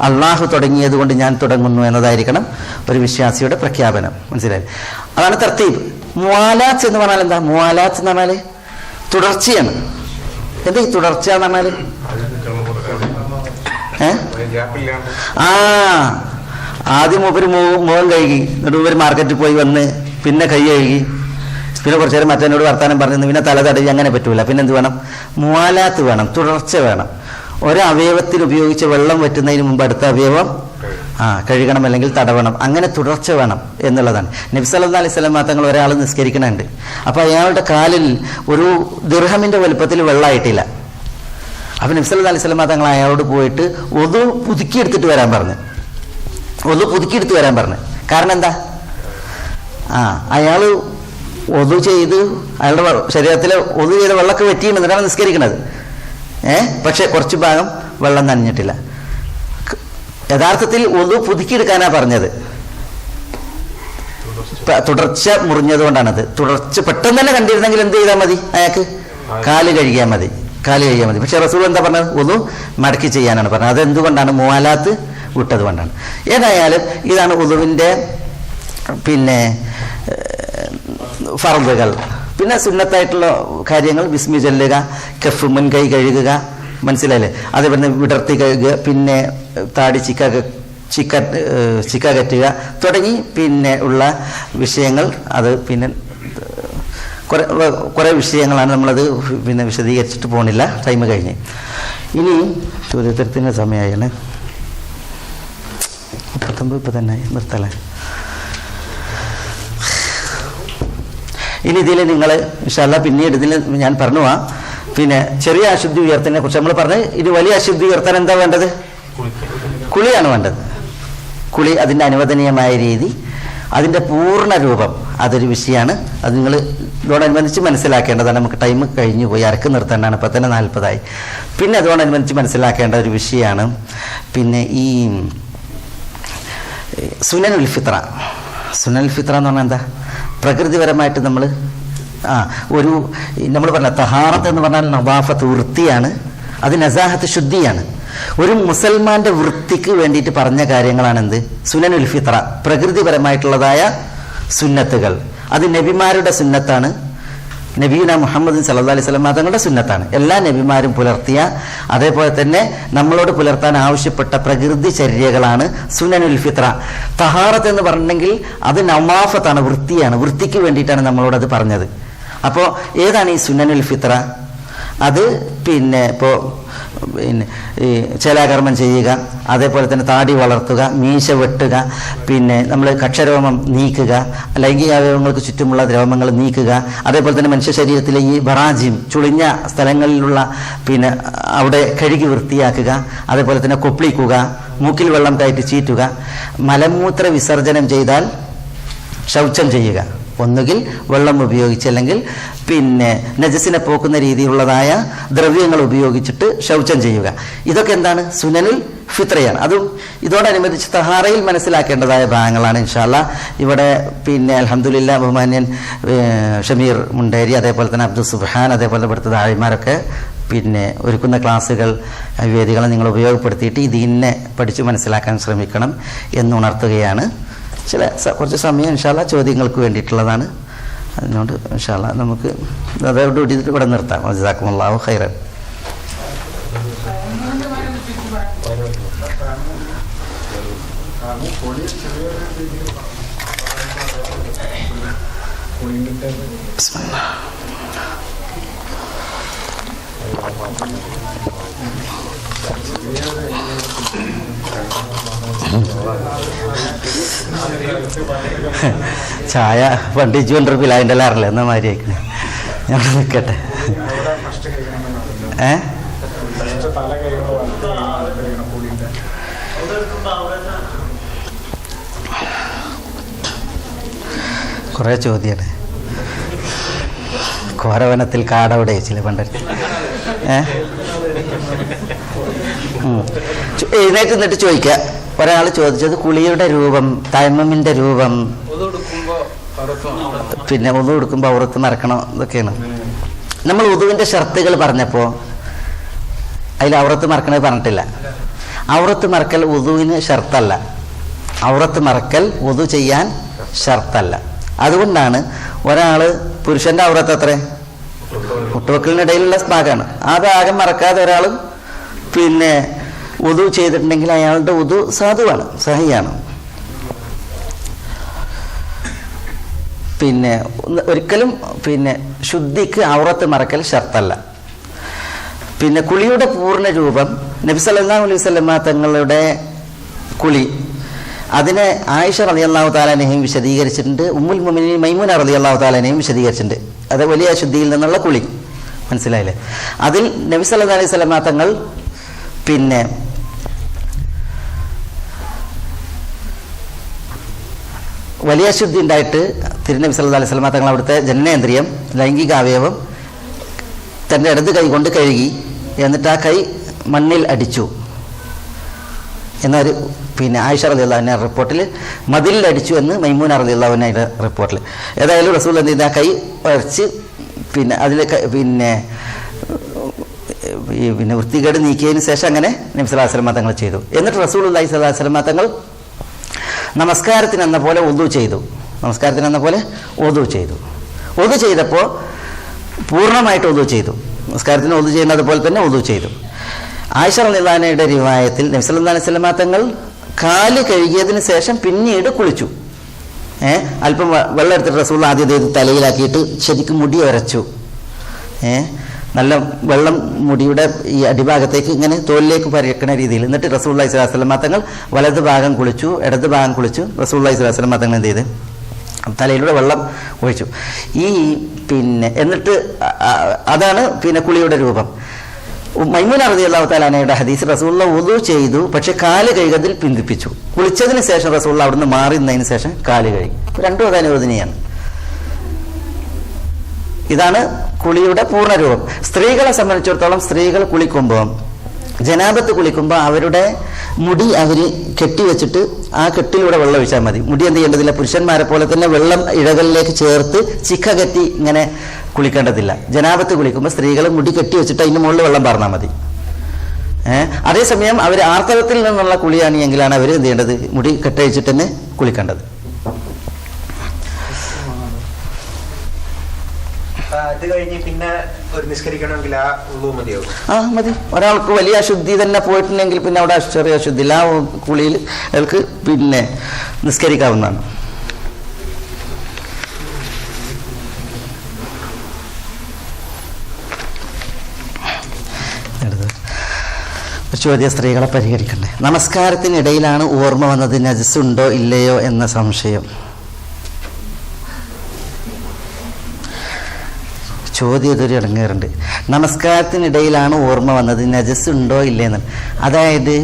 അള്ളാഹു തുടങ്ങിയത് കൊണ്ട് ഞാൻ തുടങ്ങുന്നു എന്നതായിരിക്കണം ഒരു വിശ്വാസിയുടെ പ്രഖ്യാപനം. മനസ്സിലായി? അതാണ് തർത്തീബ്. മുവാലാത്ത് എന്ന് പറഞ്ഞാൽ എന്താ? മുവാലാത്ത് എന്ന് പറഞ്ഞാൽ തുടർച്ചയാണ്. എന്താ ഈ തുടർച്ച എന്ന് പറഞ്ഞാൽ? ആദ്യം മൂപ്പര് മുഖം കഴുകി, എന്നിട്ട് മൂപ്പര് മാർക്കറ്റിൽ പോയി വന്ന് പിന്നെ കൈ കഴുകി, പിന്നെ കുറച്ചു നേരം മറ്റവനോട് വർത്താനം പറഞ്ഞു, പിന്നെ തല തടവി. അങ്ങനെ പറ്റൂല. പിന്നെ എന്ത് വേണം? മുവാലാത്ത് വേണം, തുടർച്ച വേണം. ഒരവയവത്തിൽ ഉപയോഗിച്ച് വെള്ളം വറ്റുന്നതിന് മുമ്പ് അടുത്ത അവയവം കഴുകണം, അല്ലെങ്കിൽ തടവണം. അങ്ങനെ തുടർച്ച വേണം എന്നുള്ളതാണ്. നബി സല്ലല്ലാഹു അലൈഹി വസല്ലം തങ്ങൾ ഒരാൾ നിസ്കരിക്കണുണ്ട്. അപ്പോൾ അയാളുടെ കാലിൽ ഒരു ദിർഹമിന്റെ വലുപ്പത്തിൽ വെള്ളമായിട്ടില്ല. അപ്പോൾ നബി സല്ലല്ലാഹു അലൈഹി വസല്ലം തങ്ങൾ അയാളോട് പോയിട്ട് ഒതു പുതുക്കിയെടുത്തിട്ട് വരാൻ പറഞ്ഞു. ഒതു പുതുക്കിയെടുത്ത് വരാൻ പറഞ്ഞു. കാരണം എന്താ? അയാൾ ഒതു ചെയ്ത് അയാളുടെ ശരീരത്തിലെ ഒതു ചെയ്ത വെള്ളമൊക്കെ വെറ്റിയിട്ടാണ് നിസ്കരിക്കുന്നത്. പക്ഷെ കുറച്ച് ഭാഗം വെള്ളം നനഞ്ഞിട്ടില്ല. യഥാർത്ഥത്തിൽ ഒതു പുതുക്കിയെടുക്കാനാണ് പറഞ്ഞത്. തുടർച്ച മുറിഞ്ഞതുകൊണ്ടാണത്. തുടർച്ച പെട്ടെന്ന് തന്നെ കണ്ടിരുന്നെങ്കിൽ എന്ത് ചെയ്താൽ മതി? അയാൾക്ക് കാല് കഴുകിയാൽ മതി. പക്ഷെ റസൂൽ എന്താ പറഞ്ഞത്? ഒതു മടക്കി ചെയ്യാനാണ് പറഞ്ഞത്. അതെന്തുകൊണ്ടാണ്? മുവാലാത്ത് വിട്ടത് കൊണ്ടാണ്. ഏതായാലും ഇതാണ് ഉദുവിൻ്റെ പിന്നെ ഫർദുകൾ. പിന്നെ സുന്നത്തായിട്ടുള്ള കാര്യങ്ങൾ ബിസ്മി ചൊല്ലുക, കഫ് മുൻകൈ കഴുകുക, മനസ്സിലായില്ലേ? അതേപോലെ വിടർത്തി കഴുകുക, പിന്നെ താടി ചിക്ക കറ്റുക തുടങ്ങി പിന്നെ ഉള്ള വിഷയങ്ങൾ. അത് പിന്നെ കുറേ വിഷയങ്ങളാണ്, നമ്മളത് പിന്നെ വിശദീകരിച്ചിട്ട് പോകണില്ല, ടൈം കഴിഞ്ഞ്. ഇനി ചോദ്യോത്തരത്തിൻ്റെ സമയമാണ്. 39 ഇപ്പം തന്നെ നിർത്തല്ലേ. ഇനി ഇതിൽ നിങ്ങൾ ഇൻഷാ അല്ലാഹ് പിന്നീട് ഇതിൽ ഞാൻ പറഞ്ഞു പോവാം. പിന്നെ ചെറിയ അശുദ്ധി ഉയർത്തലിനെ കുറിച്ച് നമ്മൾ പറഞ്ഞ്, ഇത് വലിയ അശുദ്ധി ഉയർത്താൻ എന്താ വേണ്ടത്? കുളിയാണ് വേണ്ടത്. കുളി അതിൻ്റെ അനുവദനീയമായ രീതി, അതിൻ്റെ പൂർണ്ണ രൂപം, അതൊരു വിഷയമാണ്. അത് നിങ്ങൾ ഇതോടനുബന്ധിച്ച് മനസ്സിലാക്കേണ്ടതാണ്. നമുക്ക് ടൈം കഴിഞ്ഞു പോയി, അരക്ക് നിർത്തേണ്ടതാണ്, ഇപ്പം തന്നെ 40 പിന്നെ അതോടനുബന്ധിച്ച് മനസ്സിലാക്കേണ്ട ഒരു വിഷയമാണ് പിന്നെ ഈ സുനനുൽ ഫിത്ര. സുനനുൽ ഫിത്ര എന്ന് പറഞ്ഞാൽ എന്താ? പ്രകൃതിപരമായിട്ട് നമ്മൾ നമ്മൾ പറഞ്ഞ തഹാറത്ത് എന്ന് പറഞ്ഞാൽ നവാഫത്ത്, വൃത്തിയാണ്. അത് നസാഹത്ത്, ശുദ്ധിയാണ്. ഒരു മുസൽമാന്റെ വൃത്തിക്ക് വേണ്ടിയിട്ട് പറഞ്ഞ കാര്യങ്ങളാണ് എന്ത്? സുനനുൽ ഫിത്ര, പ്രകൃതിപരമായിട്ടുള്ളതായ സുന്നത്തുകൾ. അത് നബിമാരുടെ സുന്നത്താണ്. നബീന മുഹമ്മദ് സല്ലല്ലാഹു അലൈഹി വസല്ലം തങ്ങളുടെ സുന്നത്താണ്. എല്ലാ നബിമാരും പുലർത്തിയ, അതേപോലെ തന്നെ നമ്മളോട് പുലർത്താൻ ആവശ്യപ്പെട്ട പ്രകൃതി ചര്യകളാണ് സുനനുൽ ഫിത്ര. തഹാറത്ത് എന്ന് പറഞ്ഞിട്ടുണ്ടെങ്കിൽ അത് നവാഫത്താണ്, വൃത്തിയാണ്. വൃത്തിക്ക് വേണ്ടിയിട്ടാണ് നമ്മളോട് അത് പറഞ്ഞത്. അപ്പോൾ ഏതാണ് ഈ സുനനുൽ ഫിത്ര? അത് പിന്നെ ഇപ്പോൾ ഈ ചേലാകർമ്മം ചെയ്യുക, അതേപോലെ തന്നെ താടി വളർത്തുക, മീശ വെട്ടുക, പിന്നെ നമ്മൾ കക്ഷരോമം നീക്കുക, ലൈംഗിക അവയവങ്ങൾക്ക് ചുറ്റുമുള്ള രോമങ്ങൾ നീക്കുക, അതേപോലെ തന്നെ മനുഷ്യ ശരീരത്തിലെ ഈ ബറാജിം, ചുളിഞ്ഞ സ്ഥലങ്ങളിലുള്ള പിന്നെ അവിടെ കഴുകി വൃത്തിയാക്കുക, അതേപോലെ തന്നെ കൊപ്പിളിക്കുക, മൂക്കിൽ വെള്ളം കയറ്റി ചീറ്റുക, മലമൂത്ര വിസർജനം ചെയ്താൽ ശൗചം ചെയ്യുക, ഒന്നുകിൽ വെള്ളം ഉപയോഗിച്ച് അല്ലെങ്കിൽ പിന്നെ നജസിനെ പോക്കുന്ന രീതിയിലുള്ളതായ ദ്രവ്യങ്ങൾ ഉപയോഗിച്ചിട്ട് ശൗചം ചെയ്യുക. ഇതൊക്കെ എന്താണ്? സുനനുൽ ഫിത്രയാണ്. അതും ഇതോടനുബന്ധിച്ച് തഹാറയിൽ മനസ്സിലാക്കേണ്ടതായ ഭാഗങ്ങളാണ് ഇൻഷാ അല്ലാഹ്. ഇവിടെ പിന്നെ അൽഹംദുലില്ലാ ബഹുമാന്യൻ ഷമീർ മുണ്ടേരി, അതേപോലെ തന്നെ അബ്ദുൽ സുബ്ഹാൻ, അതേപോലെ ഇവിടുത്തെ ദാഴിമാരൊക്കെ പിന്നെ ഒരുക്കുന്ന ക്ലാസ്സുകൾ, വേദികളെ നിങ്ങൾ ഉപയോഗപ്പെടുത്തിയിട്ട് ഈ ദീനിനെ പഠിച്ച് മനസ്സിലാക്കാൻ ശ്രമിക്കണം എന്നുണർത്തുകയാണ്. കുറച്ച് സമയം ഇൻഷാ അല്ലാഹ് ചോദ്യങ്ങൾക്ക് വേണ്ടിയിട്ടുള്ളതാണ്. അതിനോട് ഇൻഷാ അല്ലാഹ് നമുക്ക് അതോടുകൂടി ഇവിടെ നിർത്താം. ജസാക്കുമുല്ലാഹു ഖൈറൻ. ചായ പണ്ടിച്ചു കൊണ്ടിരിപ്പില്ല, അതിൻ്റെ എല്ലാം അറിയില്ല എന്നാ മാതിരി ആയിക്കണേ. ഞാൻ നിൽക്കട്ടെ. കുറേ ചോദ്യമാണ്. കോരവനത്തിൽ കാടവിടെ ചില പണ്ടടുത്ത് എഴുന്നേറ്റ് നിന്നിട്ട് ചോദിക്കുക. ഒരാൾ ചോദിച്ചത് കുളിയുടെ രൂപം, തയമ്മമിൻ്റെ രൂപം, പിന്നെ ഉദു എടുക്കുമ്പോൾ ഔറത്ത് മറക്കണം, ഇതൊക്കെയാണ്. നമ്മൾ ഉദുവിൻ്റെ ഷർത്തുകൾ പറഞ്ഞപ്പോൾ അതിൽ ഔറത്ത് മറക്കണത് പറഞ്ഞിട്ടില്ല. ഔറത്ത് മറക്കൽ ഉദുവിന് ഷർത്തല്ല. ഔറത്ത് മറക്കൽ ഉദു ചെയ്യാൻ ഷർത്തല്ല. അതുകൊണ്ടാണ് ഒരാൾ പുരുഷന്റെ ഔറത്ത് എത്ര? മുട്ടുവക്കലിനിടയിലുള്ള ഭാഗമാണ്. ആ ഭാഗം മറക്കാതെ ഒരാൾ പിന്നെ ഉദു ചെയ്തിട്ടുണ്ടെങ്കിൽ അയാളുടെ ഉദു സാധുവാണ്, സഹിയാണ്. പിന്നെ ഒരിക്കലും പിന്നെ ശുദ്ധിക്ക് ഔറത്ത് മറക്കൽ ഷർത്തല്ല. പിന്നെ കുളിയുടെ പൂർണ്ണ രൂപം നബി സല്ലല്ലാഹു അലൈഹി വസല്ലം തങ്ങളുടെ കുളി, അതിനെ ആയിഷ റളിയല്ലാഹു തആല അൻഹയും വിശദീകരിച്ചിട്ടുണ്ട്, ഉമ്മുൽ മുഅ്മിനീൻ മൈമൂന റളിയല്ലാഹു തആല അൻഹയും വിശദീകരിച്ചിട്ടുണ്ട്. അത് വലിയ ശുദ്ധിയിൽ നിന്നുള്ള കുളി, മനസ്സിലായില്ലേ? അതിൽ നബി സല്ലല്ലാഹു അലൈഹി വസല്ലം തങ്ങൾ പിന്നെ വലിയ ശുദ്ധി ഉണ്ടായിട്ട് തിരുനബി സല്ലല്ലാഹു അലൈഹി വസല്ലം തങ്ങൾ അവിടുത്തെ ജനനേന്ദ്രിയം, ലൈംഗിക അവയവം തൻ്റെ ഇടത് കൈ കൊണ്ട് കഴുകി, എന്നിട്ട് ആ കൈ മണ്ണിൽ അടിച്ചു എന്നൊരു പിന്നെ ആയിഷ റളിയല്ലാഹു അൻഹ റിപ്പോർട്ടിൽ മതിലിൽ അടിച്ചു എന്ന് മൈമൂന റളിയല്ലാഹു അൻഹയുടെ റിപ്പോർട്ടിൽ. ഏതായാലും റസൂൽ എന്ത് ചെയ്ത് ആ കൈ വരച്ച് പിന്നെ അതിൽ പിന്നെ വൃത്തികേട് നീക്കിയതിന് ശേഷം അങ്ങനെ നബി സല്ലല്ലാഹു അലൈഹി വസല്ലം തങ്ങൾ ചെയ്തു. എന്നിട്ട് റസൂലുള്ളാഹി സ്വല്ലല്ലാഹു അലൈഹി വസല്ലം തങ്ങൾ നമസ്കാരത്തിനെന്ന പോലെ ഒദു ചെയ്തു. നമസ്കാരത്തിനെന്ന പോലെ ഒദു ചെയ്തു. ഒദു ചെയ്തപ്പോൾ പൂർണ്ണമായിട്ട് ഒദു ചെയ്തു. നമസ്കാരത്തിന് ഒദു ചെയ്യുന്നത് പോലെ തന്നെ ഒദു ചെയ്തു. ആയിഷ റളിയല്ലാഹു അൻഹയുടെ റിവായത്തിൽ നബി സല്ലല്ലാഹു അലൈഹി വസല്ലം തങ്ങൾ കാല് കഴുകിയതിന് ശേഷം പിന്നീട് കുളിച്ചു. അല്പം വെള്ളം എടുത്തിട്ട് റസൂൽ ആദ്യം ഇത് തലയിലാക്കിയിട്ട് ശരിക്കും മുടി ഉരച്ചു. നല്ല വെള്ളം മുടിയുടെ ഈ അടിഭാഗത്തേക്ക് ഇങ്ങനെ തോലിലേക്ക് പരക്കുന്ന രീതിയിൽ. എന്നിട്ട് റസൂലുള്ളാഹി സ്വല്ലല്ലാഹു അലൈഹി വസല്ലം തങ്ങൾ വലത് ഭാഗം കുളിച്ചു, ഇടത് ഭാഗം കുളിച്ചു. റസൂലുള്ളാഹി സ്വല്ലല്ലാഹു അലൈഹി വസല്ലം തങ്ങൾ എന്ത് ചെയ്ത് തലയിലൂടെ വെള്ളം ഒഴിച്ചു. ഈ എന്നിട്ട് അതാണ് കുളിയുടെ രൂപം. മൈമൂന റളിയല്ലാഹു തആല അൻഹയുടെ ഹദീസ്, റസൂലുള്ളാഹി വുളു ചെയ്തു, പക്ഷെ കാല് കഴുകതിൽ പിന്തിപ്പിച്ചു. കുളിച്ചതിന് ശേഷം റസൂലുള്ളാഹി അവിടുന്ന് മാറി നിന്നതിന് ശേഷം കാല് കഴുകി. രണ്ടും അത് അനുവദനീയാണ്. ഇതാണ് കുളിയുടെ പൂർണ്ണരൂപം. സ്ത്രീകളെ സംബന്ധിച്ചിടത്തോളം സ്ത്രീകൾ കുളിക്കുമ്പോൾ, ജനാബത്ത് കുളിക്കുമ്പോൾ അവരുടെ മുടി അവർ കെട്ടിവെച്ചിട്ട് ആ കെട്ടിലൂടെ വെള്ളം ഒഴിച്ചാൽ മതി. മുടി എന്ത് ചെയ്യേണ്ടതില്ല. പുരുഷന്മാരെ പോലെ തന്നെ വെള്ളം ഇഴകളിലേക്ക് ചേർത്ത് ചിക്ക കെട്ടി ഇങ്ങനെ കുളിക്കേണ്ടതില്ല. ജനാബത്ത് കുളിക്കുമ്പോൾ സ്ത്രീകൾ മുടി കെട്ടി വെച്ചിട്ട് അതിന് മുകളിൽ വെള്ളം പാർന്നാൽ മതി. അതേസമയം അവർ ആർത്തവത്തിൽ നിന്നുള്ള കുളിയാണ് എങ്കിലാണ് അവർ എന്ത് ചെയ്യേണ്ടത്, മുടി കെട്ടഴിച്ചിട്ട് തന്നെ കുളിക്കേണ്ടത്. മതി. ഒരാൾക്ക് വലിയ അശുദ്ധി തന്നെ പോയിട്ടുണ്ടെങ്കിൽ പിന്നെ അവിടെ ചെറിയ അശുദ്ധി ഇല്ല, ആ കുളിയിൽ അയാൾക്ക് നിസ്കരിക്കാവുന്നതാണ്. ചോദ്യം സ്ത്രീകളെ പരിഹരിക്കണ്ടേ. നമസ്കാരത്തിനിടയിലാണ് ഓർമ്മ വന്നത് നജസുണ്ടോ ഇല്ലയോ എന്ന സംശയം. ചോദ്യം ഇതൊരു ഇടങ്ങേറുണ്ട്. നമസ്കാരത്തിനിടയിലാണ് ഓർമ്മ വന്നത് നജസ് ഉണ്ടോ ഇല്ലേന്ന്. അതായത്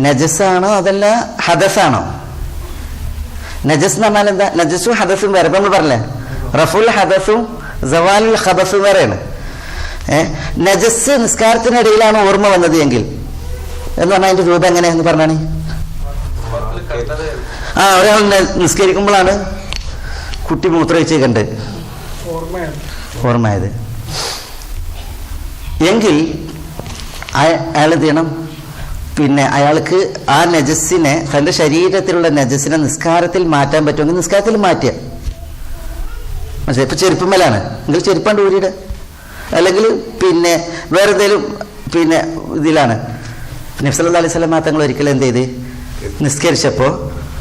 നജസാണോ അതല്ല ഹദസാണോ? നജസ് എന്ന് പറഞ്ഞാൽ എന്താ? നജസും ഹദസും വേറെ. നമ്മൾ പറഞ്ഞേ റഫുൽ ഹദസും സവാലുൽ ഹദസും വേറെയാണ്. നജസ് നിസ്കാരത്തിനിടയിലാണ് ഓർമ്മ വന്നത് എങ്കിൽ എന്ന് പറഞ്ഞാൽ അതിന്റെ രൂപം എങ്ങനെയാന്ന് പറഞ്ഞാണ്. ഒരാൾ നിസ്കരിക്കുമ്പോഴാണ് കുട്ടി മൂത്രമൊഴിച്ച് കണ്ട് ഓർമ്മയത് എങ്കിൽ അയാൾ എന്ത് ചെയ്യണം? അയാൾക്ക് ആ നജസിനെ, തൻ്റെ ശരീരത്തിലുള്ള നജസിനെ നിസ്കാരത്തിൽ മാറ്റാൻ പറ്റുമെങ്കിൽ നിസ്കാരത്തിൽ മാറ്റുക. മനസ്സിലായി? ഇപ്പൊ ചെരുപ്പുമേലാണ് എങ്കിൽ ചെരുപ്പാണ്ട് ഊരിയിട. അല്ലെങ്കിൽ വേറെ എന്തെങ്കിലും ഇതിലാണ്. നബി സല്ലല്ലാഹു അലൈഹി വസല്ലം തങ്ങൾ ഒരിക്കലും എന്ത് ചെയ്ത് നിസ്കരിച്ചപ്പോൾ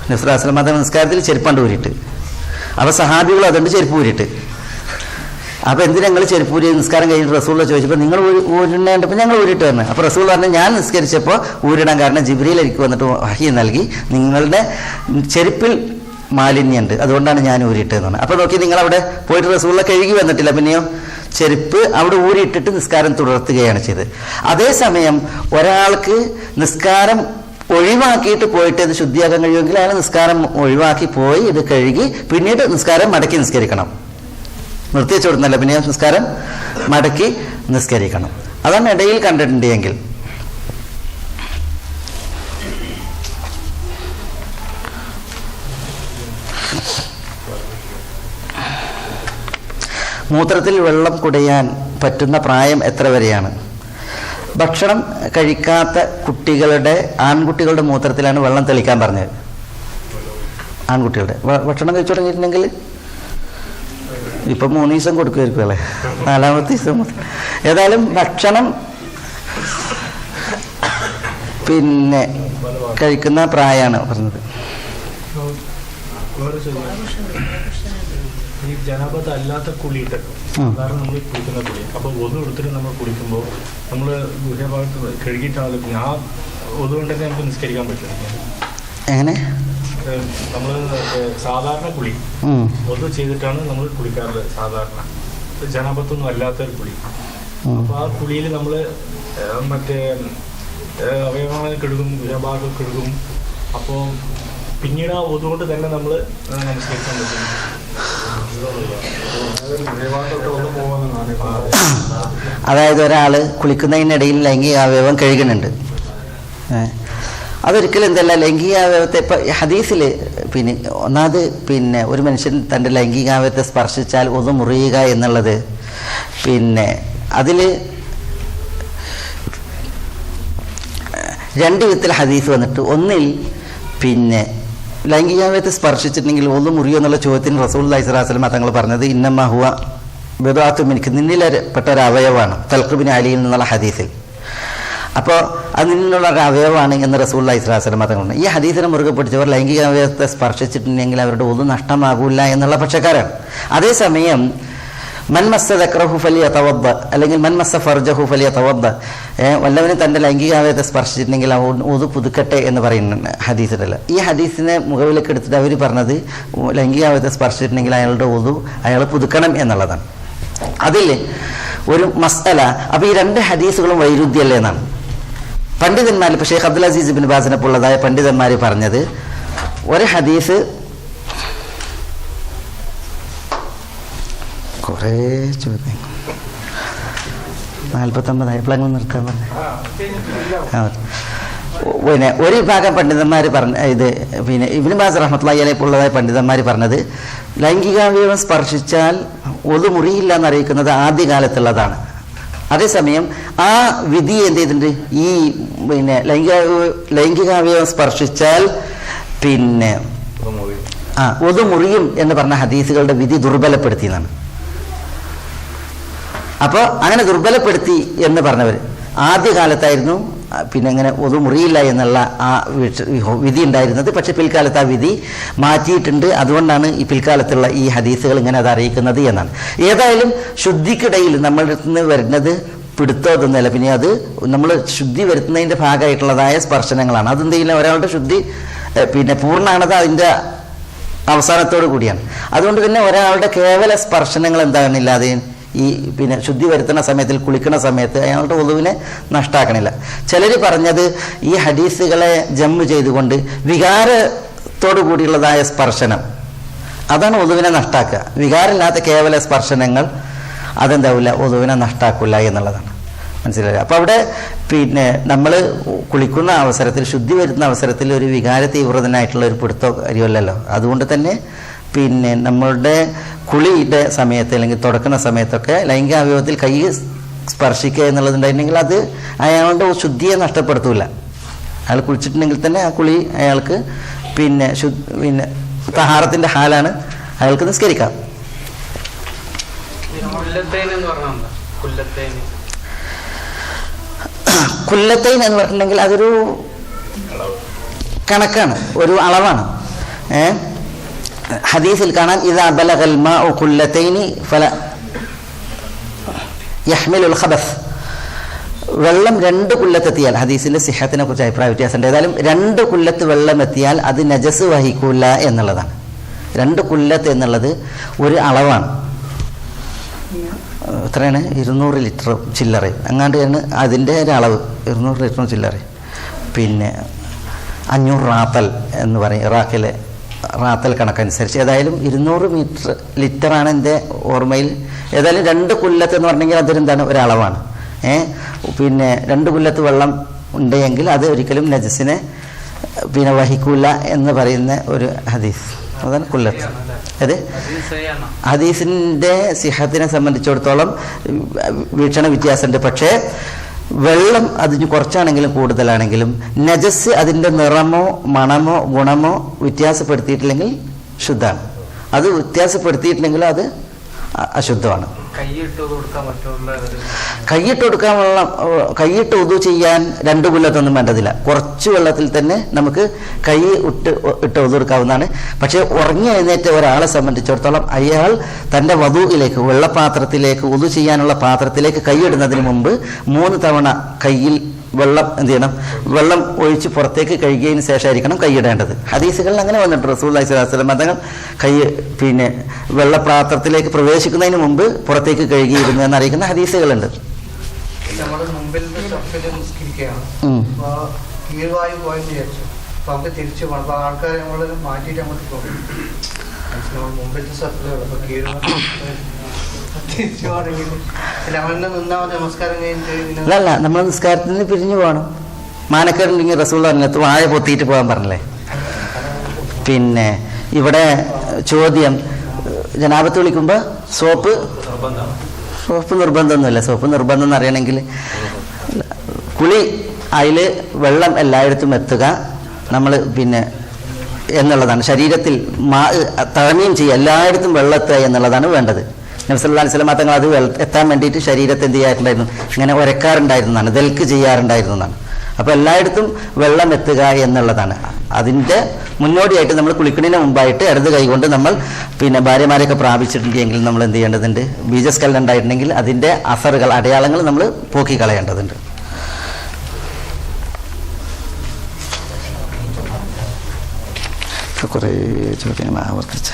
നബി സല്ലല്ലാഹു അലൈഹി വസല്ലം തങ്ങൾ നിസ്കാരത്തിൽ ചെരുപ്പാണ്ട് ഊരിയിട്ട്, അപ്പോൾ സഹാബികൾ അതുകൊണ്ട് ചെരുപ്പ് ഊരിയിട്ട്. അപ്പോൾ എന്തിനാ നിങ്ങൾ ചെരുപ്പൂരി നിസ്കാരം കഴിഞ്ഞിട്ട് റസൂലുള്ള ചോദിച്ചപ്പോൾ നിങ്ങൾ ഊരിടേണ്ടപ്പോൾ ഞങ്ങൾ ഊരിട്ട് തന്നെ. അപ്പോൾ റസൂൽ പറഞ്ഞു, ഞാൻ നിസ്കരിച്ചപ്പോൾ ഊരിടാൻ കാരണം ജിബ്രീൽ എനിക്ക് വന്നിട്ട് വഹി നൽകി, നിങ്ങളുടെ ചെരുപ്പിൽ മാലിന്യമുണ്ട്, അതുകൊണ്ടാണ് ഞാൻ ഊരിയിട്ടെന്നാണ്. അപ്പോൾ നോക്കി, നിങ്ങൾ അവിടെ പോയിട്ട് റസൂലുള്ള കഴുകി വന്നിട്ടില്ല, പിന്നെയോ ചെരുപ്പ് അവിടെ ഊരിയിട്ടിട്ട് നിസ്കാരം തുടർത്തുകയാണ് ചെയ്തത്. അതേസമയം ഒരാൾക്ക് നിസ്കാരം ഒഴിവാക്കിയിട്ട് പോയിട്ട് ഇത് ശുദ്ധിയാക്കാൻ കഴിയുമെങ്കിൽ അയാൾ നിസ്കാരം ഒഴിവാക്കി പോയി ഇത് കഴുകി പിന്നീട് നിസ്കാരം മടക്കി നിസ്കരിക്കണം. നിർത്തിവെച്ച് കൊടുക്കുന്നല്ല, പിന്നെ നിസ്കാരം മടക്കി നിസ്കരിക്കണം. അതാണ് ഇടയിൽ കണ്ടിട്ടുണ്ട് എങ്കിൽ. മൂത്രത്തിൽ വെള്ളം കുടയാൻ പറ്റുന്ന പ്രായം എത്ര വരെയാണ്? ഭക്ഷണം കഴിക്കാത്ത ആൺകുട്ടികളുടെ മൂത്രത്തിലാണ് വെള്ളം തെളിക്കാൻ പറഞ്ഞത്. ആൺകുട്ടികളുടെ ഭക്ഷണം കഴിച്ചു തുടങ്ങിയിട്ടുണ്ടെങ്കിൽ ഇപ്പൊ 3 ദിവസം കൊടുക്കുമായിരിക്കും അല്ലേ, 4ാമത്തെ ദിവസം. ഏതായാലും ഭക്ഷണം കഴിക്കുന്ന പ്രായമാണ് പറഞ്ഞത്. ഈ ജനാബത്ത് അല്ലാത്ത കുളിയിട്ട് സാധാരണ നമ്മൾ കുളിക്കുന്ന കുളി, അപ്പോൾ ഒതു എടുത്തിട്ട് നമ്മൾ കുളിക്കുമ്പോൾ നമ്മൾ ഗുഹഭാഗത്ത് കഴുകിയിട്ടാണ് ആ ഒതു കൊണ്ട് തന്നെ നമുക്ക് നിസ്കരിക്കാൻ പറ്റില്ല. എങ്ങനെ? നമ്മൾ സാധാരണ കുളി ഒതു ചെയ്തിട്ടാണ് നമ്മൾ കുളിക്കാറുള്ളത്, സാധാരണ ജനാബത്തൊന്നും അല്ലാത്തൊരു കുളി. അപ്പോൾ ആ കുളിയിൽ നമ്മൾ മറ്റേ അവയവങ്ങൾ കഴുകും, ഗുഹഭാഗം കഴുകും. അപ്പോൾ പിന്നീട് ആ ഒതു കൊണ്ട് തന്നെ നമ്മൾ നമസ്കരിക്കാൻ പറ്റും. അതായത് ഒരാൾ കുളിക്കുന്നതിനിടയിൽ ലൈംഗികാവയവം കഴുകുന്നുണ്ട്. അതൊരിക്കലും എന്തല്ല ലൈംഗികാവയവത്തെ. ഇപ്പം ഹദീസിൽ ഒന്നാമത് ഒരു മനുഷ്യൻ തൻ്റെ ലൈംഗികാവയവത്തെ സ്പർശിച്ചാൽ ഒന്ന് മുറിയുക എന്നുള്ളത് അതിൽ 2 വിധത്തിൽ ഹദീസ് വന്നിട്ട്, ഒന്നിൽ ലൈംഗികാവയവത്തെ സ്പർശിച്ചിട്ടുണ്ടെങ്കിൽ ഒന്ന് മുറിയോ എന്നുള്ള ചോദ്യത്തിന് റസൂലുള്ളാഹി സ്വല്ലല്ലാഹു അലൈഹി വസല്ലം തങ്ങൾ പറഞ്ഞത് ഇന്നമാ ഹുവ ബിദ്അത്തുൻ മിൻക, നിന്നിൽപ്പെട്ട ഒരു അവയവമാണ്, തൽഖ് ബിൻ അലിയിൽ നിന്നുള്ള ഹദീസിൽ. അപ്പോൾ അതിനുള്ള ഒരു അവയവമാണ് എന്ന് റസൂലുള്ളാഹി സ്വല്ലല്ലാഹു അലൈഹി വസല്ലം തങ്ങൾ. ഈ ഹദീസിനെ മുറുകെ പിടിച്ചവർ ലൈംഗിക അവയവത്തെ സ്പർശിച്ചിട്ടുണ്ടെങ്കിൽ അവരുടെ ഒന്നും നഷ്ടമാകില്ല എന്നുള്ള പക്ഷക്കാരാണ്. അതേസമയം മൻ മസ്സ ദക്റഹു ഫലിയതവദ്ദ, അല്ലെങ്കിൽ മൻ മസ്സ ഫർജഹു ഫലിയതവദ്ദ, വല്ലവനും തൻ്റെ ലൈംഗിക അവയവത്തെ സ്പർശിച്ചിട്ടുണ്ടെങ്കിൽ ഒതു പുതുക്കട്ടെ എന്ന് പറയുന്നുണ്ട് ഹദീസിലല്ല. ഈ ഹദീസിനെ മുകളിലേക്ക് എടുത്തിട്ട് അവർ പറഞ്ഞത് ലൈംഗിക അവയവത്തെ സ്പർശിച്ചിട്ടുണ്ടെങ്കിൽ അയാളുടെ ഒതു അയാൾ പുതുക്കണം എന്നുള്ളതാണ്. അതിൽ ഒരു മസ്അല, അപ്പോൾ ഈ രണ്ട് ഹദീസുകളും വൈരുദ്ധ്യമല്ലേ എന്നാണ് പണ്ഡിതന്മാർ. ഇപ്പോൾ ഷെയ്ഖ് അബ്ദുൽ അസീസ് ഇബ്നു ബാസിനെ പോലുള്ളതായ പണ്ഡിതന്മാർ പറഞ്ഞത്, ഒരു ഹദീസ് കുറേ ചോദ്യം 49 എപ്പോഴെങ്കിലും നിർത്താൻ പറഞ്ഞു. പിന്നെ ഒരു വിഭാഗം പണ്ഡിതന്മാർ പറഞ്ഞ ഇത്, പിന്നെ ഇബ്നു ബാസ് റഹ്മത്തുള്ളാഹി അലൈഹി ഉള്ളതായ പണ്ഡിതന്മാർ പറഞ്ഞത് ലൈംഗികാവയവം സ്പർശിച്ചാൽ ഒതു മുറിയില്ല എന്നറിയിക്കുന്നത് ആദ്യകാലത്തുള്ളതാണ്. അതേസമയം ആ വിധി എന്ത് ചെയ്തിട്ടുണ്ട്, ഈ പിന്നെ ലൈംഗികാവയവം സ്പർശിച്ചാൽ പിന്നെ ഒതു മുറിയും എന്ന് പറഞ്ഞ ഹദീസുകളുടെ വിധി ദുർബലപ്പെടുത്തിയെന്നാണ്. അപ്പോൾ അങ്ങനെ ദുർബലപ്പെടുത്തി എന്ന് പറഞ്ഞവർ ആദ്യകാലത്തായിരുന്നു പിന്നെ അങ്ങനെ ഒതു മുറിയില്ല എന്നുള്ള ആ വിധി ഉണ്ടായിരുന്നത്. പക്ഷെ പിൽക്കാലത്ത് ആ വിധി മാറ്റിയിട്ടുണ്ട്. അതുകൊണ്ടാണ് ഈ പിൽക്കാലത്തുള്ള ഈ ഹദീസുകൾ ഇങ്ങനെ അത് അറിയിക്കുന്നത് എന്നാണ്. ഏതായാലും ശുദ്ധിക്കിടയിൽ നമ്മളുടെ നിന്ന് വരുന്നത് പിടുത്തമൊന്നുമല്ല, പിന്നെ അത് നമ്മൾ ശുദ്ധി വരുത്തുന്നതിൻ്റെ ഭാഗമായിട്ടുള്ളതായ സ്പർശനങ്ങളാണ്. അതെന്തെങ്കിലും ഒരാളുടെ ശുദ്ധി പിന്നെ പൂർണ്ണമാണത് അതിൻ്റെ അവസാനത്തോടു കൂടിയാണ്. അതുകൊണ്ട് തന്നെ ഒരാളുടെ കേവല സ്പർശനങ്ങൾ എന്താകണില്ലാതെ ഈ പിന്നെ ശുദ്ധി വരുത്തുന്ന സമയത്തിൽ കുളിക്കുന്ന സമയത്ത് അയാളുടെ ഒതുവിനെ നഷ്ടാക്കണില്ല. ചിലർ പറഞ്ഞത് ഈ ഹദീസുകളെ ജമ്മ് ചെയ്തുകൊണ്ട് വികാരത്തോടു കൂടിയുള്ളതായ സ്പർശനം അതാണ് ഒതുവിനെ നഷ്ടാക്കുക. വികാരമില്ലാത്ത കേവല സ്പർശനങ്ങൾ അതെന്താവില്ല, ഒതുവിനെ നഷ്ടാക്കില്ല എന്നുള്ളതാണ്. മനസ്സിലായില്ല? അപ്പോൾ അവിടെ പിന്നെ നമ്മൾ കുളിക്കുന്ന അവസരത്തിൽ ശുദ്ധി വരുത്തുന്ന അവസരത്തിൽ ഒരു വികാര തീവ്രതനായിട്ടുള്ള ഒരു പിടുത്തോ കാര്യമല്ലല്ലോ. അതുകൊണ്ട് തന്നെ പിന്നെ നമ്മളുടെ കുളിയുടെ സമയത്ത് അല്ലെങ്കിൽ തുടക്കുന്ന സമയത്തൊക്കെ ലൈംഗിക അവയവത്തിൽ കൈ സ്പർശിക്കുക എന്നുള്ളതുണ്ടായിട്ടുണ്ടെങ്കിൽ അത് അയാളുടെ ശുദ്ധിയെ നഷ്ടപ്പെടുത്തൂല. അയാൾ കുളിച്ചിട്ടുണ്ടെങ്കിൽ തന്നെ ആ കുളി അയാൾക്ക് പിന്നെ പിന്നെ തഹാറത്തിൻ്റെ ഹാലാണ്, അയാൾക്ക് നിസ്കരിക്കാം. കുല്ലത്തൈൻ എന്ന് പറഞ്ഞിട്ടുണ്ടെങ്കിൽ അതൊരു കണക്കാണ്, ഒരു അളവാണ്. ഹദീസിൽ കാണാൻ ഇദാ ബലഗൽ മാഉ കുല്ലത്തൈനി ഫല യഹ്മിലുൽ ഖബസ്, വെള്ളം 2 കുല്ലത്തെത്തിയാൽ, ഹദീസിന്റെ സിഹത്തിനെ കുറിച്ച് അഭിപ്രായ വ്യത്യാസമുണ്ട്. ഏതായാലും 2 കുല്ലത്ത് വെള്ളം എത്തിയാൽ അത് നജസ് വഹിക്കൂല എന്നുള്ളതാണ്. 2 കുല്ലത്ത് എന്നുള്ളത് ഒരു അളവാണ്. എത്രയാണ്? 200 ലിറ്റർ ചില്ലറ അങ്ങാണ്ടാണ് അതിൻ്റെ ഒരു അളവ്. 200 ലിറ്ററും ചില്ലറ. പിന്നെ 500 റാത്തൽ എന്ന് പറയും, ഇറാഖിലെ റാത്തൽ കണക്കനുസരിച്ച്. ഏതായാലും 200 ലിറ്ററാണ് എൻ്റെ ഓർമ്മയിൽ. ഏതായാലും 2 കുല്ലത്ത് എന്ന് പറഞ്ഞെങ്കിൽ അതൊരെന്താണ്, ഒരളവാണ്. പിന്നെ 2 കുല്ലത്ത് വെള്ളം ഉണ്ടെങ്കിൽ അത് ഒരിക്കലും നജസിനെ പിന്നെ വഹിക്കൂല എന്ന് പറയുന്ന ഒരു ഹദീസ്. അതാണ് കുല്ലത്ത്. അതെ, ഹദീസിൻ്റെ സിഹത്തിനെ സംബന്ധിച്ചിടത്തോളം വീക്ഷണ വ്യത്യാസമുണ്ട്. പക്ഷേ വെള്ളം അതിന് കുറച്ചാണെങ്കിലും കൂടുതലാണെങ്കിലും നജസ് അതിൻ്റെ നിറമോ മണമോ ഗുണമോ വ്യത്യാസപ്പെടുത്തിയിട്ടില്ലെങ്കിൽ ശുദ്ധമാണ്. അത് വ്യത്യാസപ്പെടുത്തിയിട്ടില്ലെങ്കിൽ അത് അശുദ്ധമാണ്. കൈയിട്ട് ഉദു ചെയ്യാൻ 2 കുല്ലത്തൊന്നും വേണ്ടതില്ല. കുറച്ച് വെള്ളത്തിൽ തന്നെ നമുക്ക് കൈ ഇട്ട് ഉദു എടുക്കാവുന്നതാണ്. പക്ഷേ ഉറങ്ങി എഴുന്നേറ്റ ഒരാളെ സംബന്ധിച്ചിടത്തോളം അയാൾ തൻ്റെ വധുവിലേക്ക്, വെള്ളപാത്രത്തിലേക്ക്, ഉദു ചെയ്യാനുള്ള പാത്രത്തിലേക്ക് കൈയിടുന്നതിന് മുമ്പ് 3 തവണ കയ്യിൽ വെള്ളം എന്ത് ചെയ്യണം, വെള്ളം ഒഴിച്ച് പുറത്തേക്ക് കഴുകിയതിന് ശേഷമായിരിക്കണം കൈയിടേണ്ടത്. ഹദീസുകളിൽ അങ്ങനെ വന്നിട്ടുണ്ട്. റസൂലുള്ളാഹി സ്വല്ലല്ലാഹു അലൈഹി വസല്ലം തങ്ങൾ കൈ പിന്നെ വെള്ളപാത്രത്തിലേക്ക് പ്രവേശിക്കുന്നതിന് മുമ്പ് പുറത്തേക്ക് കഴുകിയിരുന്നു എന്നറിയിക്കുന്ന ഹദീസുകളുണ്ട്. അല്ല, നമ്മൾ നിസ്കാരത്തിന് പിരിഞ്ഞു പോകണം. മാനക്കേടുണ്ടെങ്കിൽ റസൂൽ പറഞ്ഞത് വായ പൊത്തിയിട്ട് പോകാൻ പറഞ്ഞല്ലേ. പിന്നെ ഇവിടെ ചോദ്യം, ജനാബത്ത് വിളിക്കുമ്പോൾ സോപ്പ് നിർബന്ധമൊന്നുമില്ല. സോപ്പ് നിർബന്ധം എന്ന് അറിയണമെങ്കിൽ കുളി അതിൽ വെള്ളം എല്ലായിടത്തും എത്തുക നമ്മൾ പിന്നെ എന്നുള്ളതാണ്. ശരീരത്തിൽ തഴമീം ചെയ്യുക, എല്ലായിടത്തും വെള്ളം എത്തുക എന്നുള്ളതാണ് വേണ്ടത്. നബി സല്ലല്ലാഹു അലൈഹി വസല്ലം തങ്ങൾ അത് എത്താൻ വേണ്ടിയിട്ട് ശരീരത്തെ എന്ത് ചെയ്യാറുണ്ടായിരുന്നു, ഇങ്ങനെ ഉരക്കാറുണ്ടായിരുന്നതാണ്, ദൽക്ക് ചെയ്യാറുണ്ടായിരുന്നു എന്നാണ്. അപ്പോൾ എല്ലായിടത്തും വെള്ളം എത്തുക എന്നുള്ളതാണ്. അതിൻ്റെ മുന്നോടിയായിട്ട് നമ്മൾ കുളിക്കുന്നതിന് മുമ്പായിട്ട് ഇടത് കൈകൊണ്ട് നമ്മൾ ഭാര്യമാരെയൊക്കെ പ്രാപിച്ചിട്ടുണ്ടെങ്കിൽ നമ്മൾ എന്ത് ചെയ്യേണ്ടതുണ്ട്, ബീജസ്കലനം ഉണ്ടായിട്ടുണ്ടെങ്കിൽ അതിൻ്റെ അസറുകൾ, അടയാളങ്ങൾ നമ്മൾ പോക്കിക്കളയേണ്ടതുണ്ട്. കുറേ ചോദ്യങ്ങൾ ആവർത്തിച്ച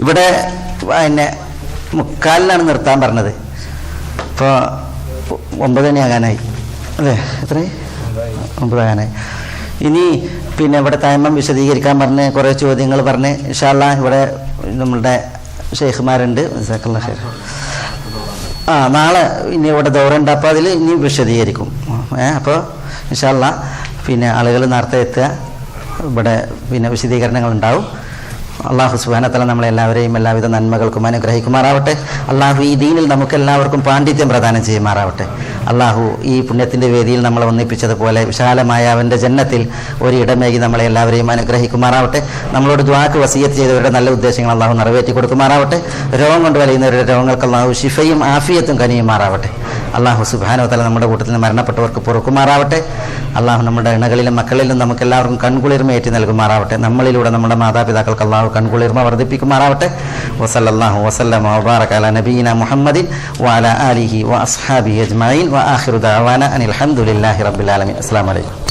ഇവിടെ മുക്കാലിനാണ് നിർത്താൻ പറഞ്ഞത്. ഇപ്പോൾ 9 മണിയാകാനായി അല്ലേ, എത്രയായി? 9 ആകാനായി. ഇനി ഇവിടെ തയമ്മം വിശദീകരിക്കാൻ പറഞ്ഞ് കുറേ ചോദ്യങ്ങൾ പറഞ്ഞ് ഇൻഷാ അല്ലാഹ് ഇവിടെ നമ്മളുടെ ഷെയ്ഖുമാരുണ്ട്. നാളെ ഇനി ഇവിടെ ദൗറുണ്ട്, അപ്പോൾ അതിൽ ഇനി വിശദീകരിക്കും. അപ്പോൾ ഇൻഷാ അല്ലാഹ് ആളുകൾ നേരത്തെ എത്തുക, ഇവിടെ വിശദീകരണങ്ങൾ ഉണ്ടാവും. അള്ളാഹു സുബ്ഹാനഹു വ തആല നമ്മളെല്ലാവരെയും എല്ലാവിധ നന്മകൾക്കും അനുഗ്രഹിക്കുമാറാവട്ടെ. അള്ളാഹു ഈ ദീനിൽ നമുക്കെല്ലാവർക്കും പാണ്ഡിത്യം പ്രദാനം ചെയ്യുമാറാവട്ടെ. അള്ളാഹു ഈ പുണ്യത്തിൻ്റെ വേദിയിൽ നമ്മളെ ഒന്നിപ്പിച്ചതുപോലെ വിശാലമായ അവൻ്റെ ജന്നത്തിൽ ഒരിടമേകി നമ്മളെ എല്ലാവരെയും അനുഗ്രഹിക്കുമാറാവട്ടെ. നമ്മളോട് ദുആക്ക് വസിയത്ത് ചെയ്തവരുടെ നല്ല ഉദ്ദേശങ്ങൾ അള്ളാഹു നിറവേറ്റി കൊടുക്കുമാറാവട്ടെ. രോഗം കൊണ്ട് വലയുന്നവരുടെ രോഗങ്ങൾക്ക് അള്ളാഹു ശിഫയും ആഫിയത്തും കനിയുമാറാവട്ടെ. അള്ളാഹു സുബ്ഹാനഹു വ തആല നമ്മുടെ കൂട്ടത്തിൽ നിന്ന് മരണപ്പെട്ടവർക്ക് പൊറുക്കുമാറാവട്ടെ. അള്ളാഹു നമ്മുടെ ഇണകളിലും മക്കളിലും നമുക്കെല്ലാവർക്കും കൺകുളിർമയേറ്റി നൽകുമാറാവട്ടെ. നമ്മളിലൂടെ നമ്മുടെ മാതാപിതാക്കൾക്ക് അള്ളാഹു കൺകുളിർമ വർദ്ധിപ്പിക്കുമാറാവട്ടെ. വസല്ലല്ലാഹു വസല്ലമ വബാറക അലാ നബിയിന മുഹമ്മദിൻ വഅലാ ആലിഹി വഅസ്ഹാബിഹി അജ്മഈൻ വആഖിറു ദഅവാന അനിൽ ഹംദുലില്ലാഹി റബ്ബിൽ ആലമീൻ. അസ്സലാമു അലൈക്കും.